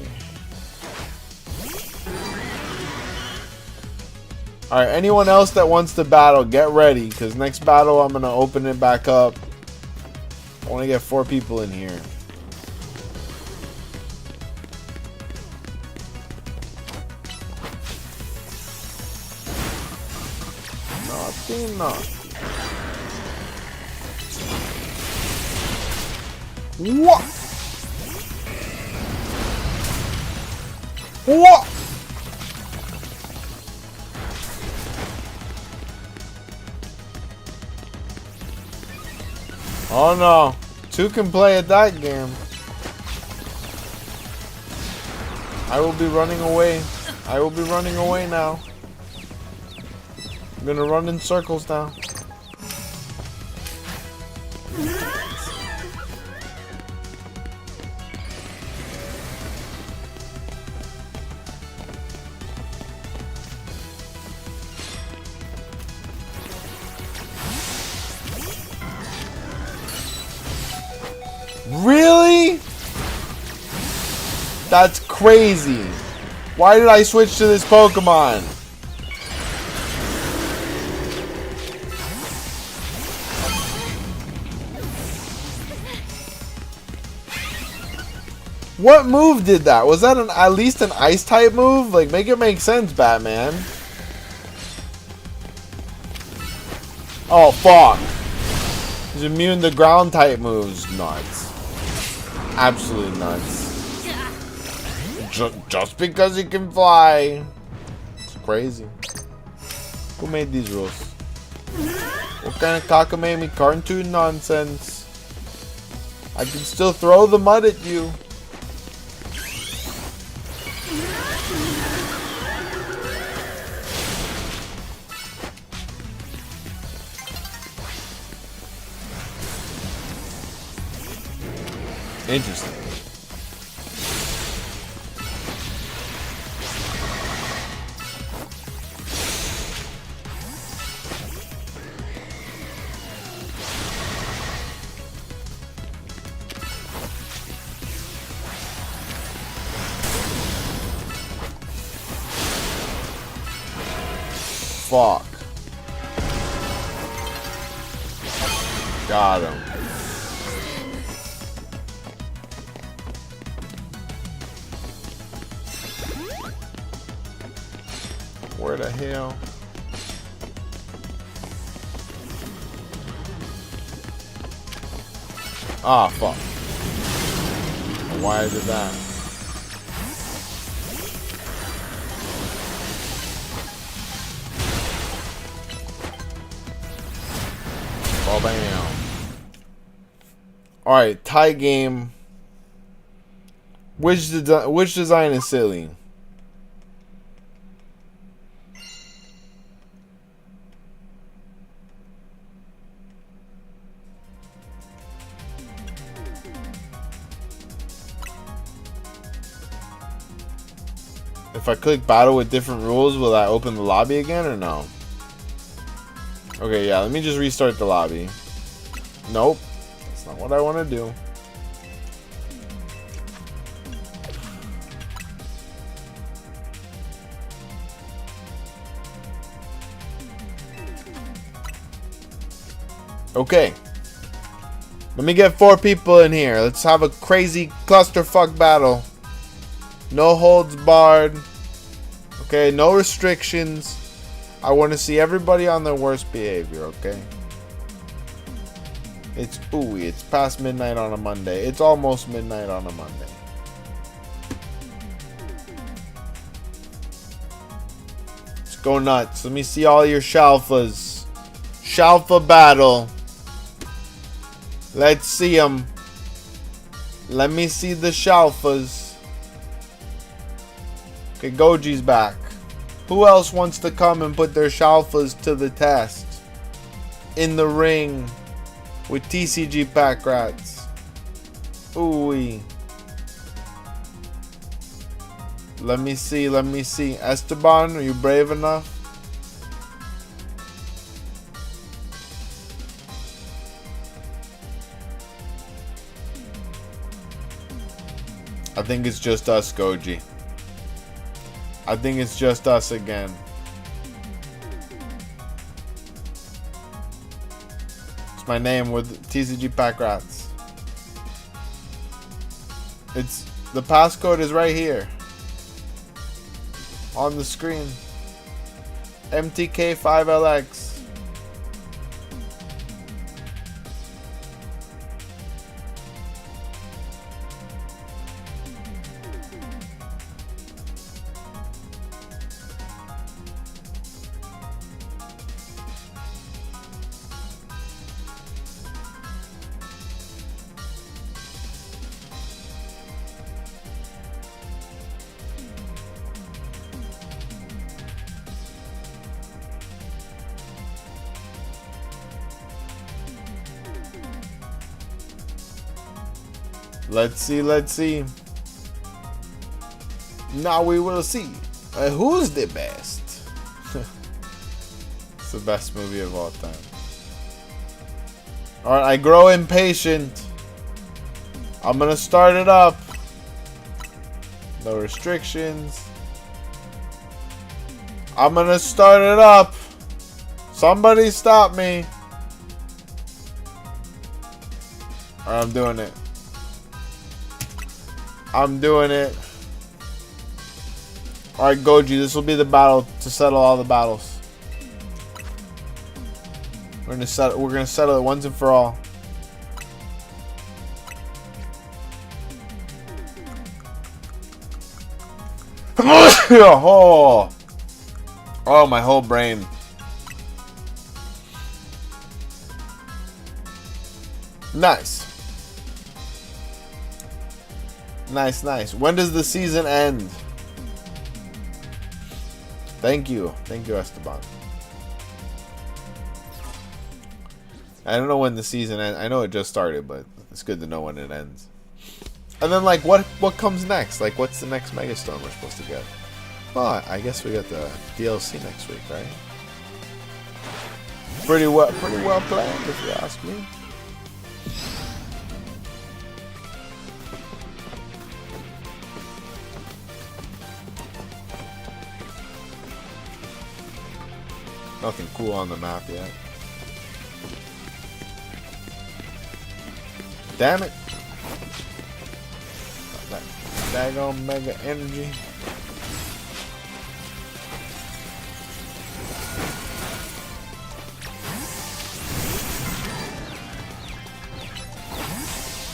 Alright, anyone else that wants to battle, get ready. Because next battle, I'm going to open it back up. I want to get 4 people in here. Naughty, naughty. What? What? Oh no. 2 can play at that game. I will be running away. I will be running away now. I'm gonna run in circles now. Really? That's crazy. Why did I switch to this Pokemon? What move did that? Was that at least an ice type move? Like, make it make sense, Batman. Oh, fuck. He's immune to ground type moves. Nuts. Absolutely nuts. Just because he can fly. It's crazy. Who made these rules? What kind of cockamamie cartoon nonsense? I can still throw the mud at you. Interesting. Fuck. Got him. Where the hell? Ah, fuck. Why did that? Oh, bam. Alright, tie game. Which design is silly? If I click battle with different rules, will that open the lobby again or no? Okay, yeah, let me just restart the lobby. Nope. That's not what I want to do. Okay. Let me get 4 people in here. Let's have a crazy clusterfuck battle. No holds barred. Okay, no restrictions. I want to see everybody on their worst behavior, okay? It's past midnight on a Monday. It's almost midnight on a Monday. Let's go nuts. Let me see all your Shalfas. Shalfa battle. Let's see them. Let me see the Shalfas. Okay, Goji's back. Who else wants to come and put their Shalfas to the test? In the ring. With TCG pack rats. Ooh-wee. Let me see, let me see. Esteban, are you brave enough? I think it's just us, Goji. I think it's just us again. It's my name with TCG pack rats. It's the passcode is right here on the screen. MTK5LX. Let's see, let's see. Now we will see who's the best. It's the best movie of all time. Alright, I grow impatient. I'm gonna start it up. No restrictions. I'm gonna start it up. Somebody stop me. Alright, I'm doing it. I'm doing it. Alright, Goji, this will be the battle to settle all the battles. We're gonna settle it once and for all. Oh, my whole brain. Nice. Nice, nice. When does the season end? Thank you. Thank you, Esteban. I don't know when the season ends. I know it just started, but it's good to know when it ends. And then, like, what comes next? Like, what's the next Megastone we're supposed to get? Well, I guess we got the DLC next week, right? Pretty well planned, if you ask me. Nothing cool on the map yet. Damn it! That daggone mega energy.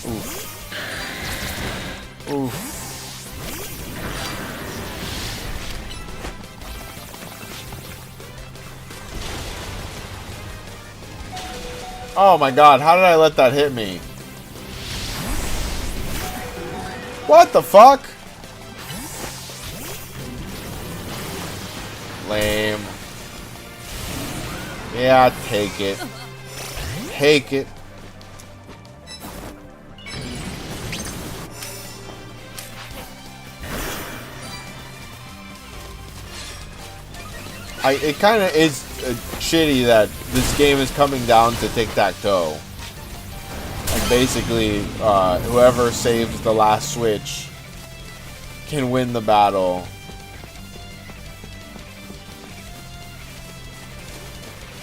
Oof. Oof. Oh my god, how did I let that hit me? What the fuck? Lame. Yeah, take it. Take it. It kind of is shitty that this game is coming down to tic-tac-toe. And basically, whoever saves the last switch can win the battle.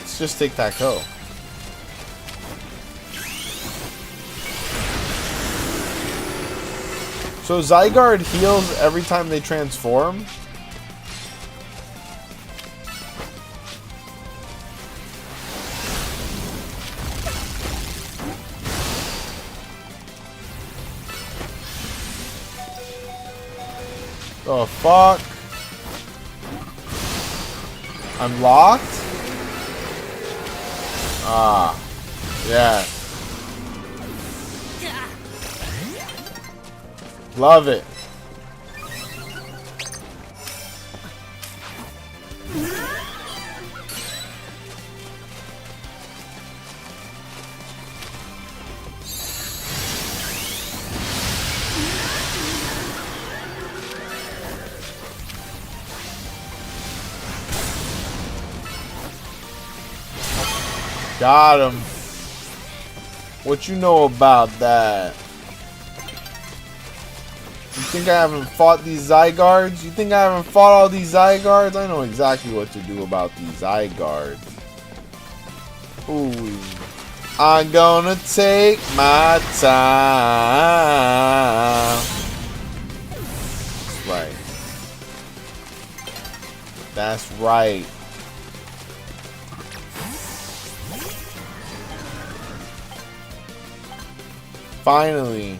It's just tic-tac-toe. So Zygarde heals every time they transform? Oh fuck. I'm locked? Ah. Yeah. Love it. Got him. What you know about that? You think I haven't fought these Zygardes? You think I haven't fought all these Zygardes? I know exactly what to do about these Zygardes. Ooh. I'm gonna take my time. That's right. That's right. Finally,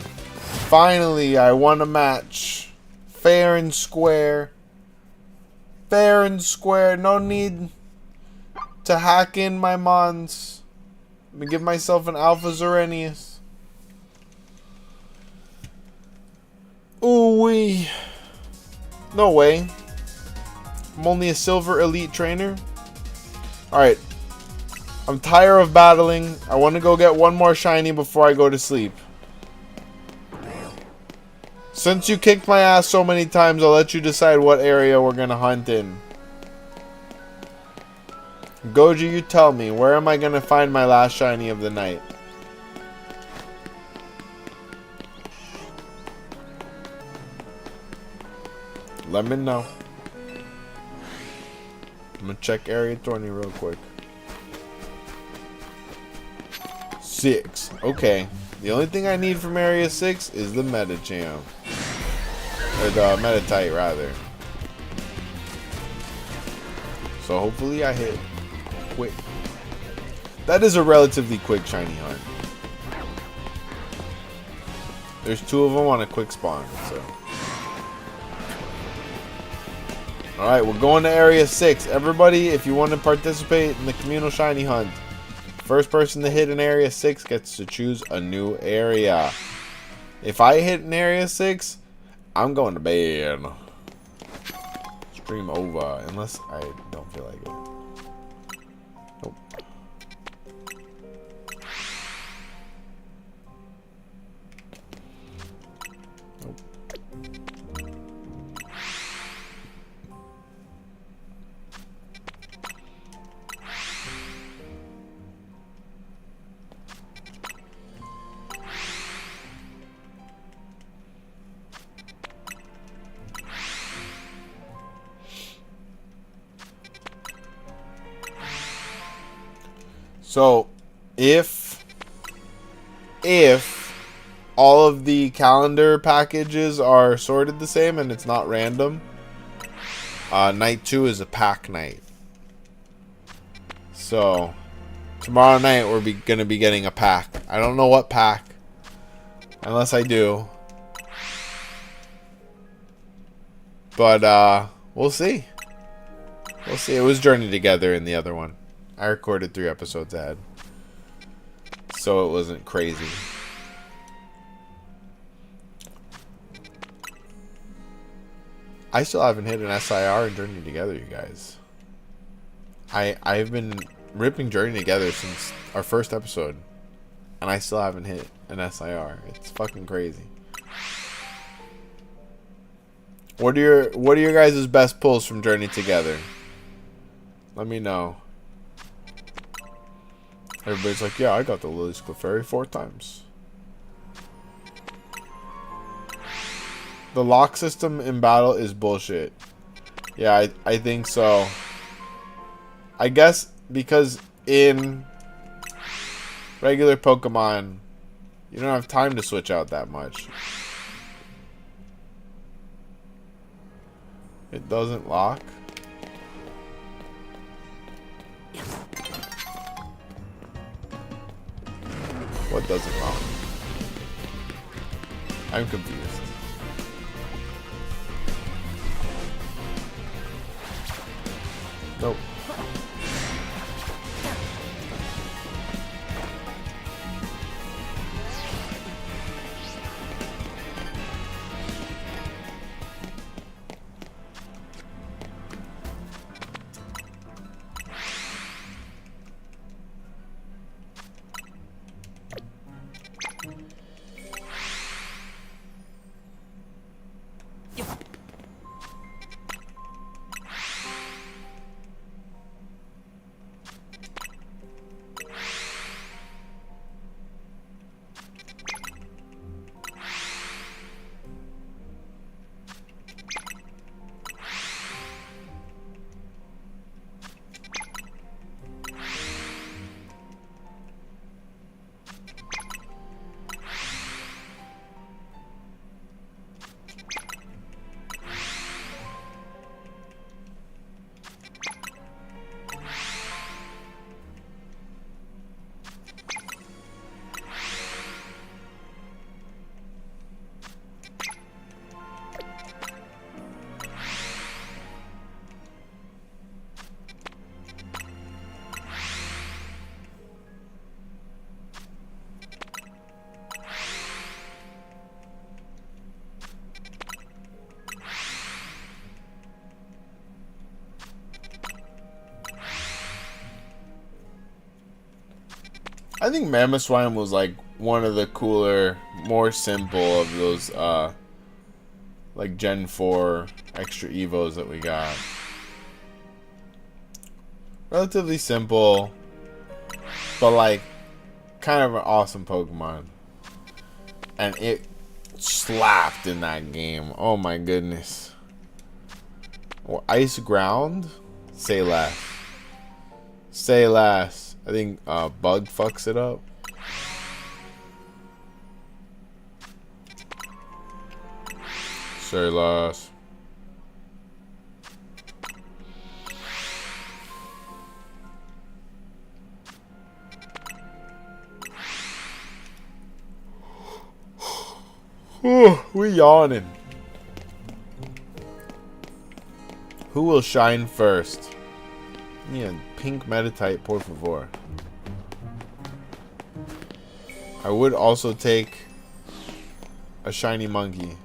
I won a match. Fair and square. Fair and square. No need to hack in my mons. Let me give myself an Alpha Xerneas. Ooh-wee. No way. I'm only a silver elite trainer. Alright. I'm tired of battling. I want to go get one more shiny before I go to sleep. Since you kicked my ass so many times, I'll let you decide what area we're gonna hunt in. Goji, you tell me, where am I gonna find my last shiny of the night? Let me know. I'm gonna check Area 20 real quick. 6. Okay. The only thing I need from Area 6 is the Medicham. Or the Meditite, rather. So hopefully I hit quick. That is a relatively quick shiny hunt. There's 2 of them on a quick spawn, so. Alright, we're going to Area 6. Everybody, if you want to participate in the communal shiny hunt, first person to hit in Area 6 gets to choose a new area. If I hit in Area 6, I'm going to bed. Stream over, unless I don't feel like it. Nope. Nope. So, if all of the calendar packages are sorted the same and it's not random, night 2 is a pack night. So, tomorrow night we're gonna be getting a pack. I don't know what pack, unless I do. But we'll see. We'll see. It was Journey Together in the other one. I recorded 3 episodes ahead, so it wasn't crazy. I still haven't hit an SIR in Journey Together, you guys. I've been ripping Journey Together since our first episode, and I still haven't hit an SIR. It's fucking crazy. What are your guys' best pulls from Journey Together? Let me know. Everybody's like, yeah, I got the Lily's Clefairy 4 times. The lock system in battle is bullshit. Yeah, I think so. I guess because in regular Pokemon, you don't have time to switch out that much. It doesn't lock. What doesn't lock? I'm confused. Nope. I think Mamoswine was like one of the cooler, more simple of those like Gen 4 extra Evos that we got. Relatively simple, but like kind of an awesome Pokemon. And it slapped in that game. Oh my goodness. Well, Ice Ground? Say less. Say less. I think Bug fucks it up. Say less. We yawning. Who will shine first? Yeah, pink Meditite, por favor. I would also take a shiny monkey.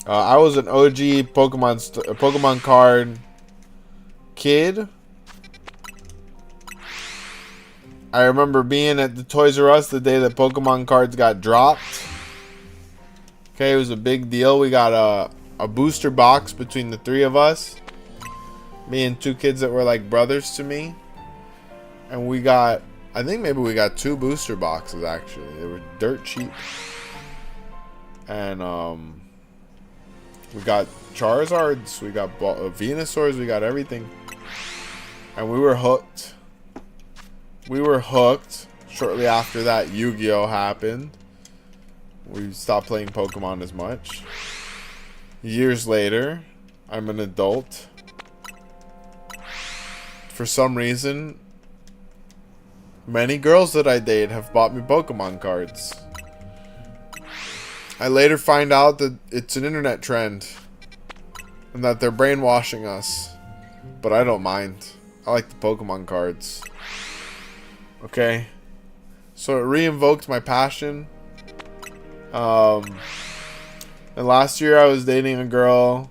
I was an OG Pokemon card kid. I remember being at the Toys R Us the day that Pokemon cards got dropped. Okay, it was a big deal. We got a booster box between the three of us. Me and two kids that were like brothers to me. And we got, I think maybe we got 2 booster boxes actually. They were dirt cheap. And we got Charizards, we got Venusaurs, we got everything. And we were hooked. We were hooked. Shortly after that, Yu-Gi-Oh! Happened. We stopped playing Pokemon as much. Years later, I'm an adult. For some reason, many girls that I date have bought me Pokemon cards. I later find out that it's an internet trend and that they're brainwashing us. But I don't mind. I like the Pokemon cards. Okay? So it re-invoked my passion. And last year I was dating a girl.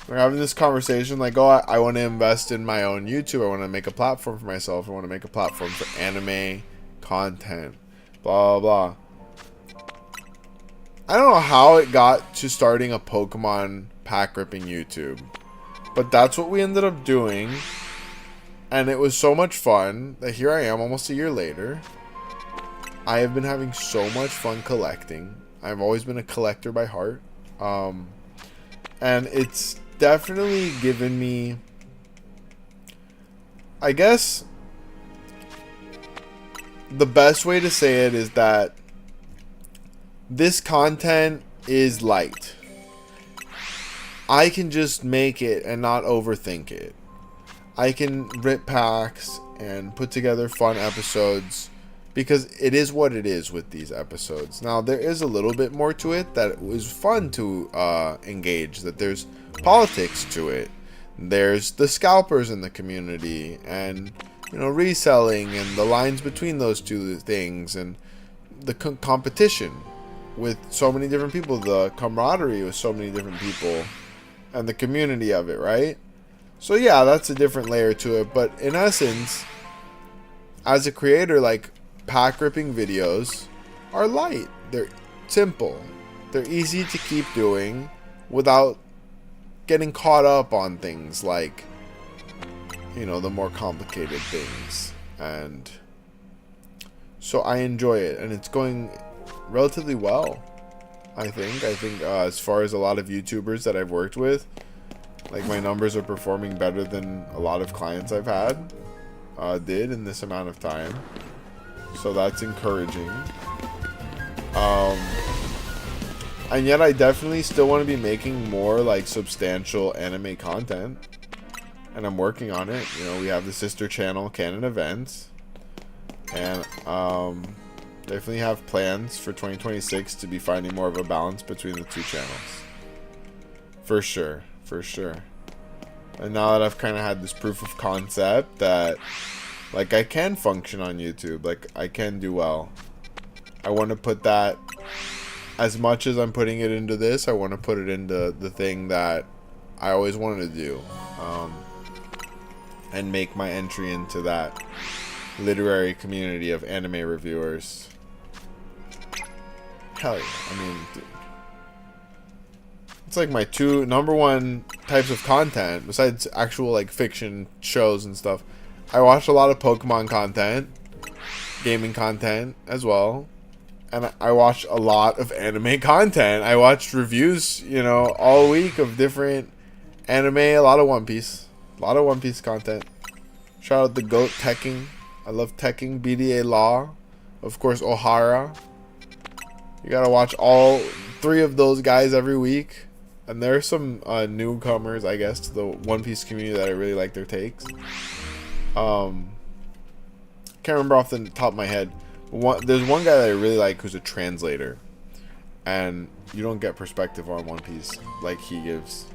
We're having this conversation like, oh, I want to invest in my own YouTube. I want to make a platform for myself. I want to make a platform for anime content. Blah, blah, blah. I don't know how it got to starting a Pokemon pack ripping YouTube. But that's what we ended up doing. And it was so much fun that here I am almost a year later. I have been having so much fun collecting. I've always been a collector by heart. And it's definitely given me, I guess, the best way to say it is that this content is light. I can just make it and not overthink it. I can rip packs and put together fun episodes because it is what it is with these episodes. Now, there is a little bit more to it that was fun to engage, that there's politics to it. There's the scalpers in the community and, you know, reselling and the lines between those two things and the competition with so many different people, the camaraderie with so many different people and the community of it, right? So yeah, that's a different layer to it, but in essence, as a creator, like, pack ripping videos are light. They're simple. They're easy to keep doing without getting caught up on things like, you know, the more complicated things. And so I enjoy it, and it's going relatively well. I think as far as a lot of YouTubers that I've worked with, like, my numbers are performing better than a lot of clients I've had did in this amount of time. So that's encouraging. And yet I definitely still want to be making more, like, substantial anime content. And I'm working on it. You know, we have the sister channel, Canon Events. And definitely have plans for 2026 to be finding more of a balance between the two channels. For sure. For sure. And now that I've kind of had this proof of concept that, like, I can function on YouTube, like, I can do well, I want to put that, as much as I'm putting it into this, I want to put it into the thing that I always wanted to do, and make my entry into that literary community of anime reviewers. Hell yeah. I mean, dude, it's like my number one types of content, besides actual, like, fiction shows and stuff. I watch a lot of Pokemon content, gaming content as well, and I watch a lot of anime content. I watched reviews, you know, all week of different anime, a lot of One Piece content. Shout out the GOAT Teching, I love teching BDA Law. Of course, O'Hara. You gotta watch all 3 of those guys every week. And there are some newcomers, I guess, to the One Piece community that I really like their takes. Can't remember off the top of my head. There's one guy that I really like who's a translator. And you don't get perspective on One Piece like he gives.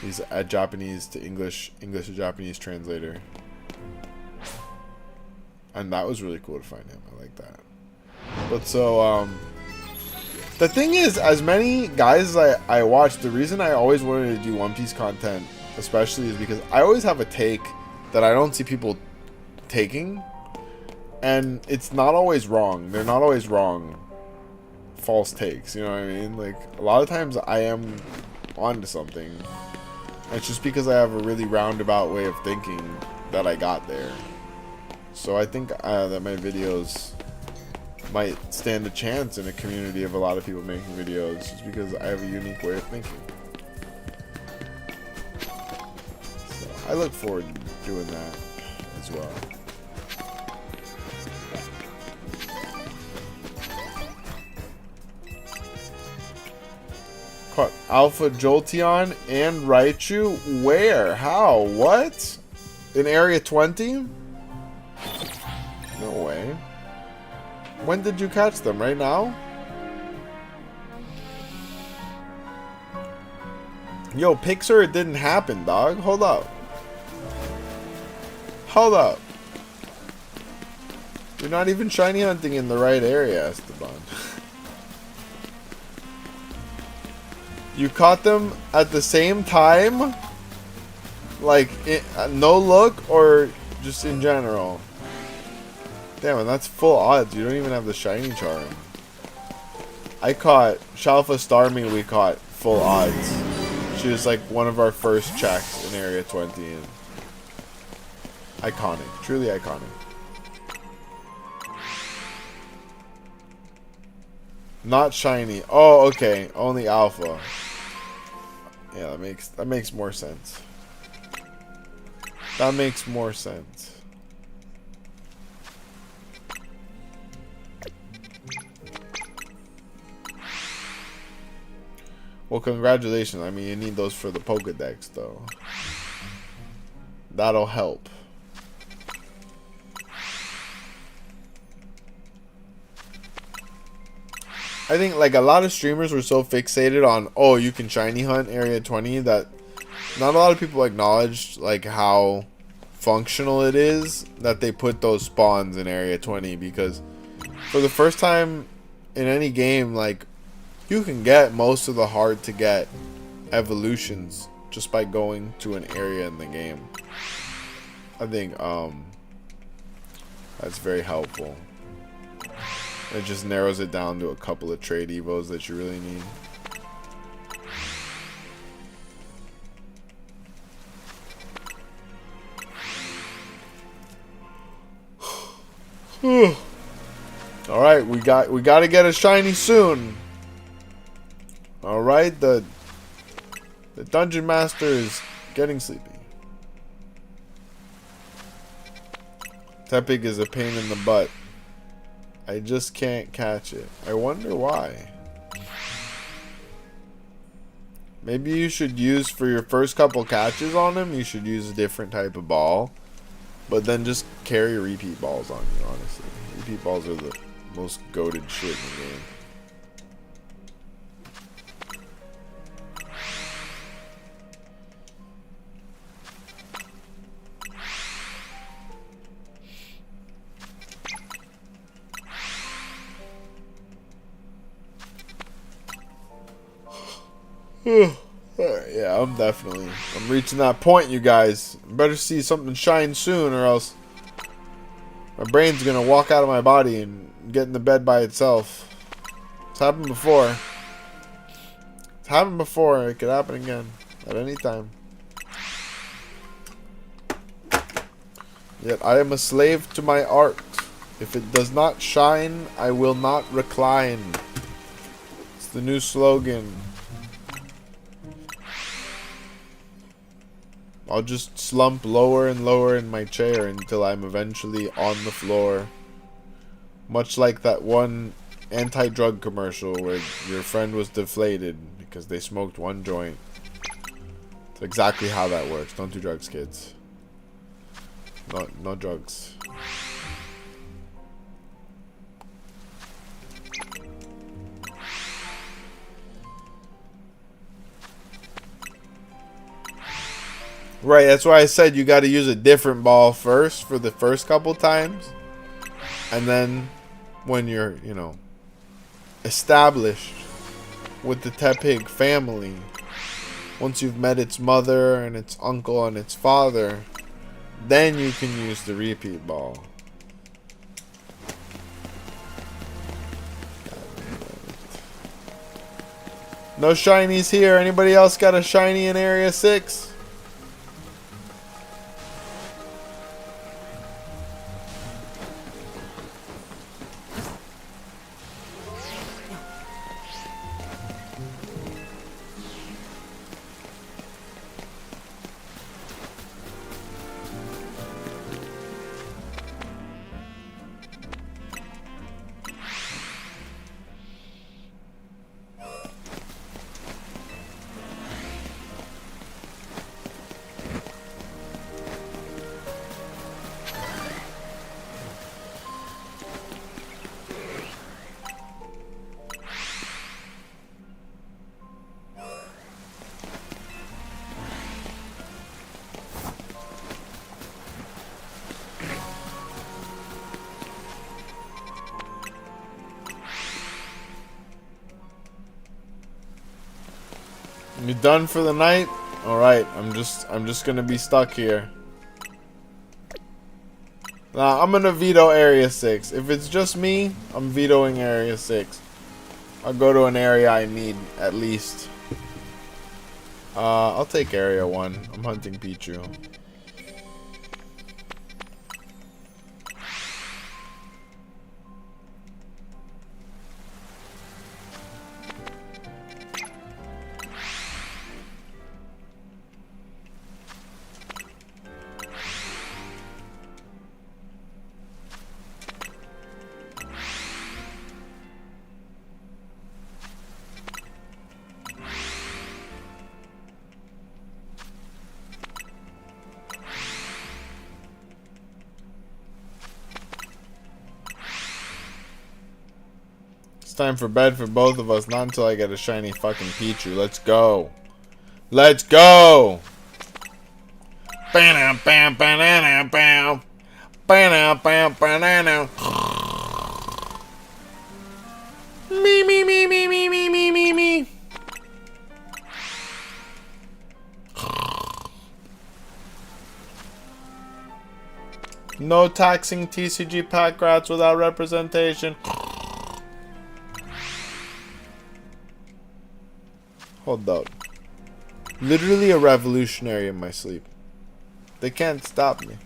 He's a Japanese to English, English to Japanese translator. And that was really cool to find him. I like that. But so, the thing is, as many guys as I watch, the reason I always wanted to do One Piece content, especially, is because I always have a take that I don't see people taking. And it's not always wrong. They're not always wrong. False takes, you know what I mean? Like, a lot of times I am onto something. It's just because I have a really roundabout way of thinking that I got there. So I think that my videos might stand a chance in a community of a lot of people making videos, just because I have a unique way of thinking. So I look forward to doing that as well. Caught Alpha Jolteon and Raichu? Where? How? What? In Area 20? No way. When did you catch them? Right now? Yo, Pixar, it didn't happen, dog. Hold up. Hold up. You're not even shiny hunting in the right area, Esteban. You caught them at the same time? Like, no look, or just in general? Damn, and that's full odds. You don't even have the shiny charm. I caught Shalfa Starmie, we caught full odds. She was like one of our first checks in Area 20. And iconic. Truly iconic. Not shiny. Oh, okay. Only alpha. Yeah, that makes more sense. That makes more sense. Well, congratulations. I mean, you need those for the Pokédex, though. That'll help. I think, like, a lot of streamers were so fixated on, oh, you can shiny hunt Area 20, that not a lot of people acknowledged, like, how functional it is that they put those spawns in Area 20, because for the first time in any game, like, you can get most of the hard to get evolutions just by going to an area in the game. I think that's very helpful. It just narrows it down to a couple of trade evos that you really need. All right, we got to get a shiny soon. All right, the dungeon master is getting sleepy. Tepig is a pain in the butt. I just can't catch it. I wonder why. Maybe you should use, for your first couple catches on him, you should use a different type of ball. But then just carry repeat balls on you, honestly. Repeat balls are the most goated shit in the game. Yeah, I'm reaching that point, you guys. I better see something shine soon, or else my brain's gonna walk out of my body and get in the bed by itself. It's happened before. It's happened before. It could happen again at any time. Yet I am a slave to my art. If it does not shine, I will not recline. It's the new slogan. I'll just slump lower and lower in my chair until I'm eventually on the floor. Much like that one anti-drug commercial where your friend was deflated because they smoked one joint. It's exactly how that works. Don't do drugs, kids. No drugs. Right, that's why I said you got to use a different ball first for the first couple times. And then when you're, you know, established with the Tepig family, once you've met its mother and its uncle and its father, then you can use the repeat ball. No shinies here. Anybody else got a shiny in Area 6? You done for the night? Alright, I'm just gonna be stuck here. Nah, I'm gonna veto Area 6. If it's just me, I'm vetoing Area 6. I'll go to an area I need, at least. I'll take Area 1. I'm hunting Pichu. Time for bed for both of us. Not until I get a shiny fucking Pichu. Let's go. Let's go. Bam, bam, banana, bam. Bam, bam, banana. Me, me, me, me, me, me, me, me, me. No taxing TCG pack rats without representation. Hold up. Literally a revolutionary in my sleep. They can't stop me.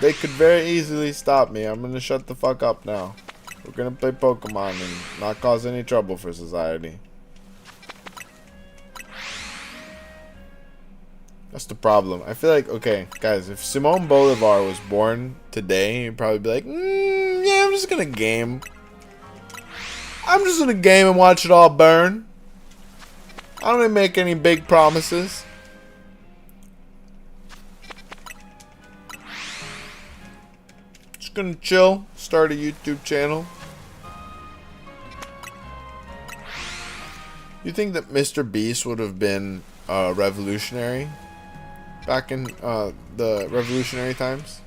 They could very easily stop me. I'm gonna shut the fuck up now. We're gonna play Pokemon and not cause any trouble for society. That's the problem. I feel like, okay, guys, if Simone Bolivar was born today, he'd probably be like, yeah, I'm just gonna game. I'm just gonna game and watch it all burn. I don't make any big promises. Just gonna chill, start a YouTube channel. You think that Mr. Beast would have been revolutionary back in the revolutionary times?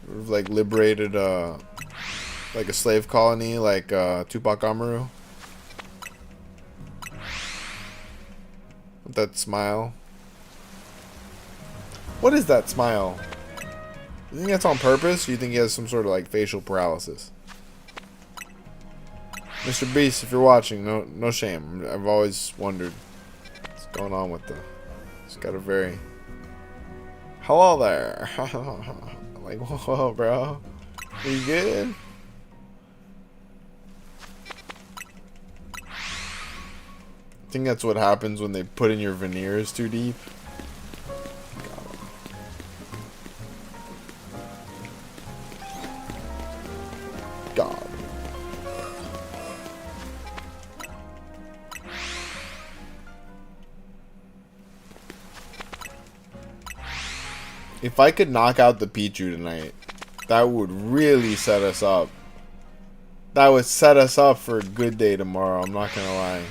Would have like liberated like a slave colony like Tupac Amaru? With that smile. What is that smile? You think that's on purpose? Or you think he has some sort of like facial paralysis? Mr. Beast, if you're watching, no shame. I've always wondered what's going on with the. He's got a very. Hello there. Like, whoa, bro. Are you good? I think that's what happens when they put in your veneers too deep. If I could knock out the Pichu tonight, that would really set us up. That would set us up for a good day tomorrow, I'm not gonna lie.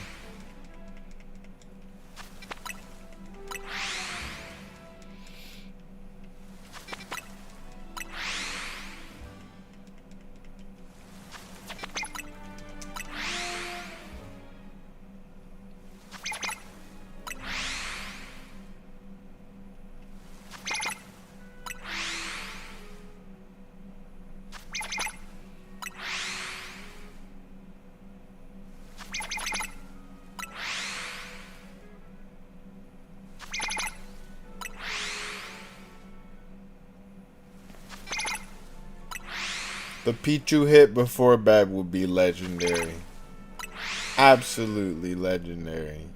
The Pichu hit before bed would be legendary. Absolutely legendary.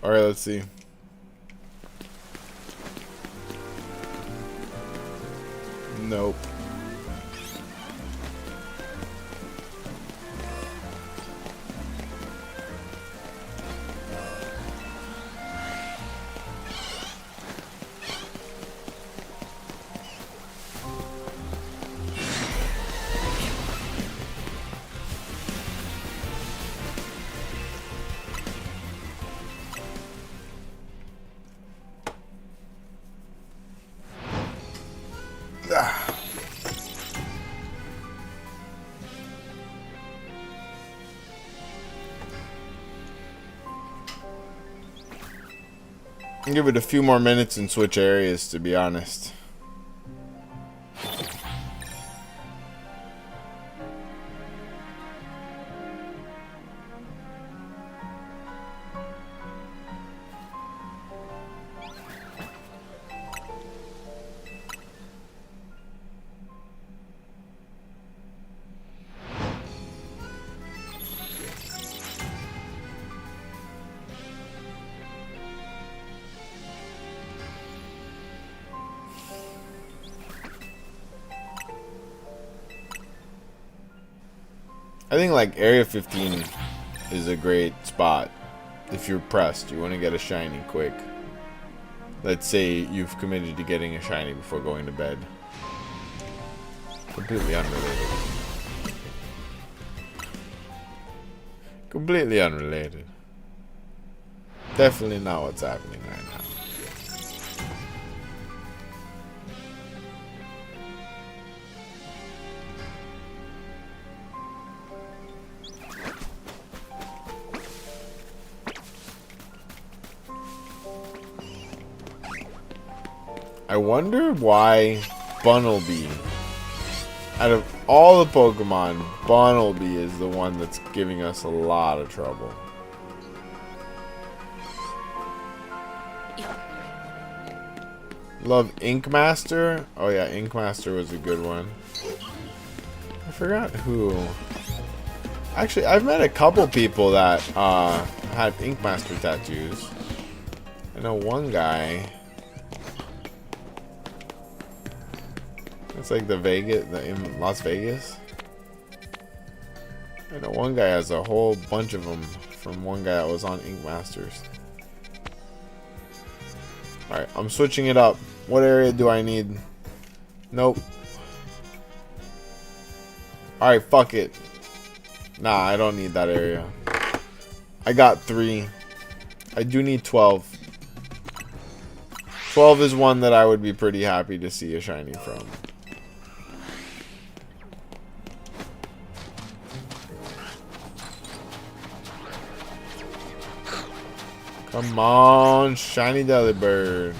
Alright, let's see. Nope. Give it a few more minutes and switch areas, to be honest. I think like Area 15 is a great spot if you're pressed. You want to get a shiny quick. Let's say you've committed to getting a shiny before going to bed. Completely unrelated. Completely unrelated. Definitely not what's happening right now. I wonder why Bunnelby, out of all the Pokemon, Bunnelby is the one that's giving us a lot of trouble. Love Ink Master? Oh yeah, Ink Master was a good one. I forgot who. Actually, I've met a couple people that had Ink Master tattoos. I know one guy. It's like in Las Vegas. I know one guy has a whole bunch of them from one guy that was on Ink Masters. Alright, I'm switching it up. What area do I need? Nope. Alright, fuck it. Nah, I don't need that area. I got 3. I do need 12. 12 is one that I would be pretty happy to see a shiny from. Come on, shiny Delibird.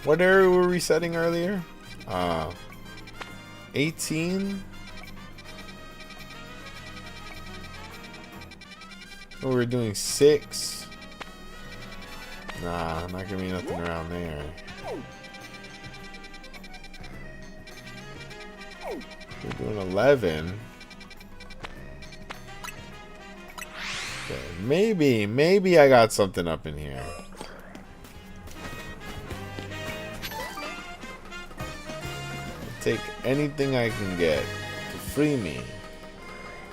What area were we setting earlier? 18? Oh, we're doing 6. Nah, not gonna be nothing around there. We're doing 11. Okay, maybe I got something up in here. Take anything I can get to free me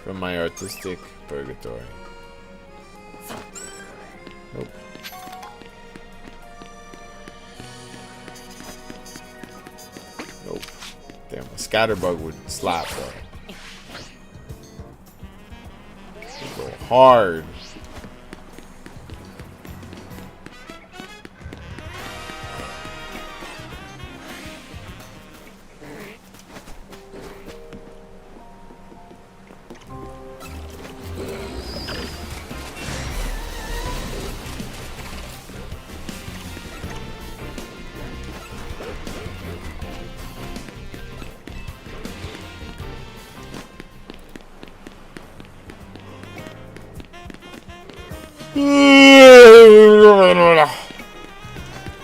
from my artistic purgatory. Nope. Nope. Damn, a scatterbug would slap though. Go hard.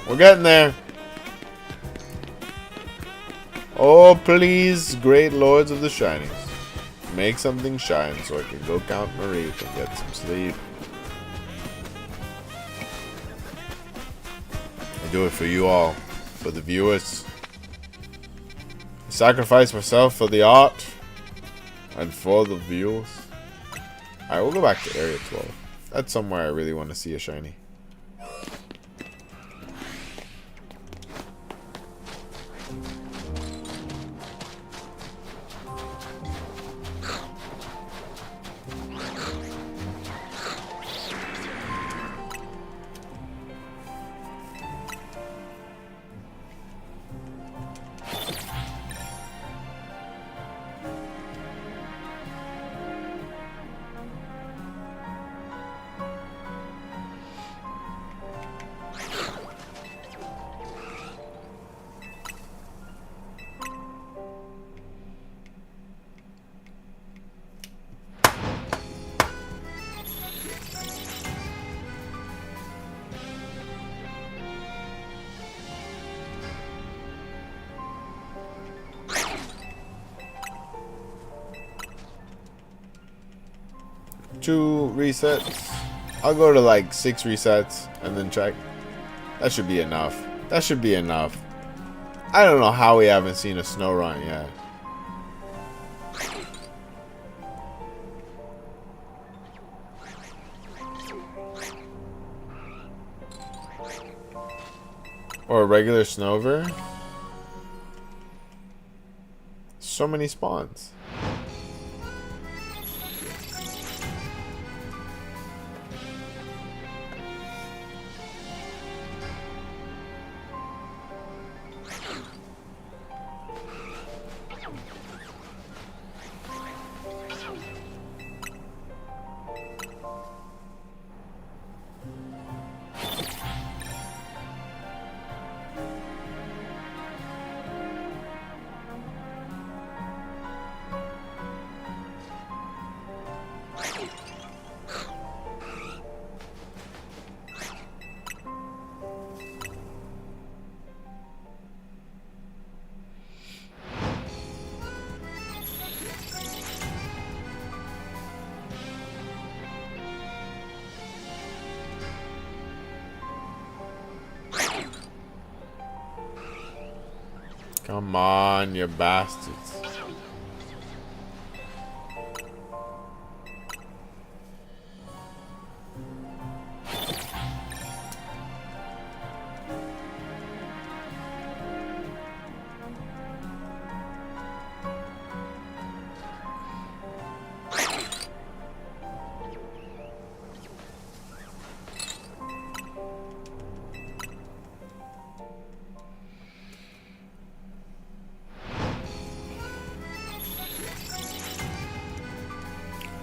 We're getting there. Oh, please, great lords of the shinies. Make something shine so I can go count Marie and get some sleep. I do it for you all, for the viewers. I sacrifice myself for the art and for the viewers. Alright, we'll go back to Area 12. That's somewhere I really want to see a shiny. Two resets. I'll go to like 6 resets and then check. That should be enough. That should be enough. I don't know how we haven't seen a snow run yet. Or a regular Snover. So many spawns. Come on, you bastards.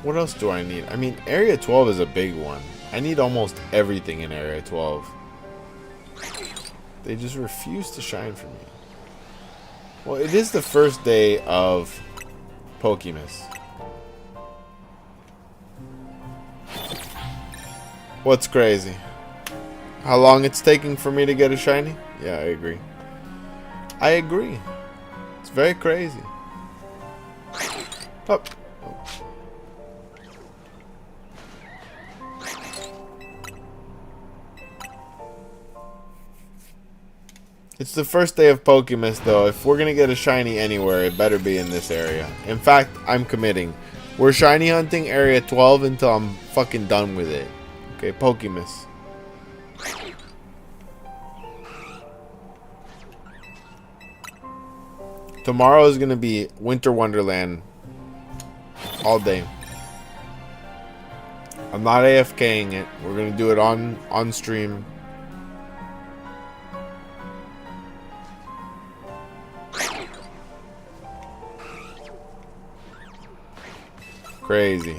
What else do I need? I mean, Area 12 is a big one. I need almost everything in Area 12. They just refuse to shine for me. Well, it is the first day of Pokémas. What's crazy? How long it's taking for me to get a shiny? Yeah, I agree. I agree. It's very crazy. Oh. It's the first day of Pokémas, though. If we're gonna get a shiny anywhere, it better be in this area. In fact, I'm committing. We're shiny hunting Area 12 until I'm fucking done with it. Okay, Pokémas. Tomorrow is gonna be Winter Wonderland all day. I'm not AFKing it. We're gonna do it on stream. Crazy.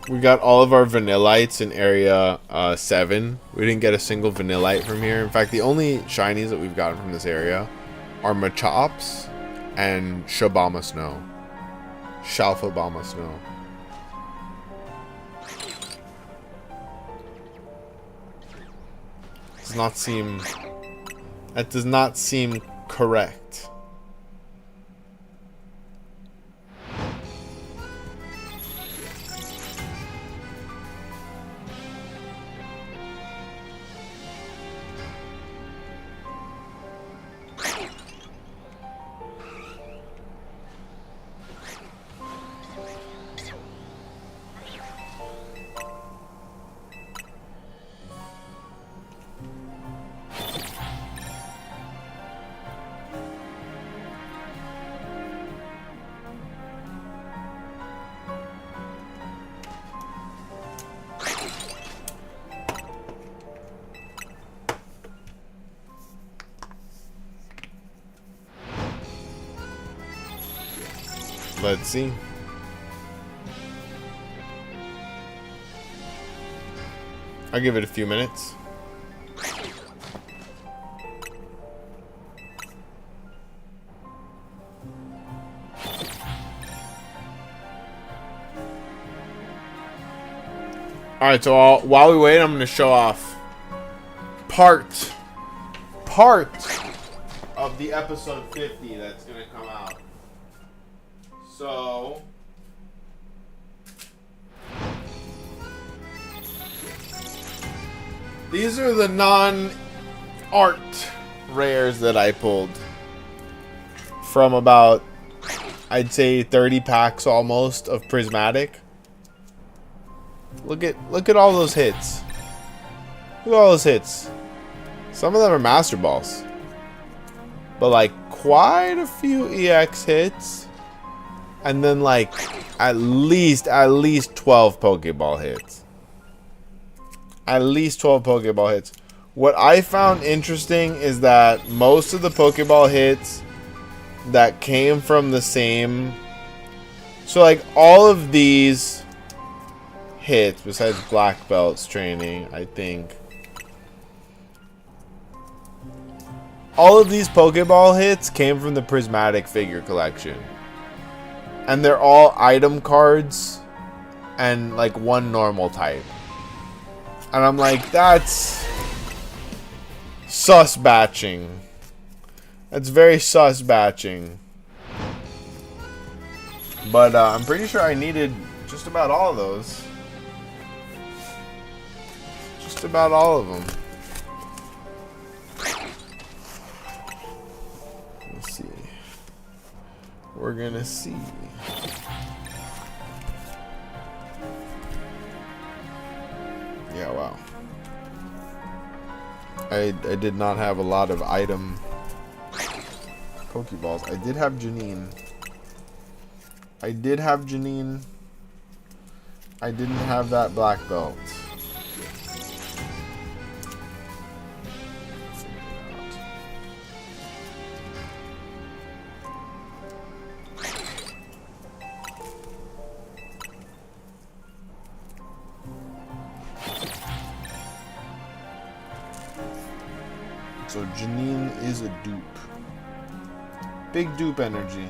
We got all of our Vanillites in Area 7. We didn't get a single Vanillite from here. In fact, the only shinies that we've gotten from this area are Machops and Shabama Snow. Shalfabama Snow. Does not seem... That does not seem correct. Let's see. I'll give it a few minutes. Alright, so while we wait, I'm going to show off part of the episode 50 that's going to come out. So, these are the non-art rares that I pulled from about, I'd say 30 packs almost of Prismatic. Look at all those hits. Look at all those hits. Some of them are Master Balls, but like quite a few EX hits. And then like at least 12 Pokeball hits. At least 12 Pokeball hits. What I found interesting is that most of the Pokeball hits that came from the same... So like all of these hits, besides Black Belt's training, I think. All of these Pokeball hits came from the Prismatic figure collection. And they're all item cards and like one normal type. And I'm like, that's sus batching. That's very sus batching. But I'm pretty sure I needed just about all of those. Just about all of them. Let's see. We're gonna see. Yeah, wow. I did not have a lot of item Pokeballs. I did have Janine. I didn't have that black belt. So Janine is a dupe. Big dupe energy.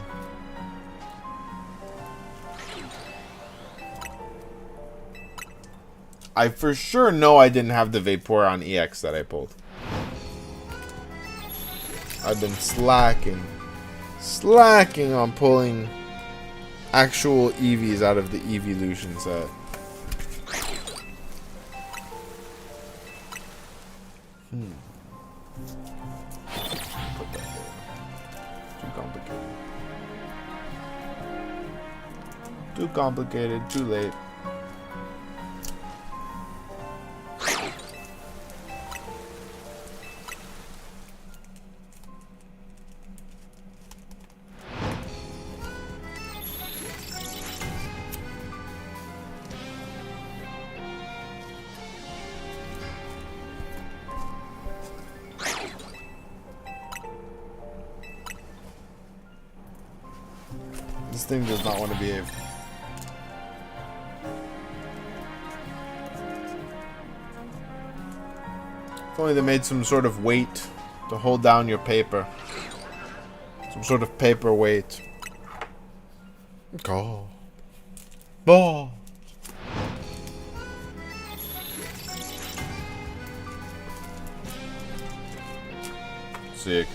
I for sure know I didn't have the Vaporeon EX that I pulled. I've been slacking on pulling actual EVs out of the Evolution set. Put that there. Too complicated. Too complicated, too late. This thing does not want to behave. If only they made some sort of weight to hold down your paper. Some sort of paper weight. Go. Ball. Sick.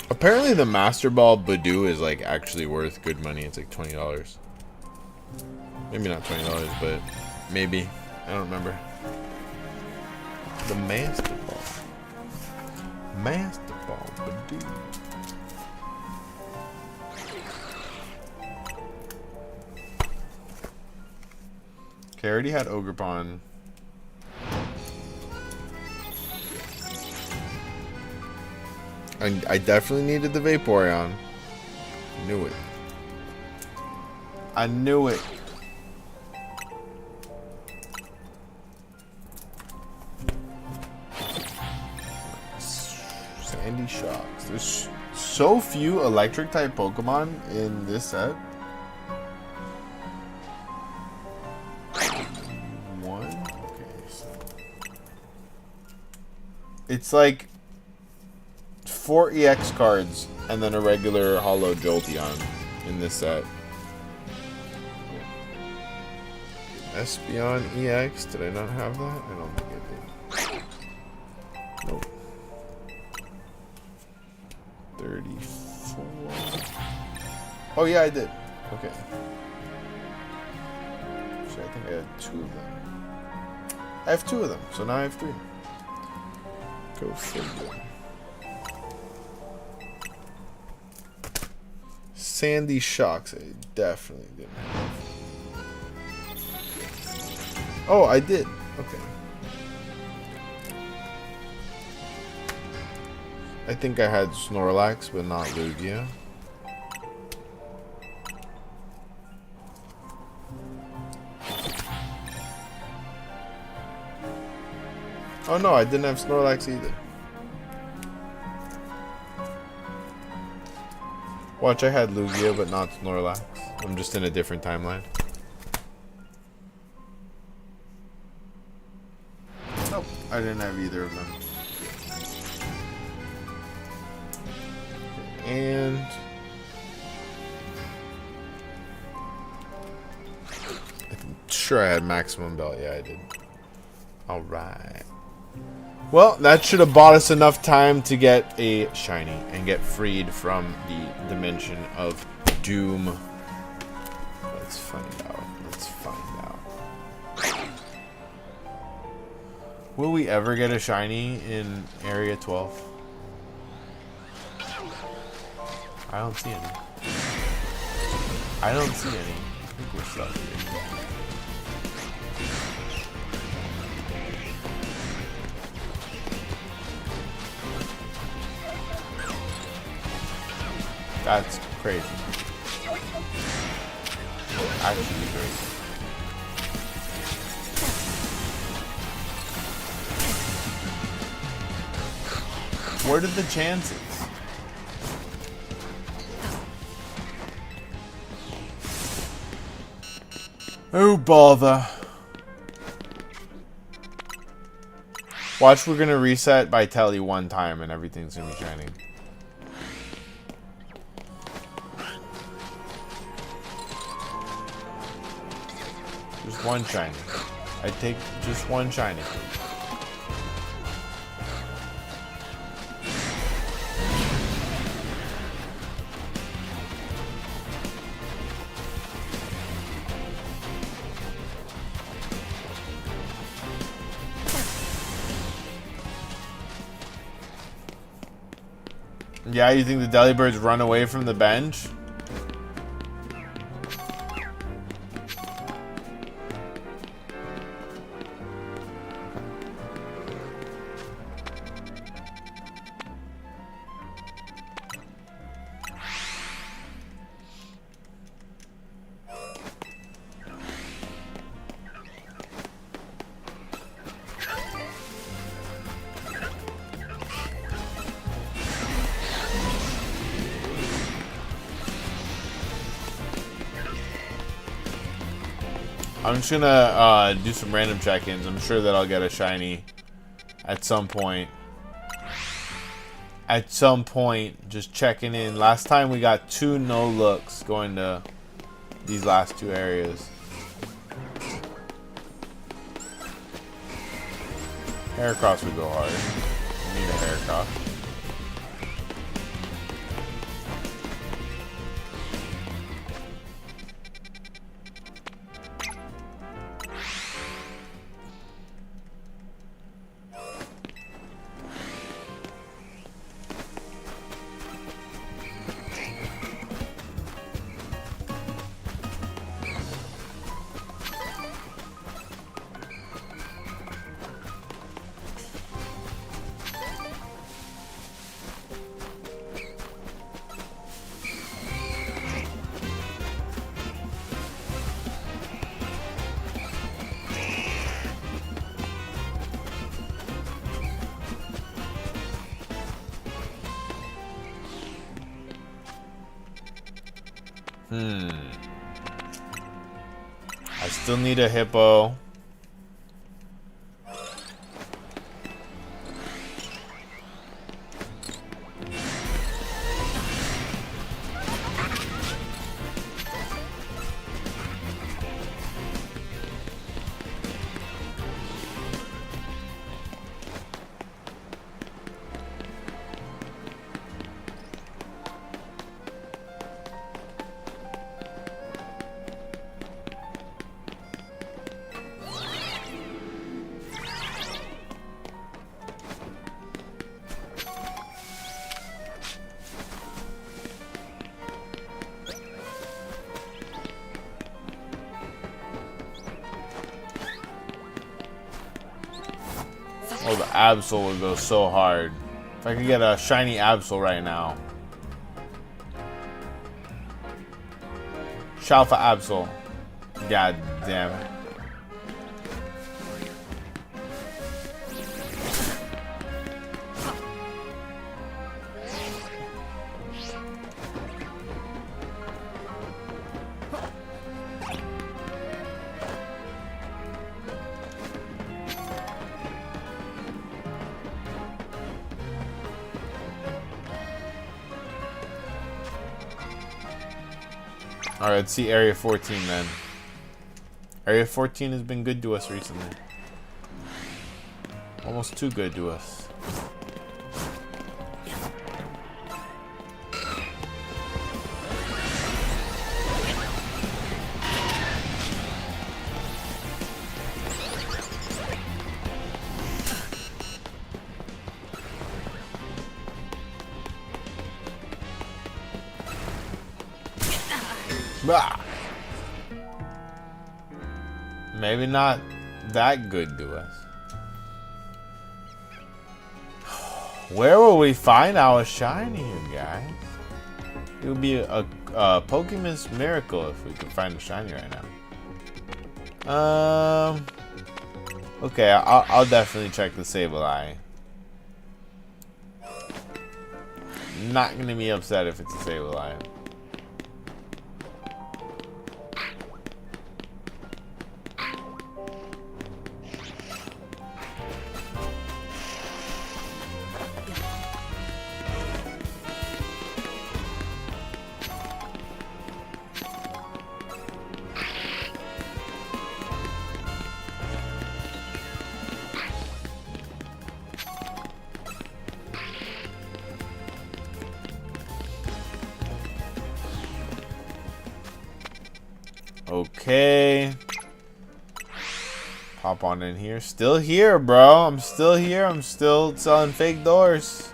Apparently the Master Ball Badoo is like actually worth good money. It's like $20. Maybe not $20, but maybe. I don't remember. The Master Ball. Master Ball Badoo. Okay, I already had Ogerpon. I definitely needed the Vaporeon. Knew it. I knew it. Sandy Shocks. There's so few electric type Pokemon in this set. One. Okay. So it's like 4 EX cards and then a regular Holo Jolteon in this set. Espeon EX. Did I not have that? I don't think I did. Nope. 34. Oh yeah, I did. Okay. So I think I had 2 of them. I have 2 of them, so now I have 3. Go figure. Sandy Shocks, I definitely didn't have. Oh, I did. Okay. I think I had Snorlax, but not Lugia. Oh no, I didn't have Snorlax either. Watch, I had Lugia, but not Snorlax. I'm just in a different timeline. Nope, I didn't have either of them. And I'm sure I had Maximum Belt. Yeah, I did. All right. Well, that should have bought us enough time to get a shiny and get freed from the dimension of doom. Let's find out. Let's find out. Will we ever get a shiny in Area 12? I don't see any. I don't see any. I think we're stuck here. That's crazy. Actually crazy. What are the chances? Oh, bother. Watch, we're gonna reset by Telly one time and everything's gonna be shining. Just one shiny. I take just one shiny. Yeah, you think the Delibirds run away from the bench? I'm just gonna do some random check-ins. I'm sure that I'll get a shiny at some point. At some point, just checking in. Last time we got 2 no-looks going to these last 2 areas. Heracross would go hard. I need a Heracross. I still need a hippo. Oh, the Absol would go so hard. If I could get a shiny Absol right now. Shalfa Absol. God damn it. Alright, let's see Area 14 then. Area 14 has been good to us recently. Almost too good to us. Bah. Maybe not that good to us. Where will we find our shiny, you guys? It would be a Pokémon's miracle if we could find a shiny right now. Okay, I'll definitely check the Sableye. Not gonna be upset if it's a Sableye. Okay. Hop on in here. Still here, bro. I'm still here. I'm still selling fake doors.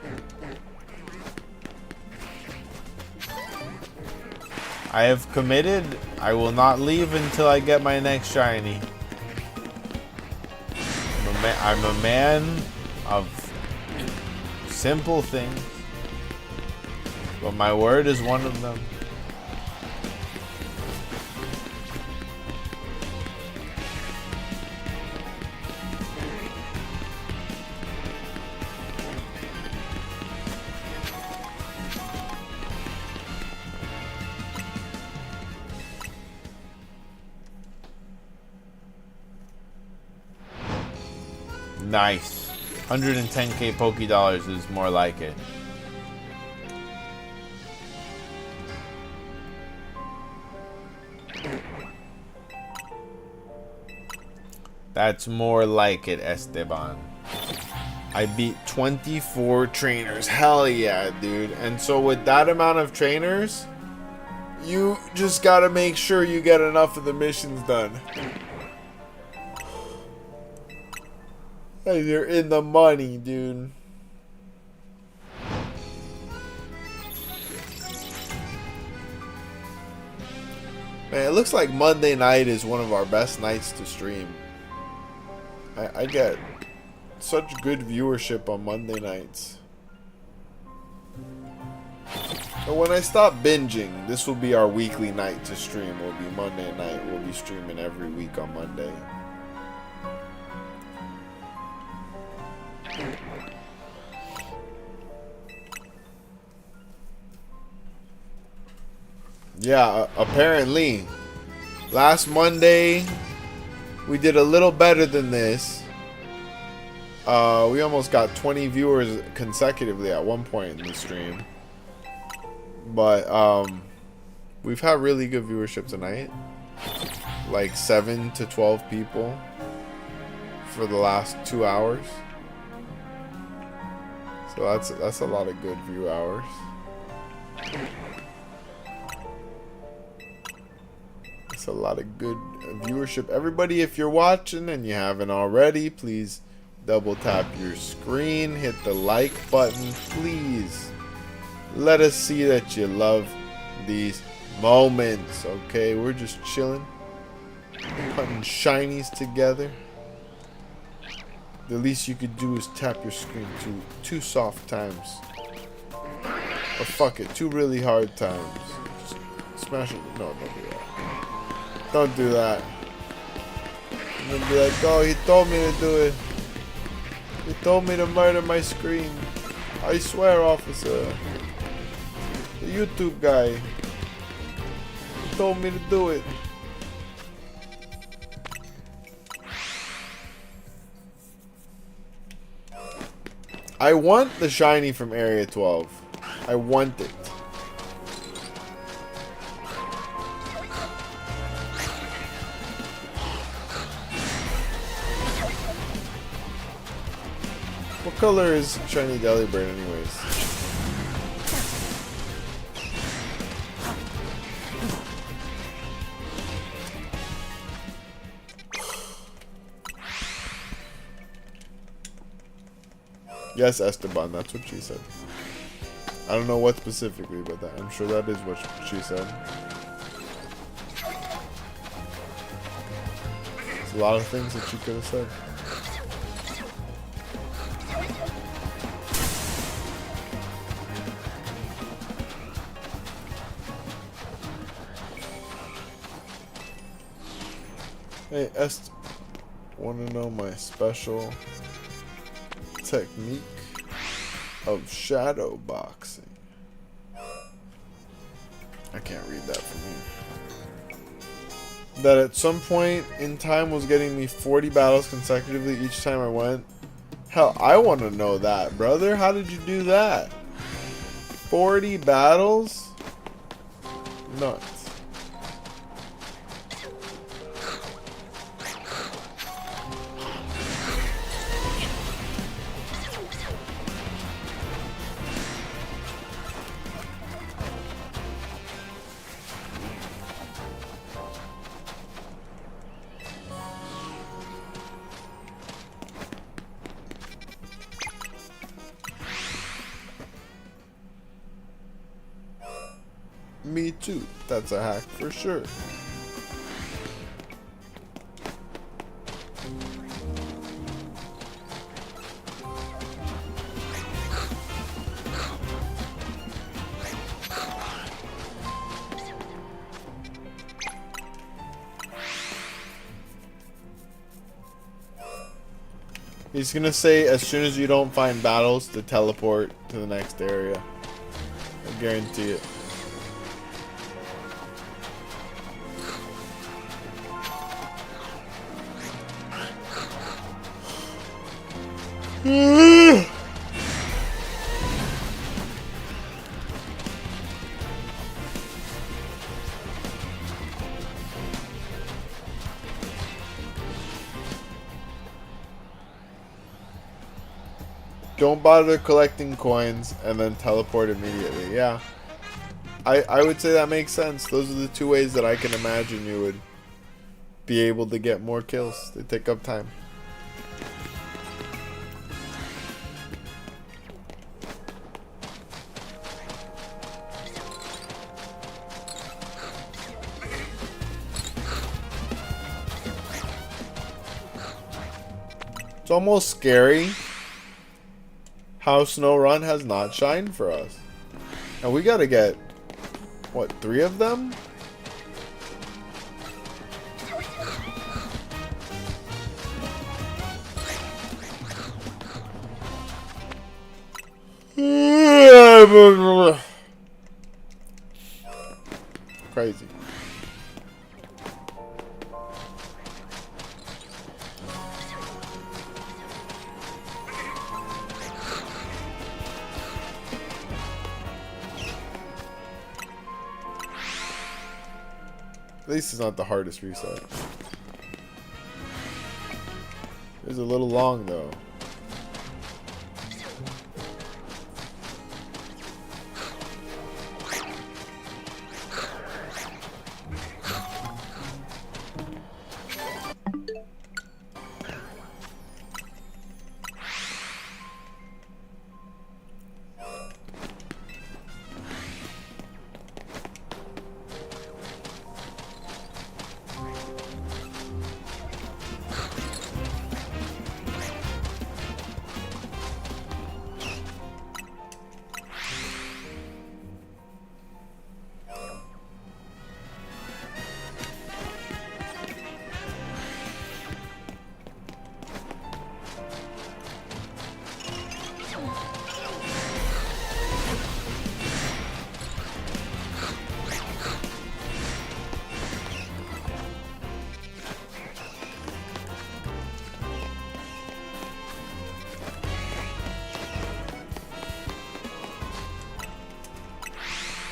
I have committed. I will not leave until I get my next shiny. I'm a man of simple things. But my word is one of them. Nice. 110k Poké Dollars is more like it. That's more like it, Esteban. I beat 24 trainers. Hell yeah, dude. And so with that amount of trainers, you just gotta make sure you get enough of the missions done. You're in the money, dude. Man, it looks like Monday night is one of our best nights to stream. I get such good viewership on Monday nights. But when I stop binging, this will be our weekly night to stream. Will be Monday night. We'll be streaming every week on Monday. Yeah, apparently. Last Monday, we did a little better than this. We almost got 20 viewers consecutively at one point in the stream. But, we've had really good viewership tonight. Like 7 to 12 people for the last 2 hours. So that's a lot of good view hours. It's a lot of good viewership. Everybody, if you're watching and you haven't already, please double tap your screen, hit the like button, please. Let us see that you love these moments, okay? We're just chilling, putting shinies together. The least you could do is tap your screen two soft times. Or fuck it, 2 really hard times. Just smash it. No, don't do that. Don't do that. I'm gonna be like, oh, he told me to do it. He told me to murder my screen. I swear, officer. The YouTube guy. He told me to do it. I want the shiny from Area 12. I want it. What color is shiny Delibird anyways? Yes, Esteban, that's what she said. I don't know what specifically, but I'm sure that is what she said. There's a lot of things that she could have said. Hey, Est, want to know my special technique of shadow boxing? I can't read that from here. That at some point in time was getting me 40 battles consecutively each time I went. Hell, I want to know that, brother. How did you do that? 40 battles? Nuts. Me too. That's a hack for sure. He's gonna say as soon as you don't find battles to teleport to the next area. I guarantee it. Don't bother collecting coins and then teleport immediately. Yeah. I would say that makes sense. Those are the 2 ways that I can imagine you would be able to get more kills. They take up time. It's almost scary how SnowRun has not shined for us. And we gotta get, what, 3 of them? At least it's not the hardest reset. It's a little long though.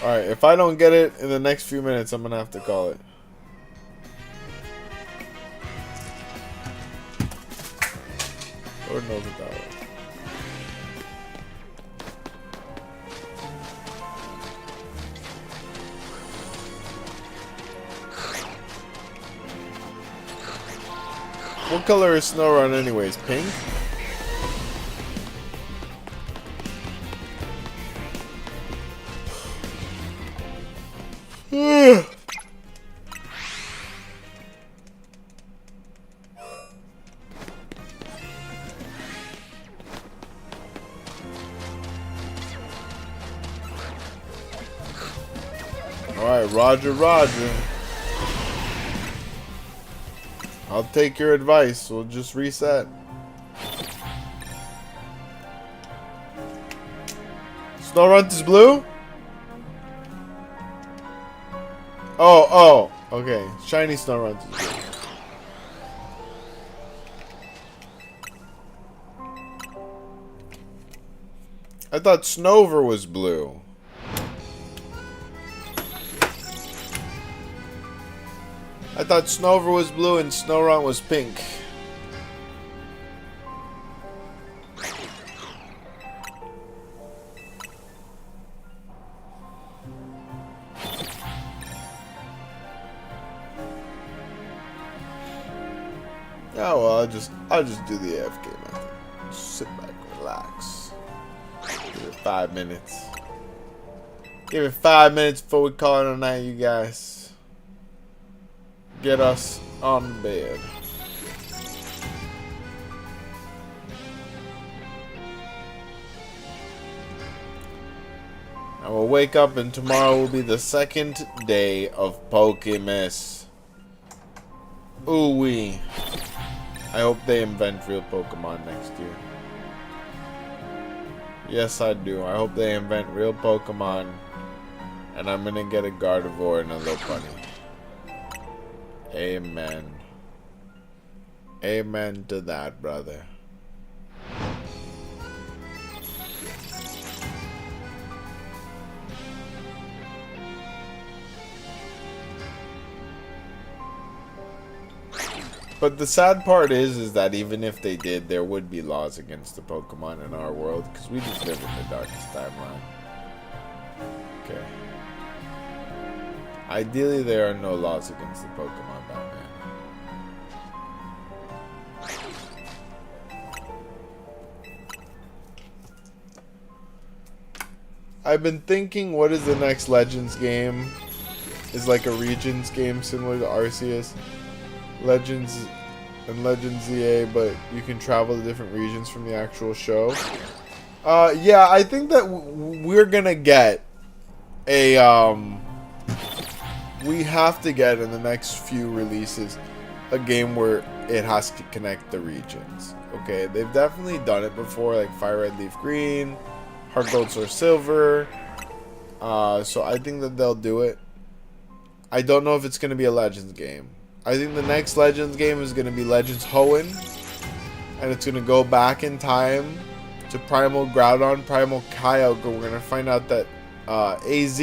Alright, if I don't get it in the next few minutes, I'm gonna have to call it. Lord knows what that was. What color is Snow anyways? Pink? Alright, Roger, Roger. I'll take your advice. We'll just reset. Snorunt is blue? Oh, okay. Shiny Snorunt is blue. I thought Snover was blue. I thought Snover was blue and Snorunt was pink. Yeah, well, I'll just do the AFK method. Just sit back, relax. Give it 5 minutes. Give it 5 minutes before we call it a night, you guys. Get us on bed. I will wake up and tomorrow will be the second day of Pokémas. Ooh-wee. I hope they invent real Pokemon next year. Yes, I do. I hope they invent real Pokemon. And I'm gonna get a Gardevoir and a Lopunny. Amen. Amen to that, brother. But the sad part is that even if they did, there would be laws against the Pokemon in our world, because we just live in the darkest timeline. Okay. Ideally, there are no laws against the Pokemon, Batman. I've been thinking, what is the next Legends game? Is like a Regions game similar to Arceus. Legends and Legends ZA, but you can travel to different regions from the actual show. Yeah, I think that we're gonna get a, we have to get in the next few releases a game where it has to connect the regions. Okay, they've definitely done it before, like Fire Red Leaf Green, Heart Gold Source Silver. So I think that they'll do it. I don't know if it's gonna be a Legends game. I think the next Legends game is gonna be Legends Hoenn, and it's gonna go back in time to Primal Groudon, Primal Kyogre. We're gonna find out that AZ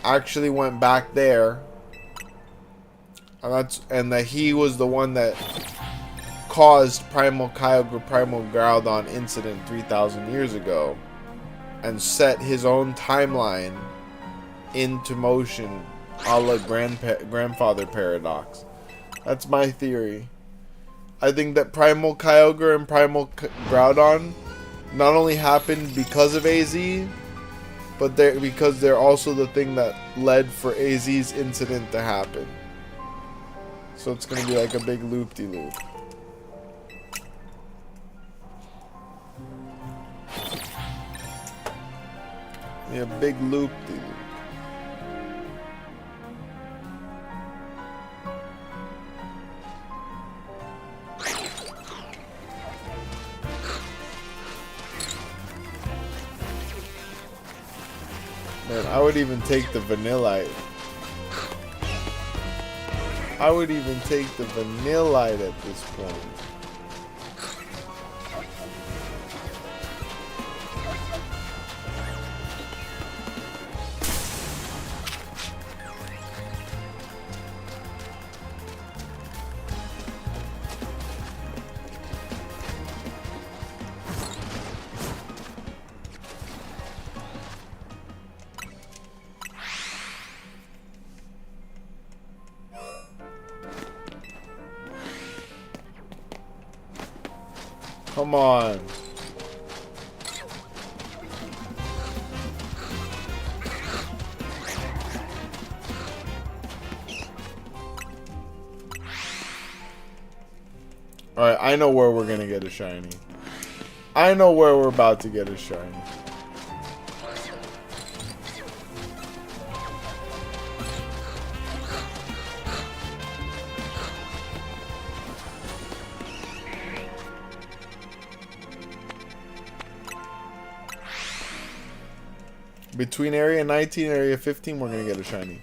actually went back there and that he was the one that caused Primal Kyogre Primal Groudon incident 3,000 years ago and set his own timeline into motion, a la grandfather paradox. That's my theory. I think that Primal Kyogre and Primal Groudon not only happened because of AZ, but because they're also the thing that led for AZ's incident to happen. So it's gonna be like a big loop-de-loop. Yeah, big loop-de-loop. Man, I would even take the Vanillite. I would even take the Vanillite at this point. Come on. Alright, I know where we're gonna get a shiny. I know where we're about to get a shiny. Between Area 19 and Area 15, we're gonna get a shiny.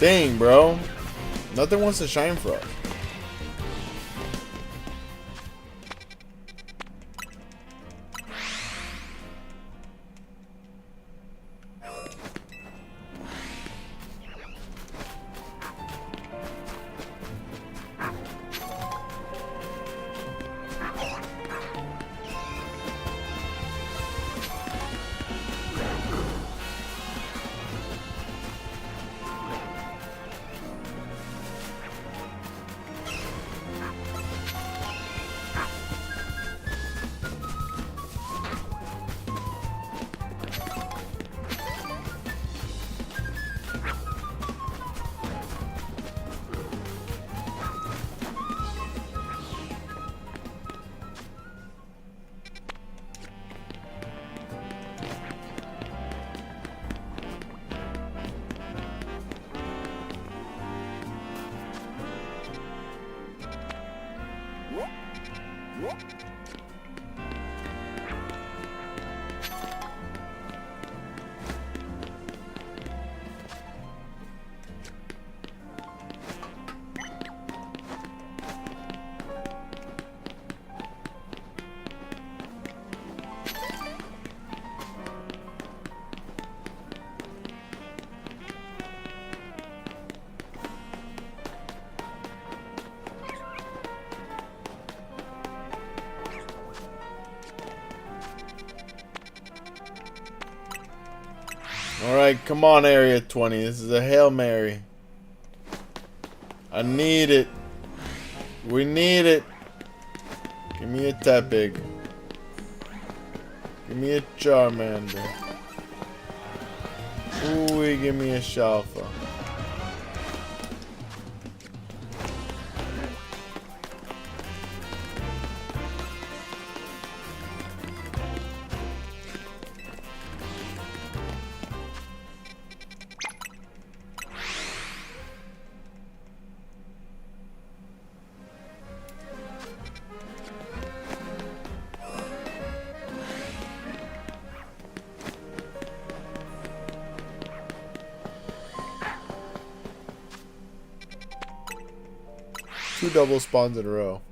Dang, bro. Nothing wants to shine for us. Alright, come on, Area 20. This is a Hail Mary. I need it. We need it. Give me a Tepig. Give me a Charmander. Ooh, give me a Shalfa. Two double spawns in a row.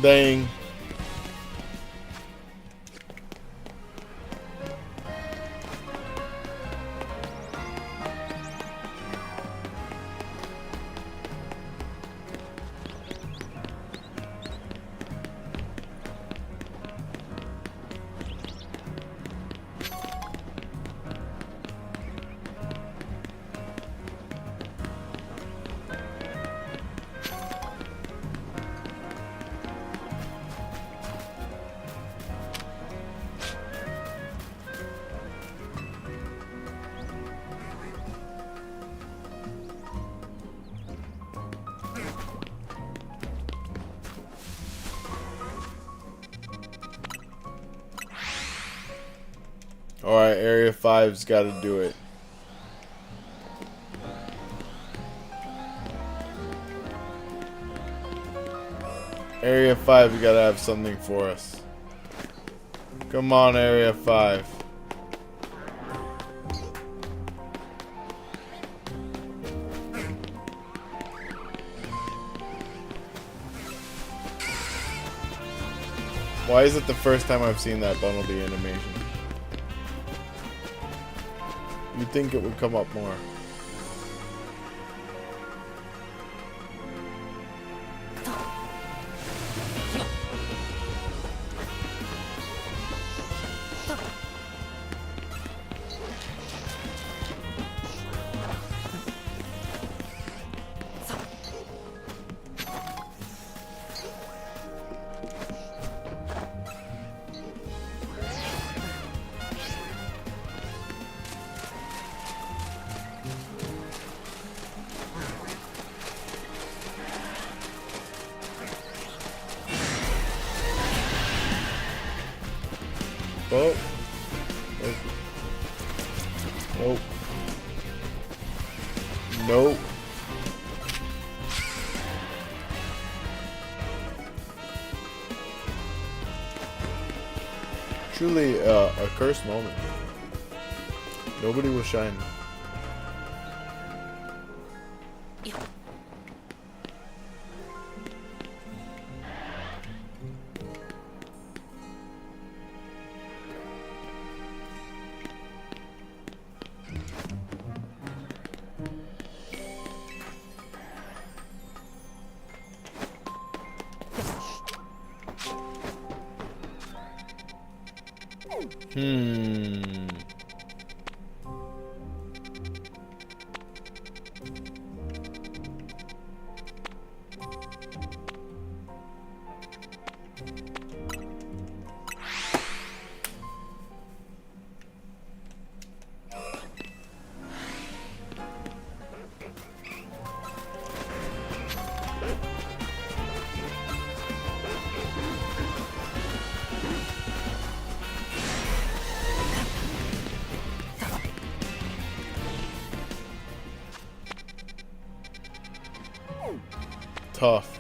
Dang. Alright, Area 5's gotta do it. Area 5, you gotta have something for us. Come on, Area 5. Why is it the first time I've seen that Bumblebee animation? You'd think it would come up more. Oh. Nope. Nope. Truly a cursed moment. Nobody will shine. Tough.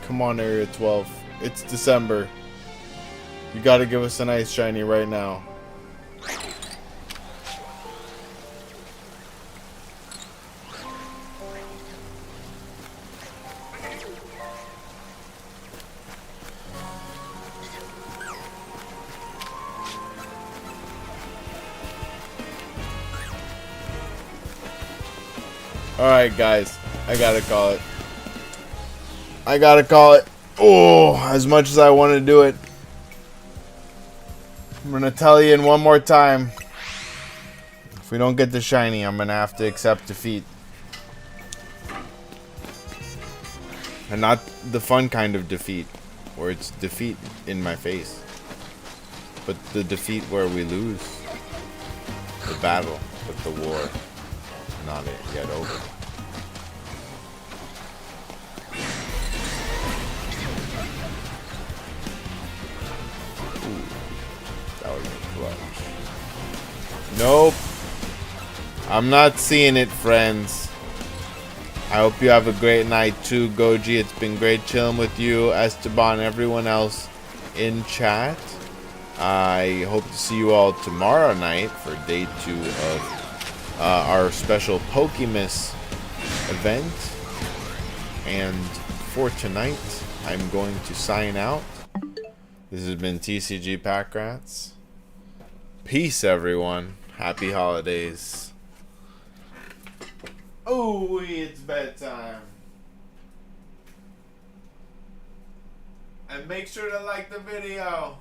Come on, Area 12. It's December. You gotta give us a nice shiny right now. Alright, guys. I gotta call it. Oh, as much as I want to do it, I'm gonna tell you in one more time. If we don't get the shiny, I'm gonna have to accept defeat. And not the fun kind of defeat, where it's defeat in my face, but the defeat where we lose the battle, but the war not yet over. Nope. I'm not seeing it, friends. I hope you have a great night too, Goji. It's been great chilling with you, Esteban, everyone else in chat. I hope to see you all tomorrow night for day 2 of our special Pokémas event. And for tonight, I'm going to sign out. This has been TCG Pack Rats. Peace, everyone. Happy holidays. Oh, it's bedtime. And make sure to like the video.